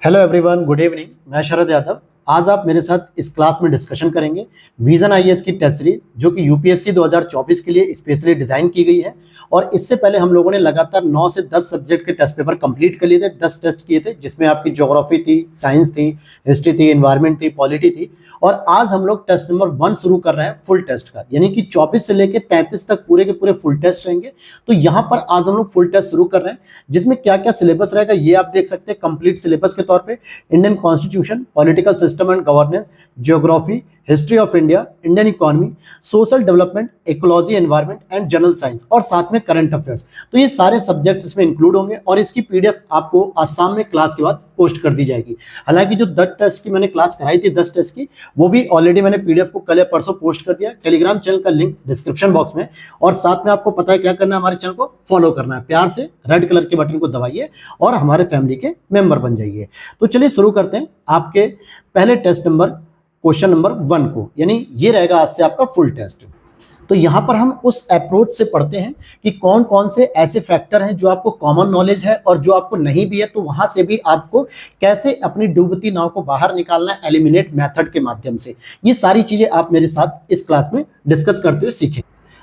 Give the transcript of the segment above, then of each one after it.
Hello everyone, good evening. मैं शरद यादव। आज आप मेरे साथ इस क्लास में डिस्कशन करेंगे विजन आईएएस की टेस्ट सीरीज, जो कि यूपीएससी 2024 के लिए स्पेशली डिजाइन की गई है। और इससे पहले हम लोगों ने लगातार 9 से 10 सब्जेक्ट के टेस्ट पेपर कंप्लीट कर लिए थे, 10 टेस्ट किए थे, जिसमें आपकी ज्योग्राफी थी, साइंस थी, हिस्ट्री थी, एनवायरनमेंट थी, पॉलिटी थी। और आज हम लोग टेस्ट नंबर 1 शुरू कर रहे हैं फुल टेस्ट का, यानी कि 24 से लेकर 33 तक पूरे के पूरे फुल टेस्ट रहेंगे। तो यहाँ पर आज हम लोग फुल टेस्ट शुरू कर रहे हैं, जिसमें क्या क्या सिलेबस रहेगा ये आप देख सकते हैं। कंप्लीट सिलेबस के तौर पे Indian constitution, political system and governance, geography, history of India, Indian economy, social development, ecology, environment and general science, और साथ में करंट अफेयर्स। तो ये सारे सब्जेक्ट इसमें इंक्लूड होंगे और इसकी पीडीएफ आपको आज शाम में क्लास के बाद पोस्ट कर दी जाएगी। हालांकि जो 10 टेस्ट की मैंने क्लास कराई थी, 10 टेस्ट की, वो भी ऑलरेडी मैंने पीडीएफ को कल या परसों पोस्ट कर दिया। टेलीग्राम चैनल का लिंक डिस्क्रिप्शन बॉक्स में। और साथ में आपको पता है क्या करना है, हमारे चैनल को फॉलो करना है। प्यार से रेड कलर के बटन को दबाइए और हमारे फैमिली के मेंबर बन जाइए। तो चलिए शुरू करते हैं आपके पहले टेस्ट नंबर, क्वेश्चन नंबर 1 को, यानी ये रहेगा आज से आपका फुल टेस्ट। तो यहाँ पर हम उस अप्रोच से पढ़ते हैं कि कौन कौन से ऐसे फैक्टर हैं जो आपको कॉमन नॉलेज है और जो आपको नहीं भी है, तो वहां से भी आपको कैसे अपनी डूबती नाव को बाहर निकालना है एलिमिनेट मेथड के माध्यम से। ये सारी चीजें आप मेरे साथ इस क्लास में डिस्कस करते हुए सीखें।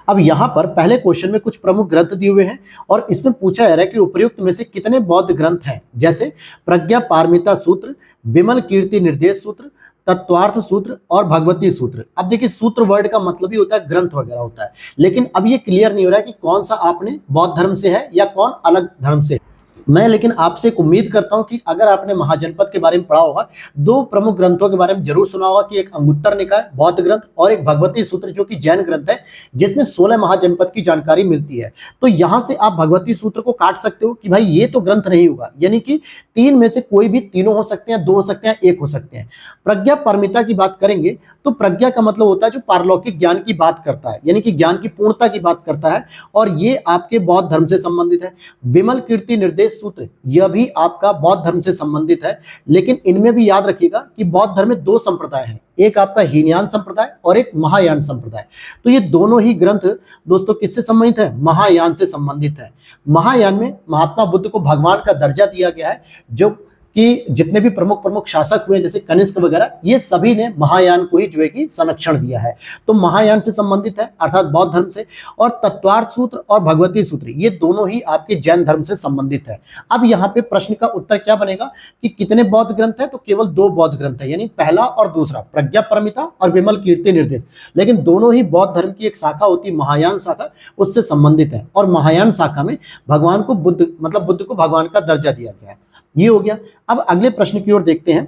अब यहाँ पर पहले क्वेश्चन में कुछ प्रमुख ग्रंथ दिए हुए हैं और इसमें पूछा जा रहा है कि उपर्युक्त में से कितने बौद्ध ग्रंथ हैं, जैसे प्रज्ञा पारमिता सूत्र, विमल कीर्ति निर्देश सूत्र, तत्वार्थ सूत्र और भगवती सूत्र। अब देखिए, सूत्र वर्ड का मतलब ही होता है ग्रंथ वगैरह होता है, लेकिन अब ये क्लियर नहीं हो रहा है कि कौन सा आपने बौद्ध धर्म से है या कौन अलग धर्म से। मैं लेकिन आपसे एक उम्मीद करता हूं कि अगर आपने महाजनपद के बारे में पढ़ा होगा, 2 प्रमुख ग्रंथों के बारे में जरूर सुना होगा कि एक अंगुत्तर निकाय बौद्ध ग्रंथ और एक भगवती सूत्र जो कि जैन ग्रंथ है, जिसमें 16 महाजनपद की जानकारी मिलती है। तो यहां से आप भगवती सूत्र को काट सकते हो कि भाई ये तो ग्रंथ नहीं होगा, यानी कि 3 में से कोई भी तीनों हो सकते हैं, 2 हो सकते हैं, 1 हो सकते हैं। प्रज्ञा पारमिता की बात करेंगे तो प्रज्ञा का मतलब होता है जो पारलौकिक ज्ञान की बात करता है, यानी कि ज्ञान की पूर्णता की बात करता है, और ये आपके बौद्ध धर्म से संबंधित है। विमल कीर्ति निर्देश सूत्र, यह भी आपका बौद्ध धर्म से संबंधित है, लेकिन इनमें भी याद रखिएगा कि बौद्ध धर्म में 2 संप्रदाय हैं, एक आपका हीनयान संप्रदाय और एक महायान संप्रदाय। तो ये दोनों ही ग्रंथ दोस्तों किससे संबंधित है? महायान से संबंधित है। महायान में महात्मा बुद्ध को भगवान का दर्जा दिया गया है, जो कि जितने भी प्रमुख शासक हुए जैसे कनिष्क वगैरह, ये सभी ने महायान को ही जो है कि संरक्षण दिया है। तो महायान से संबंधित है, अर्थात बौद्ध धर्म से। और तत्वार्थ सूत्र और भगवती सूत्र, ये दोनों ही आपके जैन धर्म से संबंधित है। अब यहाँ पे प्रश्न का उत्तर क्या बनेगा कि कितने बौद्ध ग्रंथ है, तो केवल 2 बौद्ध ग्रंथ है, यानी पहला और दूसरा, प्रज्ञा पारमिता और विमल कीर्ति निर्देश। लेकिन दोनों ही बौद्ध धर्म की एक शाखा होती है महायान शाखा, उससे संबंधित है। और महायान शाखा में भगवान को बुद्ध को भगवान का दर्जा दिया गया है। ये हो गया। अब अगले प्रश्न की ओर देखते हैं।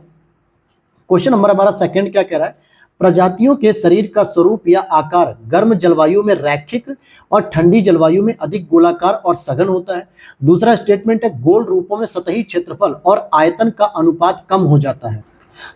क्वेश्चन नंबर हमारा 2 क्या कह रहा है? प्रजातियों के शरीर का स्वरूप या आकार गर्म जलवायु में रैखिक और ठंडी जलवायु में अधिक गोलाकार और सघन होता है। दूसरा स्टेटमेंट है, गोल रूपों में सतही क्षेत्रफल और आयतन का अनुपात कम हो जाता है।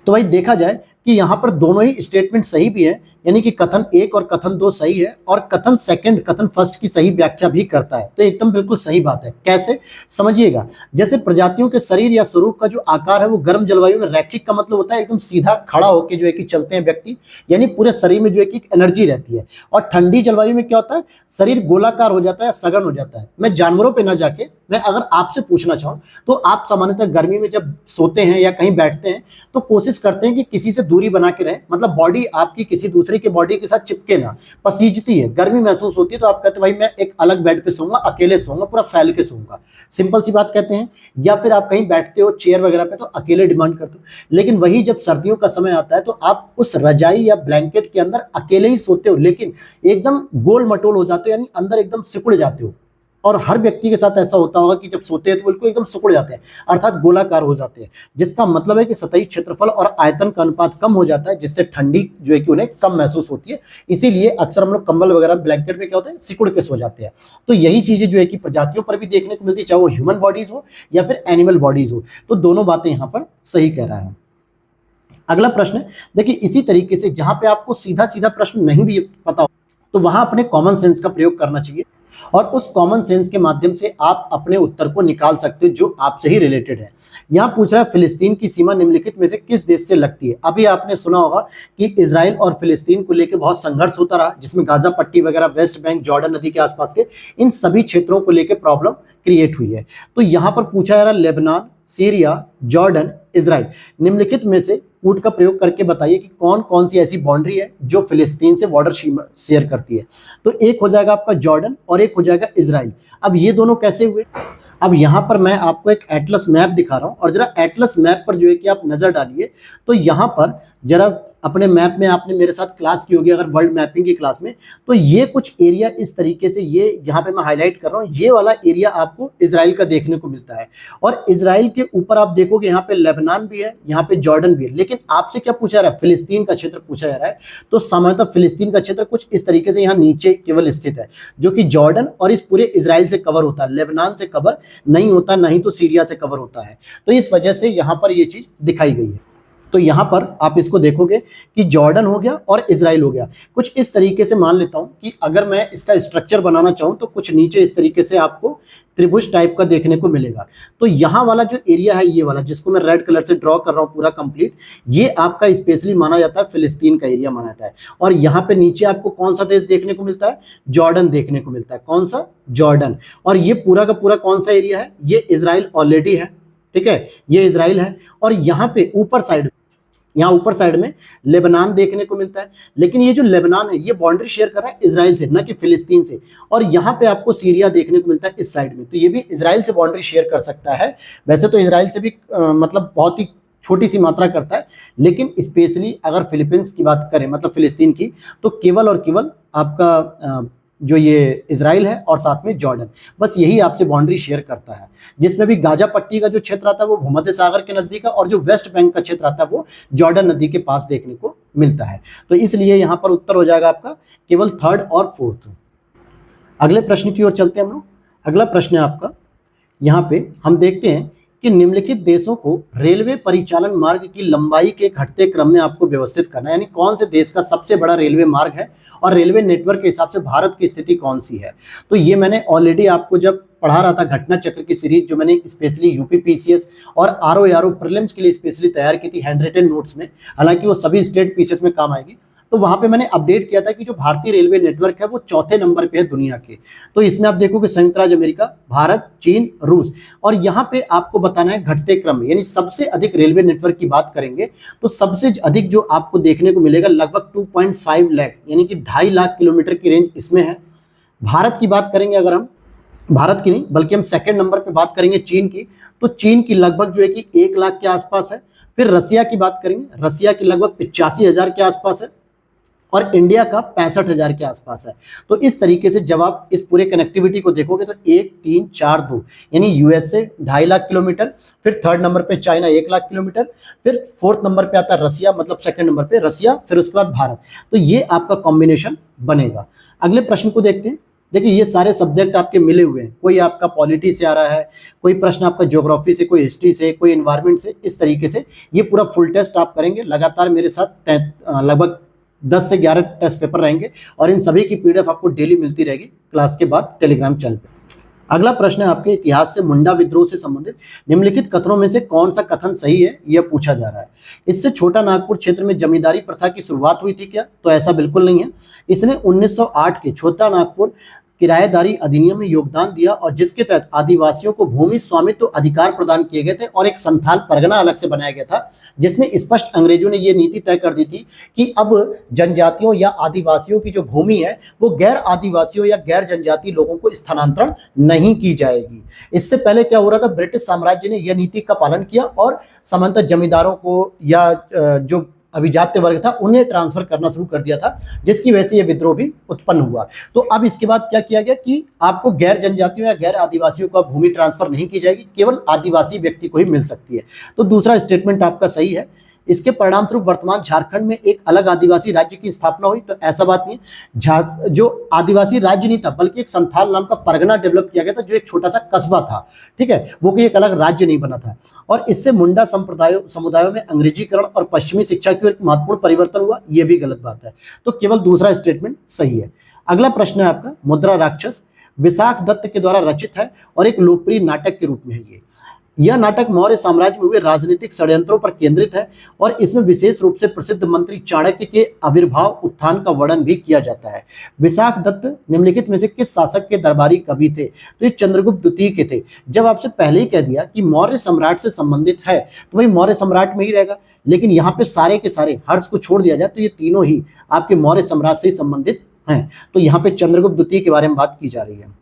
तो भाई देखा जाए कि यहाँ पर दोनों ही स्टेटमेंट सही भी है, यानी कि कथन 1 और कथन 2 सही है, और कथन 2 कथन 1 की सही व्याख्या भी करता है। तो एकदम बिल्कुल सही बात है। कैसे समझिएगा, जैसे प्रजातियों के शरीर या स्वरूप का जो आकार है वो गर्म जलवायु में रैखिक का मतलब होता है एकदम सीधा खड़ा होकर जो है कि चलते हैं व्यक्ति, यानी पूरे शरीर में जो है कि एनर्जी रहती है। और ठंडी जलवायु में क्या होता है, शरीर गोलाकार हो जाता है, सघन हो जाता है। मैं जानवरों पर ना जाके मैं अगर आपसे पूछना चाहूँ तो आप सामान्यतः गर्मी में जब सोते हैं या कहीं बैठते हैं तो कोशिश करते हैं कि किसी से दूरी बना के रहे, मतलब बॉडी आपकी किसी दूसरे के बॉडी के साथ चिपके ना, पसीजती है, गर्मी महसूस होती है, तो आप कहते हैं भाई मैं एक अलग बेड पे सोऊंगा, अकेले सोऊंगा, पूरा फैल के सोऊंगा। सिंपल सी बात कहते हैं। या फिर आप कहीं बैठते हो चेयर वगैरह पे तो अकेले डिमांड करते हो, लेकिन वही जब सर्दियों का समय आता है तो आप उस रजाई या ब्लैंकेट के अंदर अकेले ही सोते हो, लेकिन एकदम गोल मटोल हो जाते हो, यानी अंदर एकदम सिकुड़ जाते हो। और हर व्यक्ति के साथ ऐसा होता होगा कि जब सोते हैं तो बिल्कुल एकदम सिकुड़ जाते हैं, अर्थात गोलाकार हो जाते हैं, जिसका मतलब है कि सतही क्षेत्रफल और आयतन का अनुपात कम हो जाता है, जिससे ठंडी जो है कि उन्हें कम महसूस होती है। इसीलिए अक्सर हम लोग कंबल वगैरह ब्लैंकेट में क्या होता है, सिकुड़ के सो जाते हैं। तो यही चीजें जो है कि प्रजातियों पर भी देखने को मिलती है, चाहे वो ह्यूमन बॉडीज हो या फिर एनिमल बॉडीज हो। तो दोनों बातें यहाँ पर सही कह रहा है। अगला प्रश्न देखिए, इसी तरीके से जहां पे आपको सीधा सीधा प्रश्न नहीं भी पता हो तो वहां अपने कॉमन सेंस का प्रयोग करना चाहिए, और उस कॉमन सेंस के माध्यम से आप अपने उत्तर को निकाल सकते हो जो आपसे ही रिलेटेड है। यहाँ पूछ रहा है, फिलिस्तीन की सीमा निम्नलिखित में से किस देश से लगती है? अभी आपने सुना होगा कि इजराइल और फिलिस्तीन को लेकर बहुत संघर्ष होता रहा, जिसमें गाजा पट्टी वगैरह, वेस्ट बैंक, जॉर्डन नदी के आसपास के इन सभी क्षेत्रों को लेकर प्रॉब्लम क्रिएट हुई है। तो यहाँ पर पूछा जा रहा है, लेबनान, सीरिया, जॉर्डन, इजराइल। निम्नलिखित में से कूट का प्रयोग करके बताइए कि कौन कौन सी ऐसी बाउंड्री है जो फिलिस्तीन से बॉर्डर शेयर करती है। तो एक हो जाएगा आपका जॉर्डन और एक हो जाएगा इजराइल। अब ये दोनों कैसे हुए? अब यहाँ पर मैं आपको एक एटलस मैप दिखा रहा हूँ और जरा एटलस मैप पर जो है कि आप नजर डालिए। तो यहाँ पर जरा अपने मैप में आपने मेरे साथ क्लास की होगी अगर वर्ल्ड मैपिंग की क्लास में, तो ये कुछ एरिया इस तरीके से, ये जहाँ पे मैं हाईलाइट कर रहा हूँ, ये वाला एरिया आपको इजराइल का देखने को मिलता है। और इजराइल के ऊपर आप देखोगे यहाँ पे लेबनान भी है, यहाँ पे जॉर्डन भी है। लेकिन आपसे क्या पूछा जा रहा है? फिलिस्तीन का क्षेत्र पूछा जा रहा है। तो सामान्यतः फिलिस्तीन का क्षेत्र कुछ इस तरीके से यहाँ नीचे केवल स्थित है, जो कि जॉर्डन और इस पूरे इजराइल से कवर होता है, लेबनान से कवर नहीं होता, नहीं तो सीरिया से कवर होता है। तो इस वजह से यहाँ पर ये चीज दिखाई गई है। तो यहाँ पर आप इसको देखोगे कि जॉर्डन हो गया और इजराइल हो गया। कुछ इस तरीके से मान लेता हूं कि अगर मैं इसका स्ट्रक्चर बनाना चाहूं तो कुछ नीचे इस तरीके से आपको त्रिभुज टाइप का देखने को मिलेगा। तो यहाँ वाला जो एरिया है, ये वाला जिसको मैं रेड कलर से ड्रॉ कर रहा हूँ पूरा कंप्लीट, ये आपका स्पेशली माना जाता है फिलिस्तीन का एरिया माना जाता है। और यहाँ पे नीचे आपको कौन सा देश देखने को मिलता है? जॉर्डन देखने को मिलता है। कौन सा? जॉर्डन। और ये पूरा का पूरा कौन सा एरिया है? ये इजराइल ऑलरेडी है, ठीक है, ये इजराइल है। और यहाँ पे ऊपर साइड, यहाँ ऊपर साइड में लेबनान देखने को मिलता है। लेकिन ये जो लेबनान है ये बाउंड्री शेयर कर रहा है इजराइल से, न कि फिलिस्तीन से। और यहाँ पे आपको सीरिया देखने को मिलता है इस साइड में, तो ये भी इजराइल से बाउंड्री शेयर कर सकता है। वैसे तो इजराइल से भी मतलब बहुत ही छोटी सी मात्रा करता है, लेकिन स्पेशली अगर फिलीपींस की बात करें, मतलब फिलिस्तीन की, तो केवल और केवल आपका जो ये इजराइल है और साथ में जॉर्डन, बस यही आपसे बाउंड्री शेयर करता है। जिसमें भी गाजा पट्टी का जो क्षेत्र आता है वो भूमध्य सागर के नजदीक है, और जो वेस्ट बैंक का क्षेत्र आता है वो जॉर्डन नदी के पास देखने को मिलता है। तो इसलिए यहाँ पर उत्तर हो जाएगा आपका केवल थर्ड और फोर्थ। अगले प्रश्न की ओर चलते हैं हम लोग। अगला प्रश्न है आपका, यहाँ पे हम देखते हैं कि निम्नलिखित देशों को रेलवे परिचालन मार्ग की लंबाई के घटते क्रम में आपको व्यवस्थित करना है, यानी कौन से देश का सबसे बड़ा रेलवे मार्ग है और रेलवे नेटवर्क के हिसाब से भारत की स्थिति कौन सी है। तो ये मैंने ऑलरेडी आपको जब पढ़ा रहा था घटना चक्र की सीरीज, जो मैंने स्पेशली यूपी पीसीएस और आरओ प्रीलिम्स के लिए स्पेशली तैयार की थी हैंड रिटन नोट्स में, हालांकि वो सभी स्टेट पीसीएस में काम आएगी। तो वहां पे मैंने अपडेट किया था कि जो भारतीय रेलवे नेटवर्क है वो चौथे नंबर पे है दुनिया के। तो इसमें आप देखोगे संयुक्त राज्य अमेरिका, भारत, चीन, रूस। और यहाँ पे आपको बताना है घटते क्रम में, यानी सबसे अधिक रेलवे नेटवर्क की बात करेंगे तो सबसे अधिक जो आपको देखने को मिलेगा लगभग 2.5 लाख, यानी कि 2.5 लाख किलोमीटर की रेंज इसमें है। भारत की बात करेंगे अगर हम, भारत की नहीं बल्कि हम सेकंड नंबर पे बात करेंगे चीन की, तो चीन की लगभग जो है कि 1 लाख के आसपास है। फिर रसिया की बात करेंगे, रसिया की लगभग 85,000 के आसपास है, और इंडिया का 65,000 के आसपास है। तो इस तरीके से जब आप इस पूरे कनेक्टिविटी को देखोगे तो 1, 3, 4, 2, यानी यूएसए 2.5 लाख किलोमीटर, फिर थर्ड नंबर पे चाइना 1 लाख किलोमीटर, फिर फोर्थ नंबर पे आता है रसिया, मतलब सेकंड नंबर पे रसिया, फिर उसके बाद भारत। तो ये आपका कॉम्बिनेशन बनेगा। अगले प्रश्न को देखते हैं। देखिए ये सारे सब्जेक्ट आपके मिले हुए हैं, कोई आपका पॉलिटी से आ रहा है, कोई प्रश्न आपका ज्योग्राफी से, कोई हिस्ट्री से, कोई एनवायरमेंट से। इस तरीके से ये पूरा फुल टेस्ट आप करेंगे लगातार मेरे साथ। लगभग 10 से 11 टेस्ट पेपर रहेंगे और इन सभी की पीडीएफ आपको डेली मिलती रहेगी क्लास के बाद टेलीग्राम चैनल पे। अगला प्रश्न है आपके इतिहास से मुंडा विद्रोह से संबंधित निम्नलिखित कथनों में से कौन सा कथन सही है, यह पूछा जा रहा है। इससे छोटा नागपुर क्षेत्र में जमींदारी प्रथा की शुरुआत हुई थी क्या? तो ऐसा बिल्कुल नहीं है। इसने 1908 के छोटा नागपुर किराएदारी अधिनियम में योगदान दिया, और जिसके तहत आदिवासियों को भूमि स्वामित्व अधिकार प्रदान किए गए थे और एक संथाल परगना अलग से बनाया गया था, जिसमें स्पष्ट अंग्रेजों ने यह नीति तय कर दी थी कि अब जनजातियों या आदिवासियों की जो भूमि है वो गैर आदिवासियों या गैर जनजाति लोगों को स्थानांतरण नहीं की जाएगी। इससे पहले क्या हो रहा था, ब्रिटिश साम्राज्य ने यह नीति का पालन किया और सामान्यतः जमींदारों को या जो अभिजात्य वर्ग था उन्हें ट्रांसफर करना शुरू कर दिया था, जिसकी वजह से यह विद्रोह भी उत्पन्न हुआ। तो अब इसके बाद क्या किया गया कि आपको गैर जनजातियों या गैर आदिवासियों का भूमि ट्रांसफर नहीं की जाएगी, केवल आदिवासी व्यक्ति को ही मिल सकती है। तो दूसरा स्टेटमेंट आपका सही है। इसके परिणाम स्वरूप वर्तमान झारखंड में एक अलग आदिवासी राज्य की स्थापना हुई, तो ऐसा बात नहीं है। जो आदिवासी राज्य नहीं था बल्कि एक संथाल नाम का परगना डेवलप किया गया था, जो एक छोटा सा कस्बा था, ठीक है, वो कोई एक अलग राज्य नहीं बना था। और इससे मुंडा समुदायों में अंग्रेजीकरण और पश्चिमी शिक्षा की एक महत्वपूर्ण परिवर्तन हुआ, यह भी गलत बात है। तो केवल दूसरा स्टेटमेंट सही है। अगला प्रश्न है आपका, मुद्रा राक्षस विशाख दत्त के द्वारा रचित है और एक लोकप्रिय नाटक के रूप में है। यह नाटक मौर्य साम्राज्य में हुए राजनीतिक षड्यंत्रों पर केंद्रित है और इसमें विशेष रूप से प्रसिद्ध मंत्री चाणक्य के आविर्भाव उत्थान का वर्णन भी किया जाता है। विशाख दत्त निम्नलिखित में से किस शासक के दरबारी कवि थे? तो ये चंद्रगुप्त द्वितीय के थे। जब आपसे पहले ही कह दिया कि मौर्य सम्राट से संबंधित है तो भाई मौर्य सम्राट में ही रहेगा, लेकिन यहाँ पे सारे के सारे हर्ष को छोड़ दिया जाए तो ये तीनों ही आपके मौर्य सम्राट से संबंधित हैं। तो यहाँ पे चंद्रगुप्त द्वितीय के बारे में बात की जा रही है।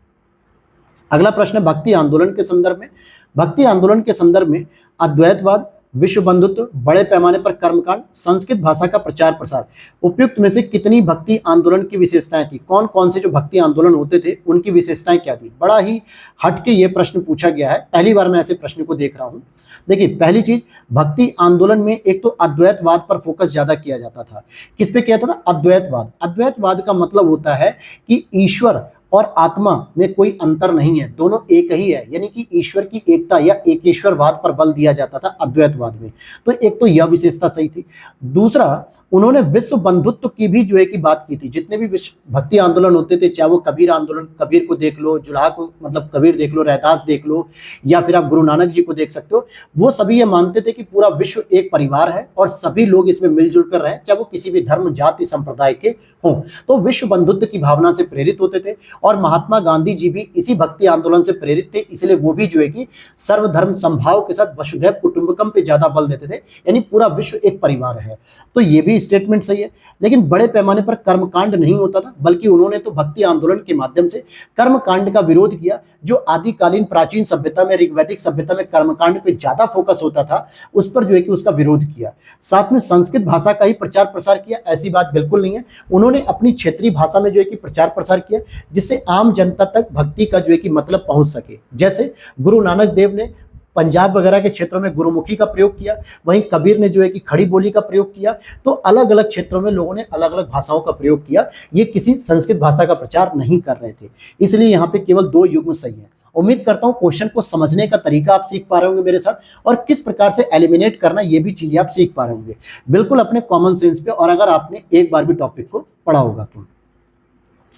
अगला प्रश्न है भक्ति आंदोलन के संदर्भ में। भक्ति आंदोलन के संदर्भ में अद्वैतवाद, विश्व बंधुत्व, बड़े पैमाने पर कर्मकांड, संस्कृत भाषा का प्रचार प्रसार, उपयुक्त में से कितनी भक्ति आंदोलन की विशेषताएं थी? कौन कौन से जो भक्ति आंदोलन होते थे उनकी विशेषताएं क्या थी? बड़ा ही हटके ये प्रश्न पूछा गया है, पहली बार मैं ऐसे प्रश्न को देख रहा हूं। देखिए, पहली चीज, भक्ति आंदोलन में एक तो अद्वैतवाद पर फोकस ज्यादा किया जाता था। किस पे किया था ना? अद्वैतवाद। अद्वैतवाद का मतलब होता है कि ईश्वर और आत्मा में कोई अंतर नहीं है, दोनों एक ही है, यानी कि ईश्वर की एकता या एकेश्वरवाद पर बल दिया जाता था अद्वैतवाद में। तो एक तो यह विशेषता सही थी। दूसरा, उन्होंने विश्व बंधुत्व की भी जो है की बात की थी। जितने भी विश्व भक्ति आंदोलन होते थे, चाहे वो कबीर आंदोलन, कबीर को देख लो, जुलाहा को मतलब कबीर देख लो, रहतास देख लो, या फिर आप गुरु नानक जी को देख सकते हो, वो सभी ये मानते थे कि पूरा विश्व एक परिवार है और सभी लोग इसमें मिलजुल कर रहे, चाहे वो किसी भी धर्म, जाति, संप्रदाय के हों। तो विश्व बंधुत्व की भावना से प्रेरित होते थे और महात्मा गांधी जी भी इसी भक्ति आंदोलन से प्रेरित थे, इसलिए वो भी जो है कि सर्वधर्म संभाव के साथ वसुधैव कुटुंबकम पे ज्यादा बल देते थे, यानी पूरा विश्व एक परिवार है। तो ये भी स्टेटमेंट सही है। लेकिन बड़े पैमाने पर कर्मकांड नहीं होता था, बल्कि उन्होंने तो भक्ति आंदोलन के माध्यम से कर्मकांड का विरोध किया। जो आदिकालीन प्राचीन सभ्यता में, ऋग्वैदिक सभ्यता में कर्मकांड पे ज्यादा फोकस होता था, उस पर जो है कि उसका विरोध किया। साथ में संस्कृत भाषा का ही प्रचार प्रसार किया, ऐसी बात बिल्कुल नहीं है। उन्होंने अपनी क्षेत्रीय भाषा में जो है कि प्रचार प्रसार किया, जिससे आम जनता तक भक्ति का जो है कि मतलब पहुंच सके। जैसे गुरु नानक देव ने पंजाब वगैरह के क्षेत्रों में गुरुमुखी का प्रयोग किया, वहीं कबीर ने जो है कि खड़ी बोली का प्रयोग किया। तो अलग अलग क्षेत्रों में लोगों ने अलग अलग भाषाओं का प्रयोग किया, ये किसी संस्कृत भाषा का प्रचार नहीं कर रहे थे। इसलिए यहाँ पे केवल 2 युग्म सही है। उम्मीद करता हूँ क्वेश्चन को समझने का तरीका आप सीख पा रहे होंगे मेरे साथ, और किस प्रकार से एलिमिनेट करना ये भी चीजें आप सीख पा रहे होंगे, बिल्कुल अपने कॉमन सेंस पे, और अगर आपने एक बार भी टॉपिक को पढ़ा होगा तो।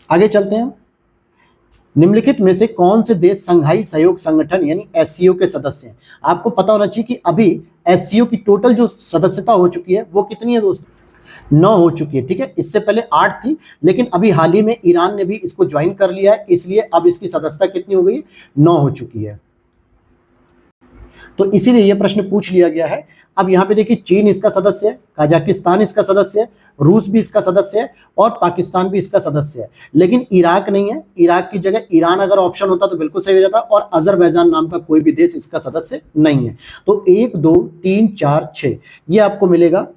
आगे चलते हैं। निम्नलिखित में से कौन से देश संघाई सहयोग संगठन यानी एससीओ के सदस्य हैं? आपको पता होना चाहिए कि अभी एससीओ की टोटल जो सदस्यता हो चुकी है वो कितनी है दोस्तों? 9 हो चुकी है, ठीक है। इससे पहले 8 थी, लेकिन अभी हाल ही में ईरान ने भी इसको ज्वाइन कर लिया है, इसलिए अब इसकी सदस्यता कितनी हो गई? 9 हो चुकी है। तो इसीलिए यह प्रश्न पूछ लिया गया है। अब यहाँ पे देखिए, चीन इसका सदस्य है, कजाकिस्तान इसका सदस्य है, रूस भी इसका सदस्य है और पाकिस्तान भी इसका सदस्य है, लेकिन इराक नहीं है। इराक की जगह ईरान अगर ऑप्शन होता तो बिल्कुल सही हो जाता, और अजरबैजान नाम का कोई भी देश इसका सदस्य नहीं है। तो 1 2 3 4 6 ये आपको मिलेगा,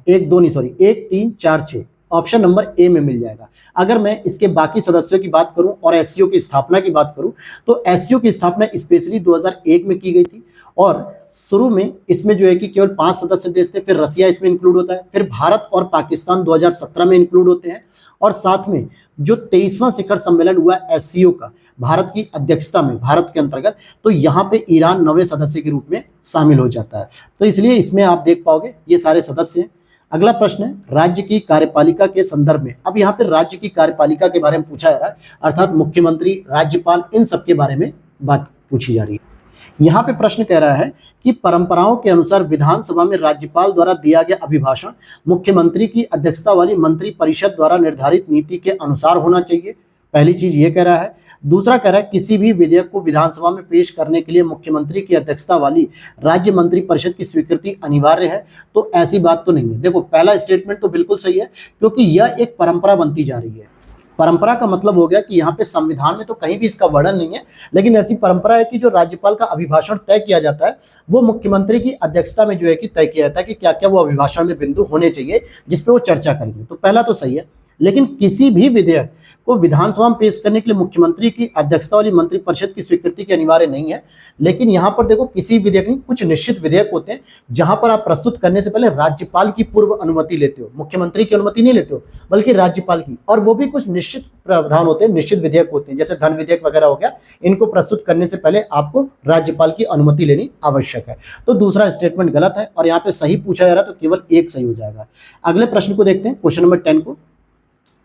1 2 नहीं सॉरी 1 3 4 6 ऑप्शन नंबर ए में मिल जाएगा। अगर मैं इसके बाकी सदस्यों की बात करूं और एससीओ की स्थापना की बात करूं, तो एससीओ की स्थापना स्पेशली 2001 में की गई थी, और शुरू में इसमें जो है कि केवल 5 सदस्य देश थे, फिर रसिया इसमें इंक्लूड होता है, फिर भारत और पाकिस्तान 2017 में इंक्लूड होते हैं, और साथ में जो 23वां शिखर सम्मेलन हुआ एससीओ का भारत की अध्यक्षता में, भारत के अंतर्गत, तो यहाँ पे ईरान 9वें सदस्य के रूप में शामिल हो जाता है। तो इसलिए इसमें आप देख पाओगे ये सारे सदस्य हैं। अगला प्रश्न है राज्य की कार्यपालिका के संदर्भ में। अब यहाँ पे राज्य की कार्यपालिका के बारे में पूछा जा रहा है, अर्थात मुख्यमंत्री, राज्यपाल, इन सब के बारे में बात पूछी जा रही है। यहाँ पे प्रश्न कह रहा है कि परंपराओं के अनुसार विधानसभा में राज्यपाल द्वारा दिया गया अभिभाषण मुख्यमंत्री की अध्यक्षता वाली मंत्री परिषद द्वारा निर्धारित नीति के अनुसार होना चाहिए। पहली चीज ये कह रहा है। दूसरा कह रहा है किसी भी विधेयक को विधानसभा में पेश करने के लिए मुख्यमंत्री की अध्यक्षता वाली राज्य मंत्री परिषद की स्वीकृति अनिवार्य है। तो ऐसी बात तो नहीं है। देखो, पहला स्टेटमेंट तो बिल्कुल सही है, क्योंकि यह एक परंपरा बनती जा रही है। परंपरा का मतलब हो गया कि यहाँ पे संविधान में तो कहीं भी इसका वर्णन नहीं है, लेकिन ऐसी परंपरा है कि जो राज्यपाल का अभिभाषण तय किया जाता है वो मुख्यमंत्री की अध्यक्षता में जो है कि तय किया जाता है कि क्या क्या वो अभिभाषण में बिंदु होने चाहिए जिसपे वो चर्चा करेंगे। तो पहला तो सही है, लेकिन किसी भी विधेयक को विधानसभा में पेश करने के लिए मुख्यमंत्री की अध्यक्षता वाली मंत्रिपरिषद की स्वीकृति की अनिवार्य नहीं है। लेकिन यहाँ पर देखो, किसी विधेयक नहीं, कुछ निश्चित विधेयक होते हैं जहां पर आप प्रस्तुत करने से पहले राज्यपाल की पूर्व अनुमति लेते हो, मुख्यमंत्री की अनुमति नहीं लेते हो, बल्कि राज्यपाल की। और वो भी कुछ निश्चित प्रावधान होते हैं, निश्चित विधेयक होते हैं, जैसे धन विधेयक वगैरह हो गया। इनको प्रस्तुत करने से पहले आपको राज्यपाल की अनुमति लेनी आवश्यक है। तो दूसरा स्टेटमेंट गलत है, और यहाँ पे सही पूछा जा रहा है तो केवल एक सही हो जाएगा। अगले प्रश्न को देखते हैं, क्वेश्चन नंबर 10 को।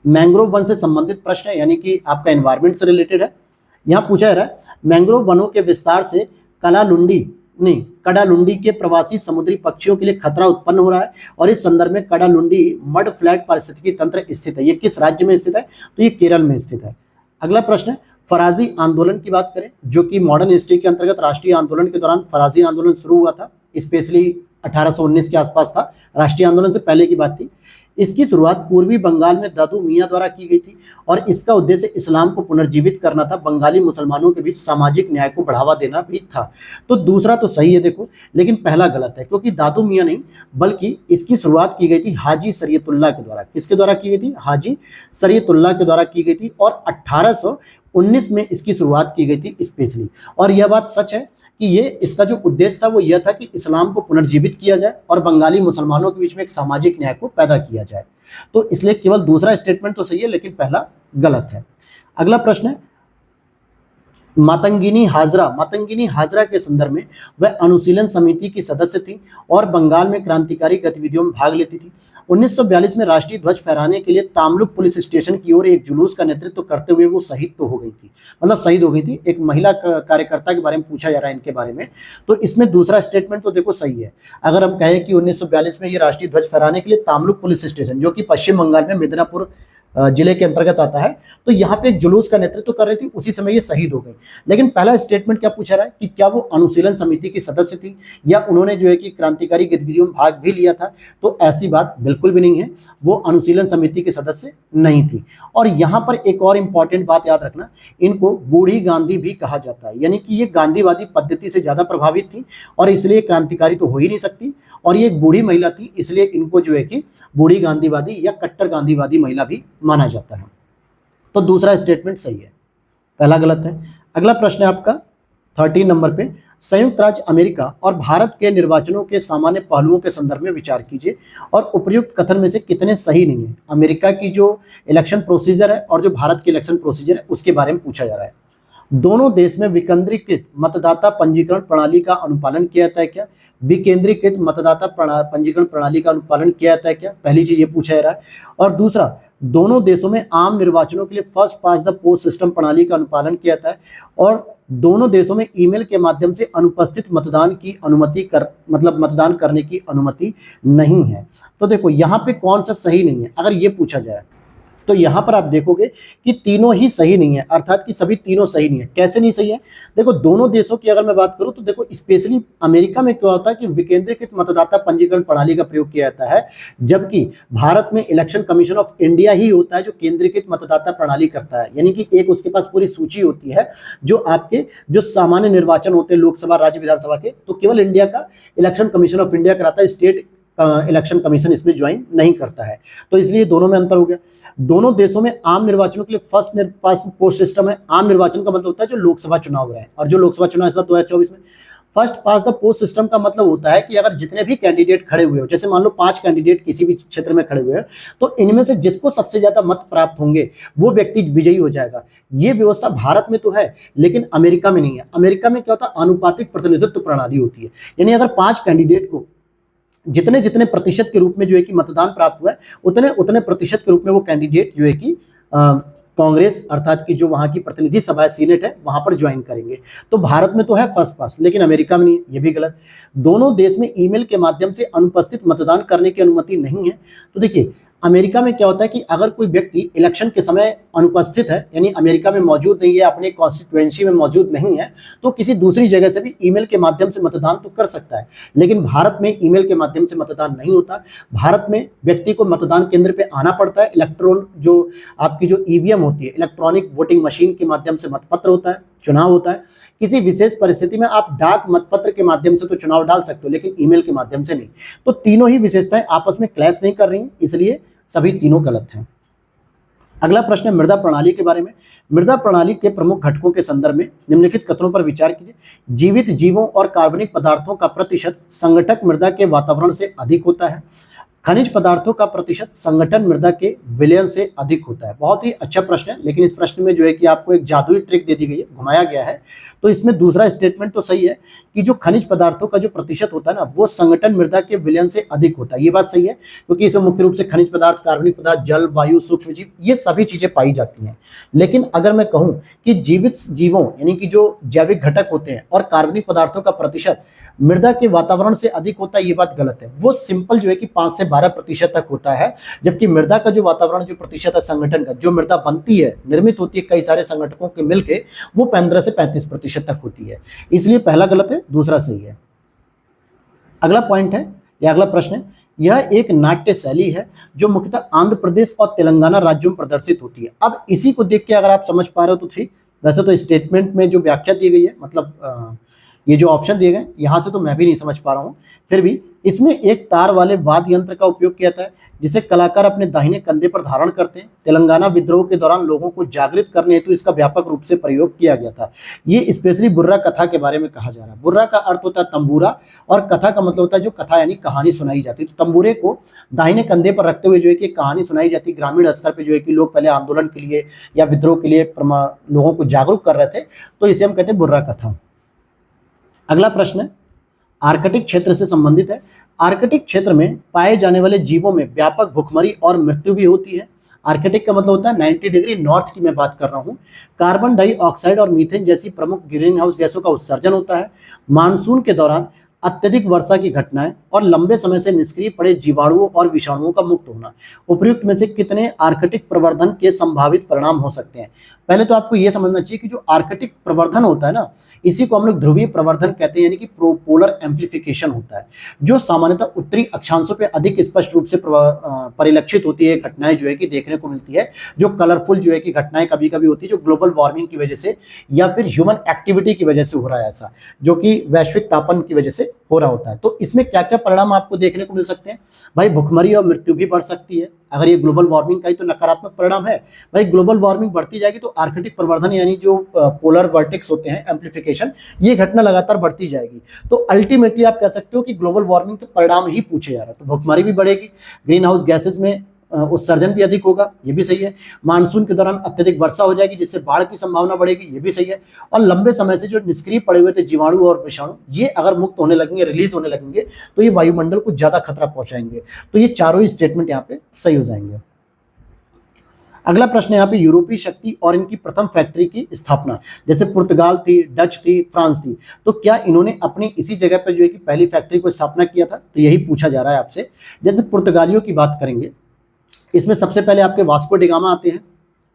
मैंग्रोव वन से संबंधित प्रश्न है, यानी कि आपका एनवायरनमेंट से रिलेटेड है। यहाँ पूछा जा रहा है मैंग्रोव वनों के विस्तार से कडालुंडी के प्रवासी समुद्री पक्षियों के लिए खतरा उत्पन्न हो रहा है और इस संदर्भ में कडालुंडी मड फ्लैट पारिस्थितिकी तंत्र स्थित है। ये किस राज्य में स्थित है? तो ये केरल में स्थित है। अगला प्रश्न है, फराजी आंदोलन की बात करें, जो कि मॉडर्न हिस्ट्री के अंतर्गत राष्ट्रीय आंदोलन के दौरान फराजी आंदोलन शुरू हुआ था, स्पेशली 1819 के आसपास था, राष्ट्रीय आंदोलन से पहले की बात थी। इसकी शुरुआत पूर्वी बंगाल में दादू मियां द्वारा की गई थी और इसका उद्देश्य इस्लाम को पुनर्जीवित करना था, बंगाली मुसलमानों के बीच सामाजिक न्याय को बढ़ावा देना भी था। तो दूसरा तो सही है देखो, लेकिन पहला गलत है, क्योंकि दादू मियां नहीं बल्कि इसकी शुरुआत की गई थी हाजी शरीयतुल्लाह के द्वारा। किसके द्वारा की गई थी? हाजी शरीयतुल्लाह के द्वारा की गई थी और 1819 में इसकी शुरुआत की गई थी स्पेशली। और यह बात सच है कि ये इसका जो उद्देश्य था वो यह था कि इस्लाम को पुनर्जीवित किया जाए और बंगाली मुसलमानों के बीच में एक सामाजिक न्याय को पैदा किया जाए। तो इसलिए केवल दूसरा स्टेटमेंट तो सही है, लेकिन पहला गलत है। अगला प्रश्न है, मातंगिनी हाजरा के संदर्भ में वह अनुशीलन समिति की सदस्य थी और बंगाल में क्रांतिकारी गतिविधियों में भाग लेती थी। 1942 में राष्ट्रीय ध्वज फहराने के लिए तामलुक पुलिस स्टेशन की ओर एक जुलूस का नेतृत्व करते हुए वो शहीद तो हो गई थी, मतलब शहीद हो गई थी। एक महिला कार्यकर्ता के बारे में पूछा जा रहा है इनके बारे में, तो इसमें दूसरा स्टेटमेंट तो देखो सही है। अगर हम कहें कि 1942 में ये राष्ट्रीय ध्वज फहराने के लिए तामलुक पुलिस स्टेशन, जो कि पश्चिम बंगाल में मिदनापुर जिले के अंतर्गत आता है, तो यहाँ पे एक जुलूस का नेतृत्व कर रही थी, उसी समय ये शहीद हो गई। लेकिन पहला स्टेटमेंट क्या पूछा रहा है कि क्या वो अनुशीलन समिति की सदस्य थी या उन्होंने जो है कि क्रांतिकारी गतिविधियों में भाग भी लिया था? तो ऐसी बात बिल्कुल भी नहीं है, वो अनुशीलन समिति की सदस्य नहीं थी। और यहाँ पर एक और इंपॉर्टेंट बात याद रखना, इनको बूढ़ी गांधी भी कहा जाता है, यानी कि ये गांधीवादी पद्धति से ज्यादा प्रभावित थी और इसलिए क्रांतिकारी तो हो ही नहीं सकती, और ये एक बूढ़ी महिला थी, इसलिए इनको जो है कि बूढ़ी गांधीवादी या कट्टर गांधीवादी महिला भी माना जाता है। तो दूसरा स्टेटमेंट सही है, पहला गलत है। अगला प्रश्न है आपका 13 नंबर पे, संयुक्त राज्य अमेरिका और भारत के निर्वाचनों के सामान्य पहलुओं के संदर्भ में विचार कीजिए और उपयुक्त कथन में से कितने सही नहीं है। अमेरिका की जो इलेक्शन प्रोसीजर है और जो भारत की इलेक्शन प्रोसीजर है उसके बारे में पूछा जा रहा है। दोनों देश में विकेंद्रीकृत मतदाता पंजीकरण प्रणाली का अनुपालन किया जाता है क्या? विकेंद्रीकृत मतदाता पंजीकरण प्रणाली का अनुपालन किया जाता है क्या? पहली चीज ये पूछा जा रहा है। और दूसरा, दोनों देशों में आम निर्वाचनों के लिए first pass the post system प्रणाली का अनुपालन किया जाता है और दोनों देशों में ईमेल के माध्यम से अनुपस्थित मतदान करने की अनुमति नहीं है। तो देखो यहाँ पे कौन सा सही नहीं है, अगर ये पूछा जाए तो यहाँ पर आप देखोगे कि तीनों ही सही नहीं है, अर्थात कि सभी तीनों सही नहीं है। कैसे नहीं सही है? देखो, दोनों देशों की अगर मैं बात करूं तो देखो, स्पेशली अमेरिका में क्या होता है कि विकेंद्रीकृत मतदाता पंजीकरण प्रणाली का प्रयोग किया जाता है, जबकि भारत में इलेक्शन कमीशन ऑफ इंडिया ही होता है जो केंद्रीकृत मतदाता प्रणाली करता है। यानी कि एक उसके पास पूरी सूची होती है जो आपके जो सामान्य निर्वाचन होते हैं लोकसभा, राज्य विधानसभा के, तो केवल इंडिया का इलेक्शन कमीशन ऑफ इंडिया कराता है, स्टेट इलेक्शन कमीशन इसमें ज्वाइन नहीं करता है। तो इसलिए दोनों में अंतर हो गया। दोनों देशों में आम निर्वाचनों के लिए फर्स्ट पास पोस्ट सिस्टम है। आम निर्वाचन का मतलब होता है जो लोकसभा चुनाव हो रहे हैं, और जो लोकसभा चुनाव इस बार 2024 में first pass the post system का मतलब होता है कि अगर जितने भी कैंडिडेट खड़े हुए हो, जैसे मान लो 5 कैंडिडेट किसी भी क्षेत्र में खड़े हुए हैं, तो इनमें से जिसको सबसे ज्यादा मत प्राप्त होंगे वो व्यक्ति विजयी हो जाएगा। ये व्यवस्था भारत में तो है लेकिन अमेरिका में नहीं है। अमेरिका में क्या होता है, आनुपातिक प्रतिनिधित्व प्रणाली होती है, यानी अगर 5 कैंडिडेट को जितने जितने प्रतिशत के रूप में जो है कि मतदान प्राप्त हुआ है, उतने उतने प्रतिशत के रूप में वो कैंडिडेट जो है कि कांग्रेस अर्थात कि जो वहां की प्रतिनिधि सभा सीनेट है वहां पर ज्वाइन करेंगे। तो भारत में तो है फर्स्ट पास, लेकिन अमेरिका में नहीं, ये भी गलत। दोनों देश में ईमेल के माध्यम से अनुपस्थित मतदान करने की अनुमति नहीं है। तो देखिए, अमेरिका में क्या होता है कि अगर कोई व्यक्ति इलेक्शन के समय अनुपस्थित है, यानी अमेरिका में मौजूद नहीं है, अपने कॉन्स्टिट्यूएंसी में मौजूद नहीं है, तो किसी दूसरी जगह से भी ईमेल के माध्यम से मतदान तो कर सकता है। लेकिन भारत में ईमेल के माध्यम से मतदान नहीं होता। भारत में व्यक्ति को मतदान केंद्र पे आना पड़ता है। इलेक्ट्रॉन जो आपकी जो ईवीएम होती है, इलेक्ट्रॉनिक वोटिंग मशीन के माध्यम से मतपत्र होता है, चुनाव होता है। किसी विशेष परिस्थिति में आप डाक मतपत्र के माध्यम से तो चुनाव डाल सकते हो, लेकिन ईमेल के माध्यम से नहीं। तो तीनों ही विशेषताएं आपस में क्लैश नहीं कर रही हैं, इसलिए सभी तीनों गलत हैं। अगला प्रश्न है मृदा प्रणाली के बारे में। मृदा प्रणाली के प्रमुख घटकों के संदर्भ में निम्नलिखित कथनों पर विचार कीजिए। जीवित जीवों और कार्बनिक पदार्थों का प्रतिशत संगठक मृदा के वातावरण से अधिक होता है। खनिज पदार्थों का प्रतिशत संगठन मृदा के विलयन से अधिक होता है। बहुत ही अच्छा प्रश्न है, लेकिन इस प्रश्न में जो है कि आपको एक जादुई ट्रिक दे दी गई है, घुमाया गया है। तो इसमें दूसरा स्टेटमेंट तो सही है कि जो खनिज पदार्थों का जो प्रतिशत होता है ना, वो संगठन मृदा के विलयन से अधिक होता है। ये बात सही है, क्योंकि इसमें मुख्य रूप से खनिज पदार्थ, कार्बनिक पदार्थ, जल, वायु, सूक्ष्मजीव, ये सभी चीजें पाई जाती हैं। लेकिन अगर मैं कहूं कि जीवित जीवों यानी कि जो जैविक घटक होते हैं और कार्बनिक पदार्थों का प्रतिशत मृदा के वातावरण से अधिक होता है, ये बात गलत है। वो सिंपल जो है कि 5 से 12% तक होता है, जबकि मृदा का जो वातावरण जो प्रतिशत है संगठन का, जो मृदा बनती है, निर्मित होती है कई सारे संगठनों के मिलके, वो 15 से 35% तक होती है। इसलिए पहला गलत है, दूसरा सही है। अगला पॉइंट है या अगला प्रश्न है, यह एक नाट्य शैली है जो मुख्यतः आंध्र प्रदेश और तेलंगाना राज्यों में प्रदर्शित होती है। अब इसी को देख के अगर आप समझ पा रहे हो तो ठीक, वैसे तो स्टेटमेंट में जो व्याख्या दी गई है, मतलब ये जो ऑप्शन दिए गए यहाँ से तो मैं भी नहीं समझ पा रहा हूँ, फिर भी इसमें एक तार वाले वाद्य यंत्र का उपयोग किया जाता है जिसे कलाकार अपने दाहिने कंधे पर धारण करते हैं। तेलंगाना विद्रोह के दौरान लोगों को जागृत करने हेतु इसका व्यापक रूप से प्रयोग किया गया था। ये स्पेशली बुर्रा कथा के बारे में कहा जा रहा है। बुर्रा का अर्थ होता है तंबूरा और कथा का मतलब होता है जो कथा यानी कहानी सुनाई जाती है। तो तंबूरे को दाहिने कंधे पर रखते हुए जो है कि कहानी सुनाई जाती है। ग्रामीण स्तर पर जो है कि लोग पहले आंदोलन के लिए या विद्रोह के लिए लोगों को जागरूक कर रहे थे, तो इसे हम कहते हैं बुर्रा कथा। अगला प्रश्न है, आर्कटिक क्षेत्र से संबंधित है। आर्कटिक क्षेत्र में पाए जाने वाले जीवों में व्यापक भुखमरी और मृत्यु भी होती है। आर्कटिक का मतलब होता है 90 डिग्री नॉर्थ की मैं बात कर रहा हूँ। कार्बन डाइऑक्साइड और मीथेन जैसी प्रमुख ग्रीन हाउस गैसों का उत्सर्जन होता है। मानसून के दौरान अत्यधिक वर्षा की घटनाएं और लंबे समय से निष्क्रिय पड़े जीवाणुओं और विषाणुओं का मुक्त होना। उपयुक्त में से कितने आर्कटिक प्रवर्धन के संभावित परिणाम हो सकते हैं? पहले तो आपको यह समझना चाहिए कि जो आर्कटिक प्रवर्धन होता है ना, इसी को हम लोग ध्रुवीय प्रवर्धन कहते हैं, यानी कि पोलर एम्प्लीफिकेशन होता है, जो सामान्यतः उत्तरी अक्षांशों पे अधिक स्पष्ट रूप से परिलक्षित होती है। घटनाएं जो है कि देखने को मिलती है, जो कलरफुल जो है कि घटनाएं कभी कभी होती है, जो ग्लोबल वार्मिंग की वजह से या फिर ह्यूमन एक्टिविटी की वजह से हो रहा है, ऐसा जो कि वैश्विक तापन की वजह से हो रहा होता है। तो इसमें क्या क्या परिणाम आपको देखने को मिल सकते हैं? भाई भुखमरी और मृत्यु भी बढ़ सकती है। अगर ये ग्लोबल वार्मिंग का ही तो नकारात्मक परिणाम है। भाई ग्लोबल वार्मिंग बढ़ती जाएगी तो आर्कटिक प्रवर्धन यानी जो पोलर वर्टेक्स होते हैं, एम्प्लीफिकेशन, ये घटना लगातार बढ़ती जाएगी। तो अल्टीमेटली आप कह सकते हो कि ग्लोबल वार्मिंग के परिणाम ही पूछे जा रहा है। तो भुखमरी भी बढ़ेगी, ग्रीन हाउस गैसेज में उत्सर्जन भी अधिक होगा, ये भी सही है। मानसून के दौरान अत्यधिक वर्षा हो जाएगी जिससे बाढ़ की संभावना बढ़ेगी, ये भी सही है। और लंबे समय से जो निष्क्रिय पड़े हुए थे जीवाणु और विषाणु, ये अगर मुक्त होने लगेंगे, रिलीज होने लगेंगे, तो ये वायुमंडल को ज्यादा खतरा पहुंचाएंगे। तो ये चारों ही स्टेटमेंट यहाँ पे सही हो जाएंगे। अगला प्रश्न यहाँ पे, यूरोपीय शक्ति और इनकी प्रथम फैक्ट्री की स्थापना, जैसे पुर्तगाल थी, डच थी, फ्रांस थी, तो क्या इन्होंने अपनी इसी जगह पर जो है कि पहली फैक्ट्री को स्थापना किया था? तो यही पूछा जा रहा है आपसे। जैसे पुर्तगालियों की बात करेंगे, इसमें सबसे पहले आपके वास्को डिगामा आते हैं।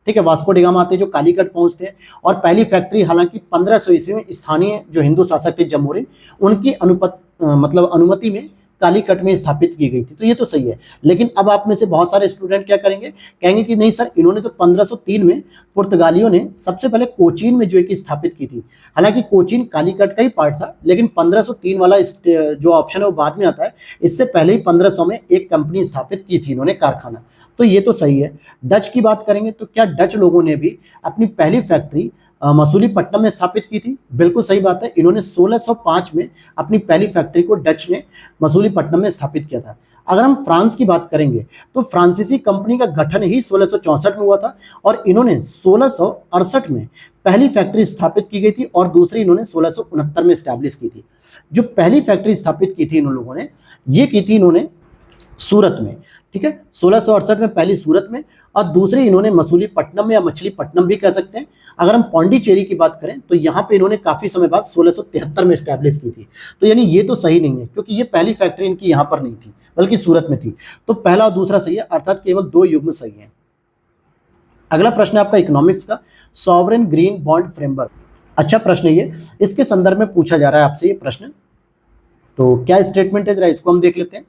ठीक है, वास्को डिगामा आते हैं जो कालीकट पहुंचते हैं। और पहली फैक्ट्री हालांकि 1500 ईस्वी में स्थानीय जो हिंदू शासक थे जम्मूरिन, उनकी अनुमति में कालीकट में स्थापित की गई थी। तो ये तो सही है। लेकिन अब आप में से बहुत सारे स्टूडेंट क्या करेंगे, कहेंगे कि नहीं सर, इन्होंने तो 1503 में पुर्तगालियों ने सबसे पहले कोचीन में जो है कि स्थापित की थी। हालांकि कोचीन कालीकट का ही पार्ट था, लेकिन 1503 वाला जो ऑप्शन है वो बाद में आता है। इससे पहले ही 1500 में एक कंपनी स्थापित की थी इन्होंने, कारखाना। तो ये तो सही है। डच की बात करेंगे तो क्या डच लोगों ने भी अपनी पहली फैक्ट्री मसूलीपट्टनम में स्थापित की थी? बिल्कुल सही बात है। इन्होंने 1605 में अपनी पहली फैक्ट्री को डच ने मसूलीपट्टनम में स्थापित किया था। अगर हम फ्रांस की बात करेंगे तो फ्रांसीसी कंपनी का गठन ही 1664 में हुआ था और इन्होंने 1668 में पहली फैक्ट्री स्थापित की गई थी और दूसरी इन्होंने 1669 में स्टैब्लिश की थी। जो पहली फैक्ट्री स्थापित की थी इन लोगों ने, ये की थी इन्होंने सूरत में। ठीक है, 1668 में पहली सूरत में और दूसरी इन्होंने मसूलीपट्टनम या मछलीपट्टनम भी कह सकते हैं। अगर हम पौंडीचेरी की बात करें तो यहाँ पे इन्होंने काफी समय बाद 1673 में स्टैब्लिश की थी। तो यानी ये तो सही नहीं है, क्योंकि ये पहली फैक्ट्री इनकी यहाँ पर नहीं थी बल्कि सूरत में थी। तो पहला और दूसरा सही है, अर्थात केवल 2 युग्म सही है। अगला प्रश्न है आपका इकोनॉमिक्स का, सॉवरेन ग्रीन बॉन्ड फ्रेमवर्क। अच्छा प्रश्न है ये, इसके संदर्भ में पूछा जा रहा है आपसे ये प्रश्न। तो क्या स्टेटमेंट है, जरा इसको हम देख लेते हैं।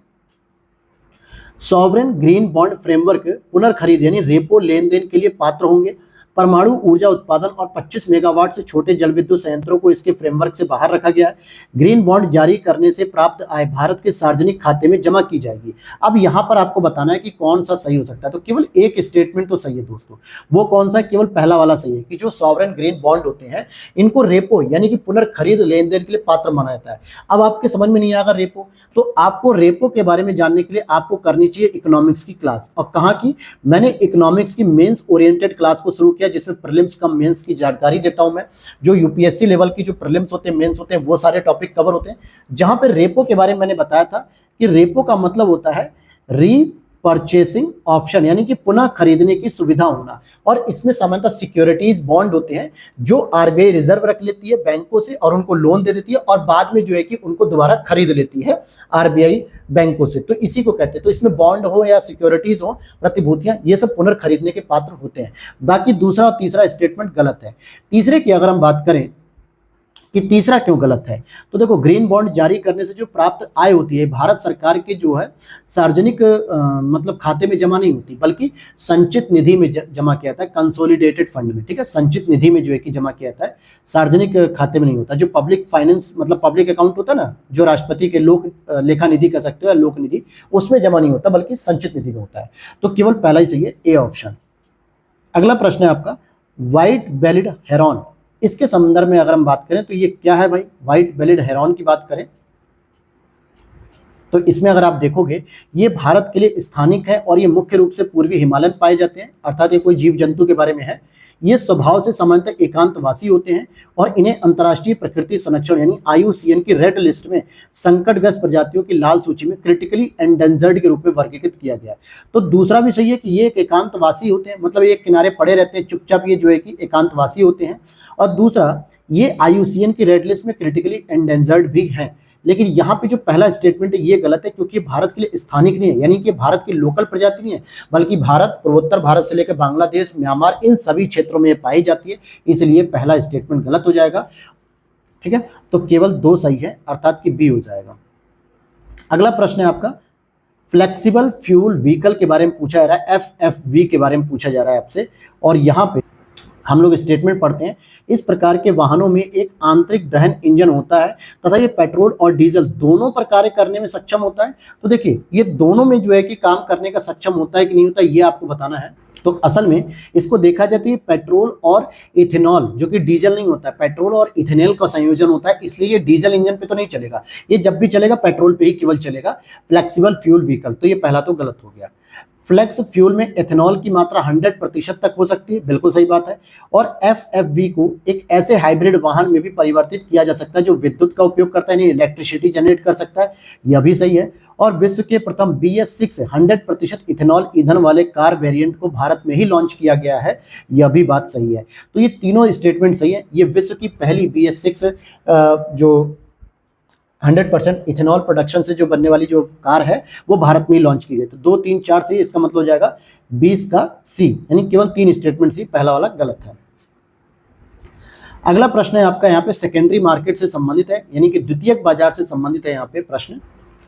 सॉवरेन ग्रीन बॉन्ड फ्रेमवर्क पुनर्खरीद यानी रेपो लेन देन के लिए पात्र होंगे। परमाणु ऊर्जा उत्पादन और 25 मेगावाट से छोटे जल विद्युत संयंत्रों को इसके फ्रेमवर्क से बाहर रखा गया है। ग्रीन बॉन्ड जारी करने से प्राप्त आय भारत के सार्वजनिक खाते में जमा की जाएगी। अब यहां पर आपको बताना है कि कौन सा सही हो सकता है, तो केवल एक स्टेटमेंट तो सही है दोस्तों। वो कौन सा? केवल पहला वाला सही है कि जो सॉवरेन ग्रीन बॉन्ड होते हैं इनको रेपो यानी कि पुनर्खरीद लेन देन के लिए पात्र माना जाता है। अब आपके समझ में नहीं आएगा रेपो, तो आपको रेपो के बारे में जानने के लिए आपको करनी चाहिए इकोनॉमिक्स की क्लास। और कहाँ की? मैंने इकोनॉमिक्स की मेंस ओरिएंटेड क्लास को शुरू किया, जिसमें प्रीलिम्स कम मेंस की जानकारी देता हूं मैं। जो यूपीएससी लेवल की जो प्रीलिम्स होते हैं, मेंस होते हैं, वो सारे टॉपिक कवर होते हैं। जहां पर रेपो के बारे में मैंने बताया था कि रेपो का मतलब होता है रीपरचेसिंग ऑप्शन, यानी कि पुनः खरीदने की सुविधा होना। और इसमें सामान्यतः सिक्योरिटीज बॉन्ड होते हैं जो आरबीआई रिजर्व रख लेती है बैंकों से और उनको लोन दे देती है, और बाद में जो है कि उनको दोबारा खरीद लेती है आरबीआई बैंकों से, तो इसी को कहते हैं। तो इसमें बॉन्ड हो या सिक्योरिटीज हो, प्रतिभूतियां, ये सब पुनर्खरीदने के पात्र होते हैं। बाकी दूसरा और तीसरा स्टेटमेंट गलत है। तीसरे की अगर हम बात करें कि तीसरा क्यों गलत है, तो देखो ग्रीन बॉन्ड जारी करने से जो प्राप्त आय होती है भारत सरकार के जो है सार्वजनिक मतलब खाते में जमा नहीं होती, बल्कि संचित निधि में जमा किया जाता है, कंसोलिडेटेड फंड में। ठीक है, संचित निधि में जो है कि जमा किया जाता है, सार्वजनिक खाते में नहीं होता। जो पब्लिक फाइनेंस मतलब पब्लिक अकाउंट होता है ना, जो राष्ट्रपति के लोक लेखा निधि कह सकते हो या लोक निधि, उसमें जमा नहीं होता बल्कि संचित निधि में होता है। तो केवल पहला ही सही है, ए ऑप्शन। अगला प्रश्न है आपका व्हाइट बेलिड हेरॉन। इसके संदर्भ में अगर हम बात करें तो ये क्या है भाई? व्हाइट बेलिड हेरॉन की बात करें तो इसमें अगर आप देखोगे ये भारत के लिए स्थानिक है और ये मुख्य रूप से पूर्वी हिमालय में पाए जाते हैं, अर्थात ये कोई जीव जंतु के बारे में है। ये स्वभाव से सामान्यतः एकांतवासी होते हैं और इन्हें अंतर्राष्ट्रीय प्रकृति संरक्षण यानी आईयूसीएन की रेड लिस्ट में संकटग्रस्त प्रजातियों की लाल सूची में क्रिटिकली एंडेंजर्ड के रूप में वर्गीकृत किया गया है। तो दूसरा भी सही है कि ये एक एकांतवासी होते हैं, मतलब ये किनारे पड़े रहते हैं चुपचाप, ये जो है कि एकांतवासी होते हैं। और दूसरा ये आईयूसीएन की रेड लिस्ट में क्रिटिकली एंडेंजर्ड भी हैं। लेकिन यहाँ पे जो पहला स्टेटमेंट है ये गलत है, क्योंकि भारत के लिए स्थानिक नहीं है, यानी कि भारत की लोकल प्रजाति नहीं है, बल्कि भारत पूर्वोत्तर भारत से लेकर बांग्लादेश, म्यांमार, इन सभी क्षेत्रों में पाई जाती है। इसलिए पहला स्टेटमेंट गलत हो जाएगा। ठीक है, तो केवल दो सही है, अर्थात कि बी हो जाएगा। अगला प्रश्न है आपका फ्लेक्सिबल फ्यूल व्हीकल के बारे में पूछा जा रहा है, एफएफवी के बारे में पूछा जा रहा है आपसे। और यहाँ पे हम लोग स्टेटमेंट पढ़ते हैं, इस प्रकार के वाहनों में एक आंतरिक दहन इंजन होता है तथा ये पेट्रोल और डीजल दोनों पर कार्य करने में सक्षम होता है। तो देखिए ये दोनों में जो है कि काम करने का सक्षम होता है कि नहीं होता, ये आपको बताना है। तो असल में इसको देखा जाए तो ये पेट्रोल और इथेनॉल, जो कि डीजल नहीं होता है, पेट्रोल और इथेनॉल का संयोजन होता है, इसलिए ये डीजल इंजन पे तो नहीं चलेगा, ये जब भी चलेगा पेट्रोल पे ही केवल चलेगा, फ्लेक्सिबल फ्यूल व्हीकल। तो ये पहला तो गलत हो गया। फ्लेक्स फ्यूल में एथेनॉल की मात्रा 100% तक हो सकती है, बिल्कुल सही बात है। और एफएफवी को एक ऐसे हाइब्रिड वाहन में भी परिवर्तित किया जा सकता है जो विद्युत का उपयोग करता है, यानी इलेक्ट्रिसिटी जनरेट कर सकता है, यह भी सही है। और विश्व के प्रथम BS6 100% इथेनॉल ईंधन वाले कार वेरिएंट को भारत में ही लॉन्च किया गया है, यह भी बात सही है। तो ये तीनों स्टेटमेंट सही है। ये विश्व की पहली BS6 जो 100% इथेनॉल प्रोडक्शन से जो बनने वाली जो कार है वो भारत में ही लॉन्च की गई। तो 2, 3, 4 सही, इसका मतलब हो जाएगा 20 का सी, यानी केवल 3 स्टेटमेंट सी, पहला वाला गलत है। अगला प्रश्न है आपका यहाँ पे सेकेंडरी मार्केट से संबंधित है, यानी कि द्वितीयक बाजार से संबंधित है यहाँ पे प्रश्न।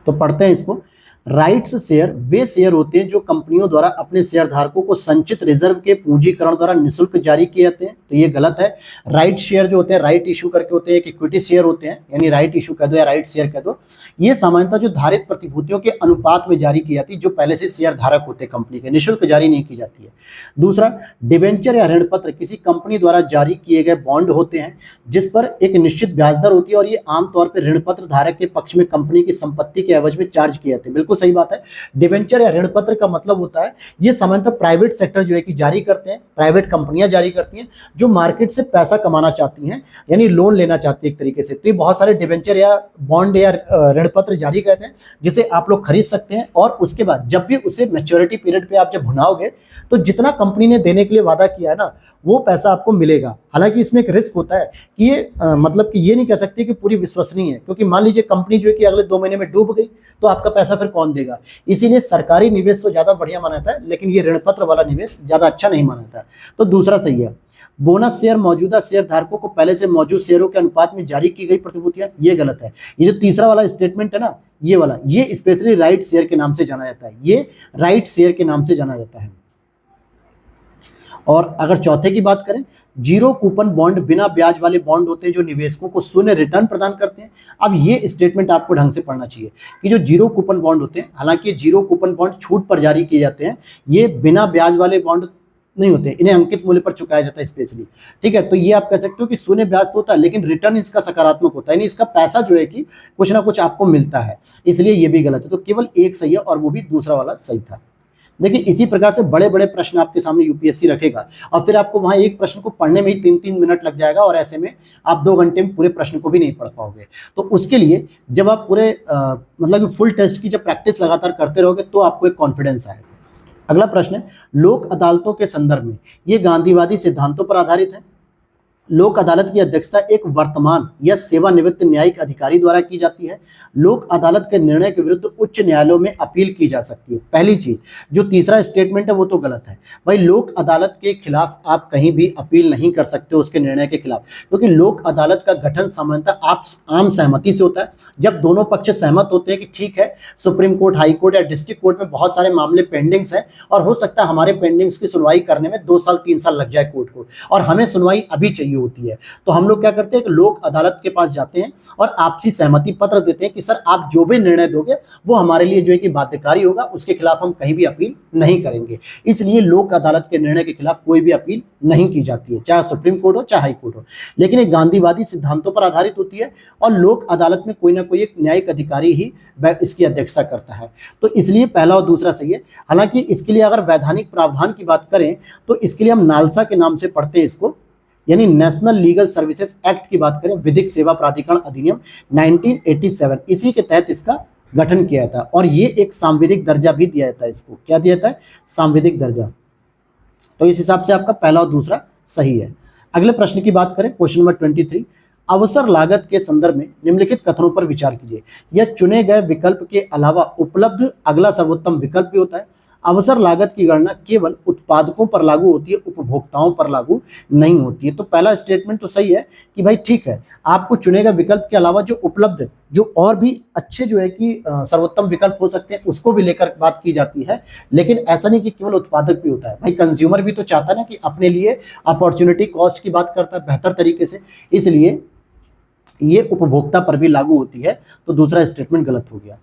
तो पढ़ते हैं इसको। राइट्स शेयर वे शेयर होते हैं जो कंपनियों द्वारा अपने शेयर धारकों को संचित रिजर्व के पूंजीकरण द्वारा निःशुल्क जारी किए जाते हैं, तो ये गलत है। राइट शेयर जो होते हैं राइट इशू करके होते हैं, एक इक्विटी शेयर होते हैं, यानी राइट इशू कह दो या राइट शेयर कह दो। ये सामान्यतः जो धारित प्रतिभूतियों के अनुपात में जारी की जाती है, जो पहले से शेयर धारक होते हैं कंपनी के, निःशुल्क जारी नहीं की जाती है। दूसरा, डिबेंचर या ऋण पत्र किसी कंपनी द्वारा जारी किए गए बॉन्ड होते हैं जिस पर एक निश्चित ब्याज दर होती है, और ये आमतौर पर ऋण पत्र धारक के पक्ष में कंपनी की संपत्ति के एवज में चार्ज किए जाते हैं, बिल्कुल सही बात है। डिबेंचर या ऋण पत्र का मतलब होता है ये सामान्यतः प्राइवेट सेक्टर जो है कि जारी करते हैं, प्राइवेट कंपनियां जारी करती हैं जो मार्केट से पैसा कमाना चाहती हैं, यानी लोन लेना चाहती है एक तरीके से। तो ये बहुत सारे डिबेंचर या बॉन्ड या ऋण पत्र जारी करते हैं जिसे आप लोग खरीद सकते हैं, और उसके बाद जब भी उसे मैच्योरिटी पीरियड पे आप जब भुनाओगे तो जितना कंपनी ने देने के लिए वादा किया है ना वो पैसा आपको मिलेगा। हालांकि इसमें एक रिस्क होता है कि ये मतलब कि ये नहीं कह सकते कि पूरी विश्वसनीय है, क्योंकि मान लीजिए कंपनी जो है कि अगले 2 महीने में डूब गई तो आपका पैसा फिर कौन देगा। इसीलिए सरकारी निवेश तो ज्यादा बढ़िया माना जाता है, लेकिन ये ऋण पत्र वाला निवेश ज्यादा अच्छा नहीं माना जाता। तो दूसरा सही है। बोनस शेयर मौजूदा शेयर धारकों को पहले से मौजूद शेयरों के अनुपात में जारी की गई प्रतिभूतियां, ये गलत है। ये जो तीसरा वाला स्टेटमेंट है ना ये वाला, ये स्पेशली राइट शेयर के नाम से जाना जाता है, ये राइट शेयर के नाम से जाना जाता है। और अगर चौथे की बात करें, जीरो कूपन बॉन्ड बिना ब्याज वाले बॉन्ड होते हैं जो निवेशकों को शून्य रिटर्न प्रदान करते हैं। अब ये स्टेटमेंट आपको ढंग से पढ़ना चाहिए कि जो जीरो कूपन बॉन्ड होते हैं, हालांकि जीरो कूपन बॉन्ड छूट पर जारी किए जाते हैं, ये बिना ब्याज वाले बॉन्ड नहीं होते, इन्हें अंकित मूल्य पर चुकाया जाता है स्पेशली। ठीक है, तो ये आप कह सकते हो कि शून्य ब्याज तो होता है लेकिन रिटर्न इसका सकारात्मक होता है, यानी इसका पैसा जो है कि कुछ ना कुछ आपको मिलता है, इसलिए ये भी गलत है। तो केवल एक सही है और वो भी दूसरा वाला सही था। देखिए इसी प्रकार से बड़े बड़े प्रश्न आपके सामने यूपीएससी रखेगा और फिर आपको वहां एक प्रश्न को पढ़ने में ही 3-3 मिनट लग जाएगा और ऐसे में आप 2 घंटे में पूरे प्रश्न को भी नहीं पढ़ पाओगे। तो उसके लिए जब आप पूरे मतलब फुल टेस्ट की जब प्रैक्टिस लगातार करते रहोगे तो आपको एक कॉन्फिडेंस आएगा। अगला प्रश्न है, लोक अदालतों के संदर्भ में ये गांधीवादी सिद्धांतों पर आधारित है। लोक अदालत की अध्यक्षता एक वर्तमान या सेवानिवृत्त न्यायिक अधिकारी द्वारा की जाती है। लोक अदालत के निर्णय के विरुद्ध उच्च न्यायालयों में अपील की जा सकती है। पहली चीज, जो तीसरा स्टेटमेंट है वो तो गलत है भाई, लोक अदालत के खिलाफ आप कहीं भी अपील नहीं कर सकते हो उसके निर्णय के खिलाफ, क्योंकि लोक अदालत का गठन सामान्यतः आप आम सहमति से होता है। जब दोनों पक्ष सहमत होते हैं कि ठीक है, सुप्रीम कोर्ट, हाई कोर्ट या डिस्ट्रिक्ट कोर्ट में बहुत सारे मामले पेंडिंग्स हैं और हो सकता है हमारे पेंडिंग्स की सुनवाई करने में 2 साल 3 साल लग जाए कोर्ट को, और हमें सुनवाई अभी चाहिए होती है, तो हम लोग क्या करते हैं कि लोक अदालत के पास जाते हैं और आपसी सहमति पत्र देते हैं कि सर आप जो भी निर्णय दोगे वो हमारे लिए जो है कि बाध्यकारी होगा, उसके खिलाफ हम कहीं भी अपील नहीं करेंगे। इसलिए लोक अदालत के निर्णय के खिलाफ कोई भी अपील नहीं की जाती है, चाहे सुप्रीम कोर्ट हो चाहे हाई कोर्ट हो। लेकिन एक गांधीवादी सिद्धांतों पर आधारित होती है और लोक अदालत में कोई ना कोई एक न्यायिक अधिकारी ही इसकी अध्यक्षता करता है, तो इसलिए पहला और दूसरा सही है। हालांकि इसके लिए अगर वैधानिक प्रावधान की बात करें तो इसके लिए हम नालसा के नाम से पढ़ते हैं इसको, यानी नेशनल लीगल सर्विसेज एक्ट की बात करें, विधिक सेवा प्राधिकरण अधिनियम 1987, इसी के तहत इसका गठन किया था और ये एक सांविधिक दर्जा भी दिया जाता है इसको। क्या दिया जाता है? सांविधिक दर्जा। तो इस हिसाब से आपका पहला और दूसरा सही है। अगले प्रश्न की बात करें, क्वेश्चन नंबर 23, अवसर लागत के संदर्भ में निम्नलिखित कथनों पर विचार कीजिए। यह चुने गए विकल्प के अलावा उपलब्ध अगला सर्वोत्तम विकल्प भी होता है। अवसर लागत की गणना केवल उत्पादकों पर लागू होती है, उपभोक्ताओं पर लागू नहीं होती है। तो पहला स्टेटमेंट तो सही है कि भाई ठीक है, आपको चुने गए विकल्प के अलावा जो उपलब्ध जो और भी अच्छे जो है कि सर्वोत्तम विकल्प हो सकते हैं उसको भी लेकर बात की जाती है, लेकिन ऐसा नहीं कि केवल उत्पादक भी होता है भाई, कंज्यूमर भी तो चाहता है ना कि अपने लिए अपॉर्चुनिटी कॉस्ट की बात करता है बेहतर तरीके से, इसलिए ये उपभोक्ता पर भी लागू होती है। तो दूसरा स्टेटमेंट गलत हो गया।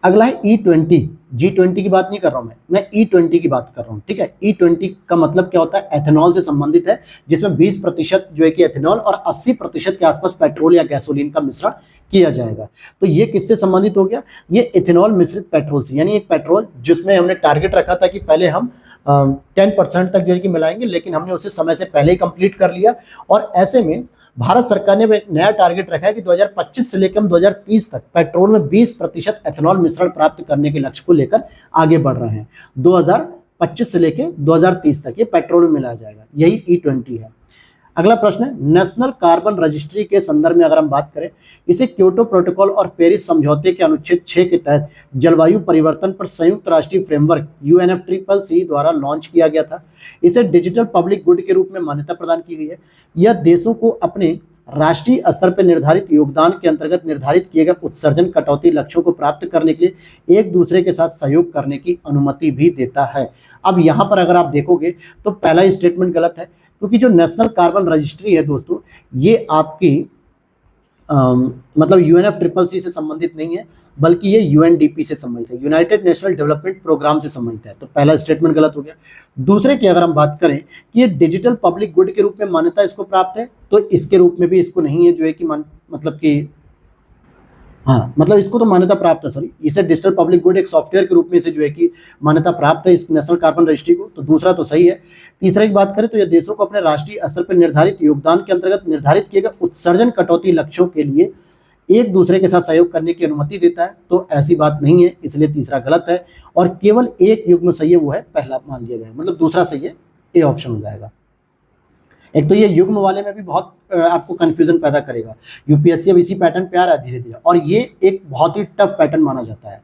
अगला है E20, G20 की बात नहीं कर रहा हूं मैं E20 की बात कर रहा हूं। ठीक है, E20 का मतलब क्या होता है? एथेनॉल से संबंधित है, जिसमें 20% जो है कि एथेनॉल और 80% के आसपास पेट्रोल या गैसोलीन का मिश्रण किया जाएगा। तो ये किससे संबंधित हो गया? ये एथेनॉल मिश्रित पेट्रोल से, यानी एक पेट्रोल जिसमें हमने टारगेट रखा था कि पहले हम 10% तक जो है कि मिलाएंगे, लेकिन हमने उसे समय से पहले ही कंप्लीट कर लिया। और ऐसे में भारत सरकार ने एक नया टारगेट रखा है कि 2025 से लेकर हम 2030 तक पेट्रोल में 20% एथेनॉल मिश्रण प्राप्त करने के लक्ष्य को लेकर आगे बढ़ रहे हैं। 2025 से लेकर 2030 तक ये पेट्रोल में मिलाया जाएगा, यही E20 है। अगला प्रश्न है, नेशनल कार्बन रजिस्ट्री के संदर्भ में अगर हम बात करें, इसे क्योटो प्रोटोकॉल और पेरिस समझौते के अनुच्छेद 6 के तहत जलवायु परिवर्तन पर संयुक्त राष्ट्रीय फ्रेमवर्क UNFCCC द्वारा लॉन्च किया गया था। इसे डिजिटल पब्लिक गुड के रूप में मान्यता प्रदान की गई है। यह देशों को अपने राष्ट्रीय स्तर पर निर्धारित योगदान के अंतर्गत निर्धारित किए गए उत्सर्जन कटौती लक्ष्यों को प्राप्त करने के लिए एक दूसरे के साथ सहयोग करने की अनुमति भी देता है। अब यहाँ पर अगर आप देखोगे तो पहला स्टेटमेंट गलत है, क्योंकि जो नेशनल कार्बन रजिस्ट्री है दोस्तों, ये आपकी मतलब UNFCCC से संबंधित नहीं है, बल्कि ये UNDP से संबंधित है, यूनाइटेड नेशनल डेवलपमेंट प्रोग्राम से संबंधित है। तो पहला स्टेटमेंट गलत हो गया। दूसरे की अगर हम बात करें कि ये डिजिटल पब्लिक गुड के रूप में मान्यता इसको प्राप्त है, तो इसके रूप में भी इसको नहीं है जो है कि मतलब कि हाँ, मतलब इसको तो मान्यता प्राप्त है, सॉरी, इसे डिजिटल पब्लिक गुड एक सॉफ्टवेयर के रूप में इसे जो है कि मान्यता प्राप्त है इस नेशनल कार्बन रजिस्ट्री को। तो दूसरा तो सही है। तीसरा की बात करें तो यह देशों को अपने राष्ट्रीय स्तर पर निर्धारित योगदान के अंतर्गत निर्धारित किए गए उत्सर्जन कटौती लक्ष्यों के लिए एक दूसरे के साथ सहयोग करने की अनुमति देता है। तो ऐसी बात नहीं है, इसलिए तीसरा गलत है और केवल एक युग्म सही है, वो है पहला मान लिया जाए, मतलब दूसरा सही है, ए ऑप्शन हो जाएगा। एक तो ये युग्म वाले में भी बहुत आपको कंफ्यूजन पैदा करेगा। यूपीएससी अब इसी पैटर्न पे आ रहा है धीरे धीरे, और ये एक बहुत ही टफ पैटर्न माना जाता है,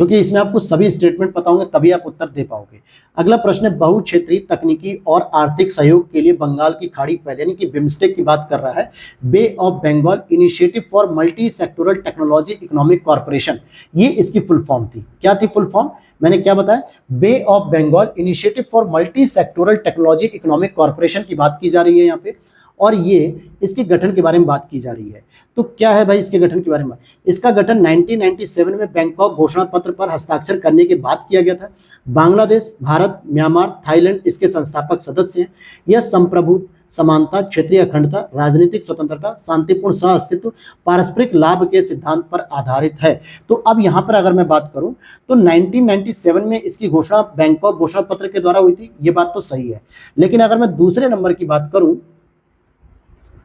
क्योंकि इसमें आपको सभी स्टेटमेंट पता होंगे तभी आप उत्तर दे पाओगे। अगला प्रश्न है, बहुक्षेत्रीय तकनीकी और आर्थिक सहयोग के लिए बंगाल की खाड़ी पर यानी कि बिम्स्टेक की बात कर रहा है। Bay of Bengal initiative for multi sectoral technology economic corporation, ये इसकी फुल फॉर्म थी। क्या थी फुल फॉर्म? मैंने क्या बताया? Bay of Bengal initiative for multi sectoral technology economic corporation की बात की जा रही है यहाँ पे, और ये इसके गठन के बारे में बात की जा रही है। तो क्या है भाई इसके गठन के बारे में? इसका गठन 1997 में बैंकॉक घोषणा पत्र पर हस्ताक्षर करने के बाद किया गया था। बांग्लादेश, भारत, म्यांमार, थाईलैंड इसके संस्थापक सदस्य हैं। यह संप्रभु, समानता, क्षेत्रीय अखंडता, राजनीतिक स्वतंत्रता, शांतिपूर्ण सह अस्तित्व, पारस्परिक लाभ के सिद्धांत पर आधारित है। तो अब यहाँ पर अगर मैं बात करूं तो 1997 में इसकी घोषणा बैंकॉक घोषणा पत्र के द्वारा हुई थी, ये बात तो सही है। लेकिन अगर मैं दूसरे नंबर की बात करूं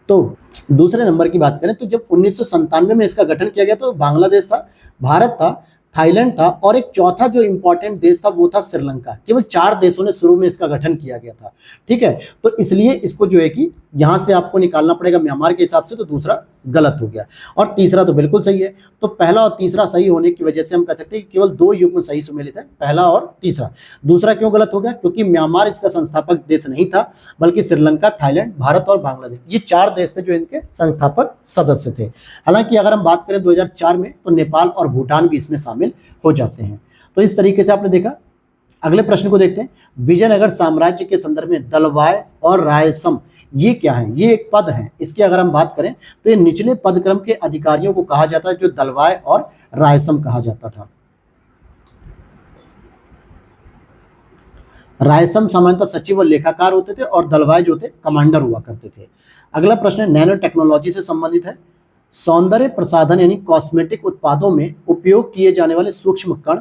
तो दूसरे नंबर की बात करें तो जब 1997 में इसका गठन किया गया तो बांग्लादेश था, भारत था, थाईलैंड था और एक चौथा जो इंपॉर्टेंट देश था वो था श्रीलंका। केवल 4 देशों ने शुरू में इसका गठन किया गया था। ठीक है, तो इसलिए इसको जो है कि यहां से आपको निकालना पड़ेगा म्यांमार के हिसाब से, तो दूसरा गलत हो गया और तीसरा तो बिल्कुल सही है। तो पहला और तीसरा सही होने की वजह से हम कह सकते हैं कि केवल 2 युग्म सही सुमेलित है, पहला और तीसरा। दूसरा क्यों गलत हो गया? क्योंकि म्यांमार इसका संस्थापक देश नहीं था, बल्कि श्रीलंका, थाईलैंड, भारत और बांग्लादेश, ये 4 देश थे जो इनके संस्थापक सदस्य थे। हालांकि अगर हम बात करें 2004 में तो नेपाल और भूटान भी इसमें शामिल हो जाते हैं। तो इस तरीके से आपने देखा। अगले प्रश्न को देखते हैं। विजयनगर साम्राज्य के संदर्भ में दलवाय और रायसम ये क्या है? ये एक पद है। इसकी अगर हम बात करें तो ये निचले पद क्रम के अधिकारियों को कहा जाता है, जो दलवाय और रायसम कहा जाता था। रायसम सामान्यतः सचिव और लेखाकार होते थे और दलवाय जो थे कमांडर हुआ करते थे। अगला प्रश्न है, नैनो टेक्नोलॉजी से संबंधित है। सौंदर्य प्रसाधन यानी कॉस्मेटिक उत्पादों में उपयोग किए जाने वाले सूक्ष्म कण,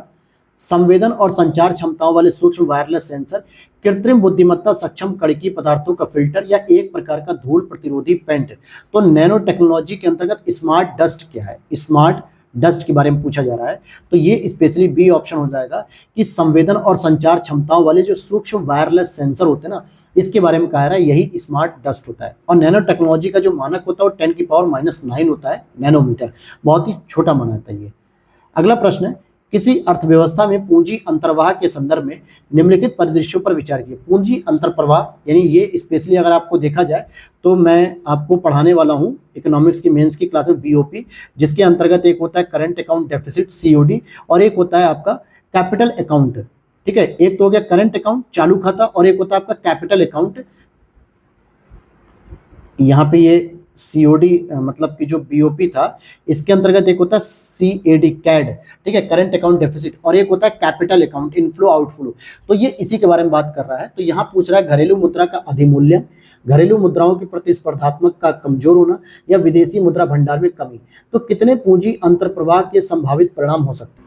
संवेदन और संचार क्षमताओं वाले सूक्ष्म वायरलेस सेंसर, कृत्रिम बुद्धिमत्ता सक्षम कणकीय पदार्थों का फिल्टर या एक प्रकार का धूल प्रतिरोधी पेंट। तो नैनो टेक्नोलॉजी के अंतर्गत स्मार्ट डस्ट क्या है? स्मार्ट डस्ट के बारे में पूछा जा रहा है, तो ये स्पेशली बी ऑप्शन हो जाएगा कि संवेदन और संचार क्षमताओं वाले जो सूक्ष्म वायरलेस सेंसर होते हैं ना, इसके बारे में कहा रहा है, यही स्मार्ट डस्ट होता है। और नैनो टेक्नोलॉजी का जो मानक होता है वो 10⁻⁹ होता है नैनोमीटर, बहुत ही छोटा मानक है ये। अगला प्रश्न है, किसी अर्थव्यवस्था में पूंजी अंतर्वाह के संदर्भ में निम्नलिखित परिदृश्यों पर विचार किया। पूंजी अंतर्प्रवाह यानी ये स्पेशली अगर आपको देखा जाए तो मैं आपको पढ़ाने वाला हूं इकोनॉमिक्स की मेंस की क्लास में बीओपी, जिसके अंतर्गत एक होता है करंट अकाउंट डेफिसिट सीओडी और एक होता है आपका कैपिटल अकाउंट। ठीक है, एक तो हो गया करंट अकाउंट चालू खाता और एक होता है आपका कैपिटल अकाउंट। यहाँ पे ये सीओडी मतलब कि जो बीओपी था इसके अंतर्गत एक होता है सीएडी कैड, ठीक है, करंट अकाउंट डेफिसिट, और एक होता है कैपिटल अकाउंट इनफ्लो आउटफ्लो। तो ये इसी के बारे में बात कर रहा है। तो यहाँ पूछ रहा है घरेलू मुद्रा का अधिमूल्यन, घरेलू मुद्राओं की प्रतिस्पर्धात्मक का कमजोर होना या विदेशी मुद्रा भंडार में कमी। तो कितने पूंजी अंतर्प्रवाह के संभावित परिणाम हो सकते हैं?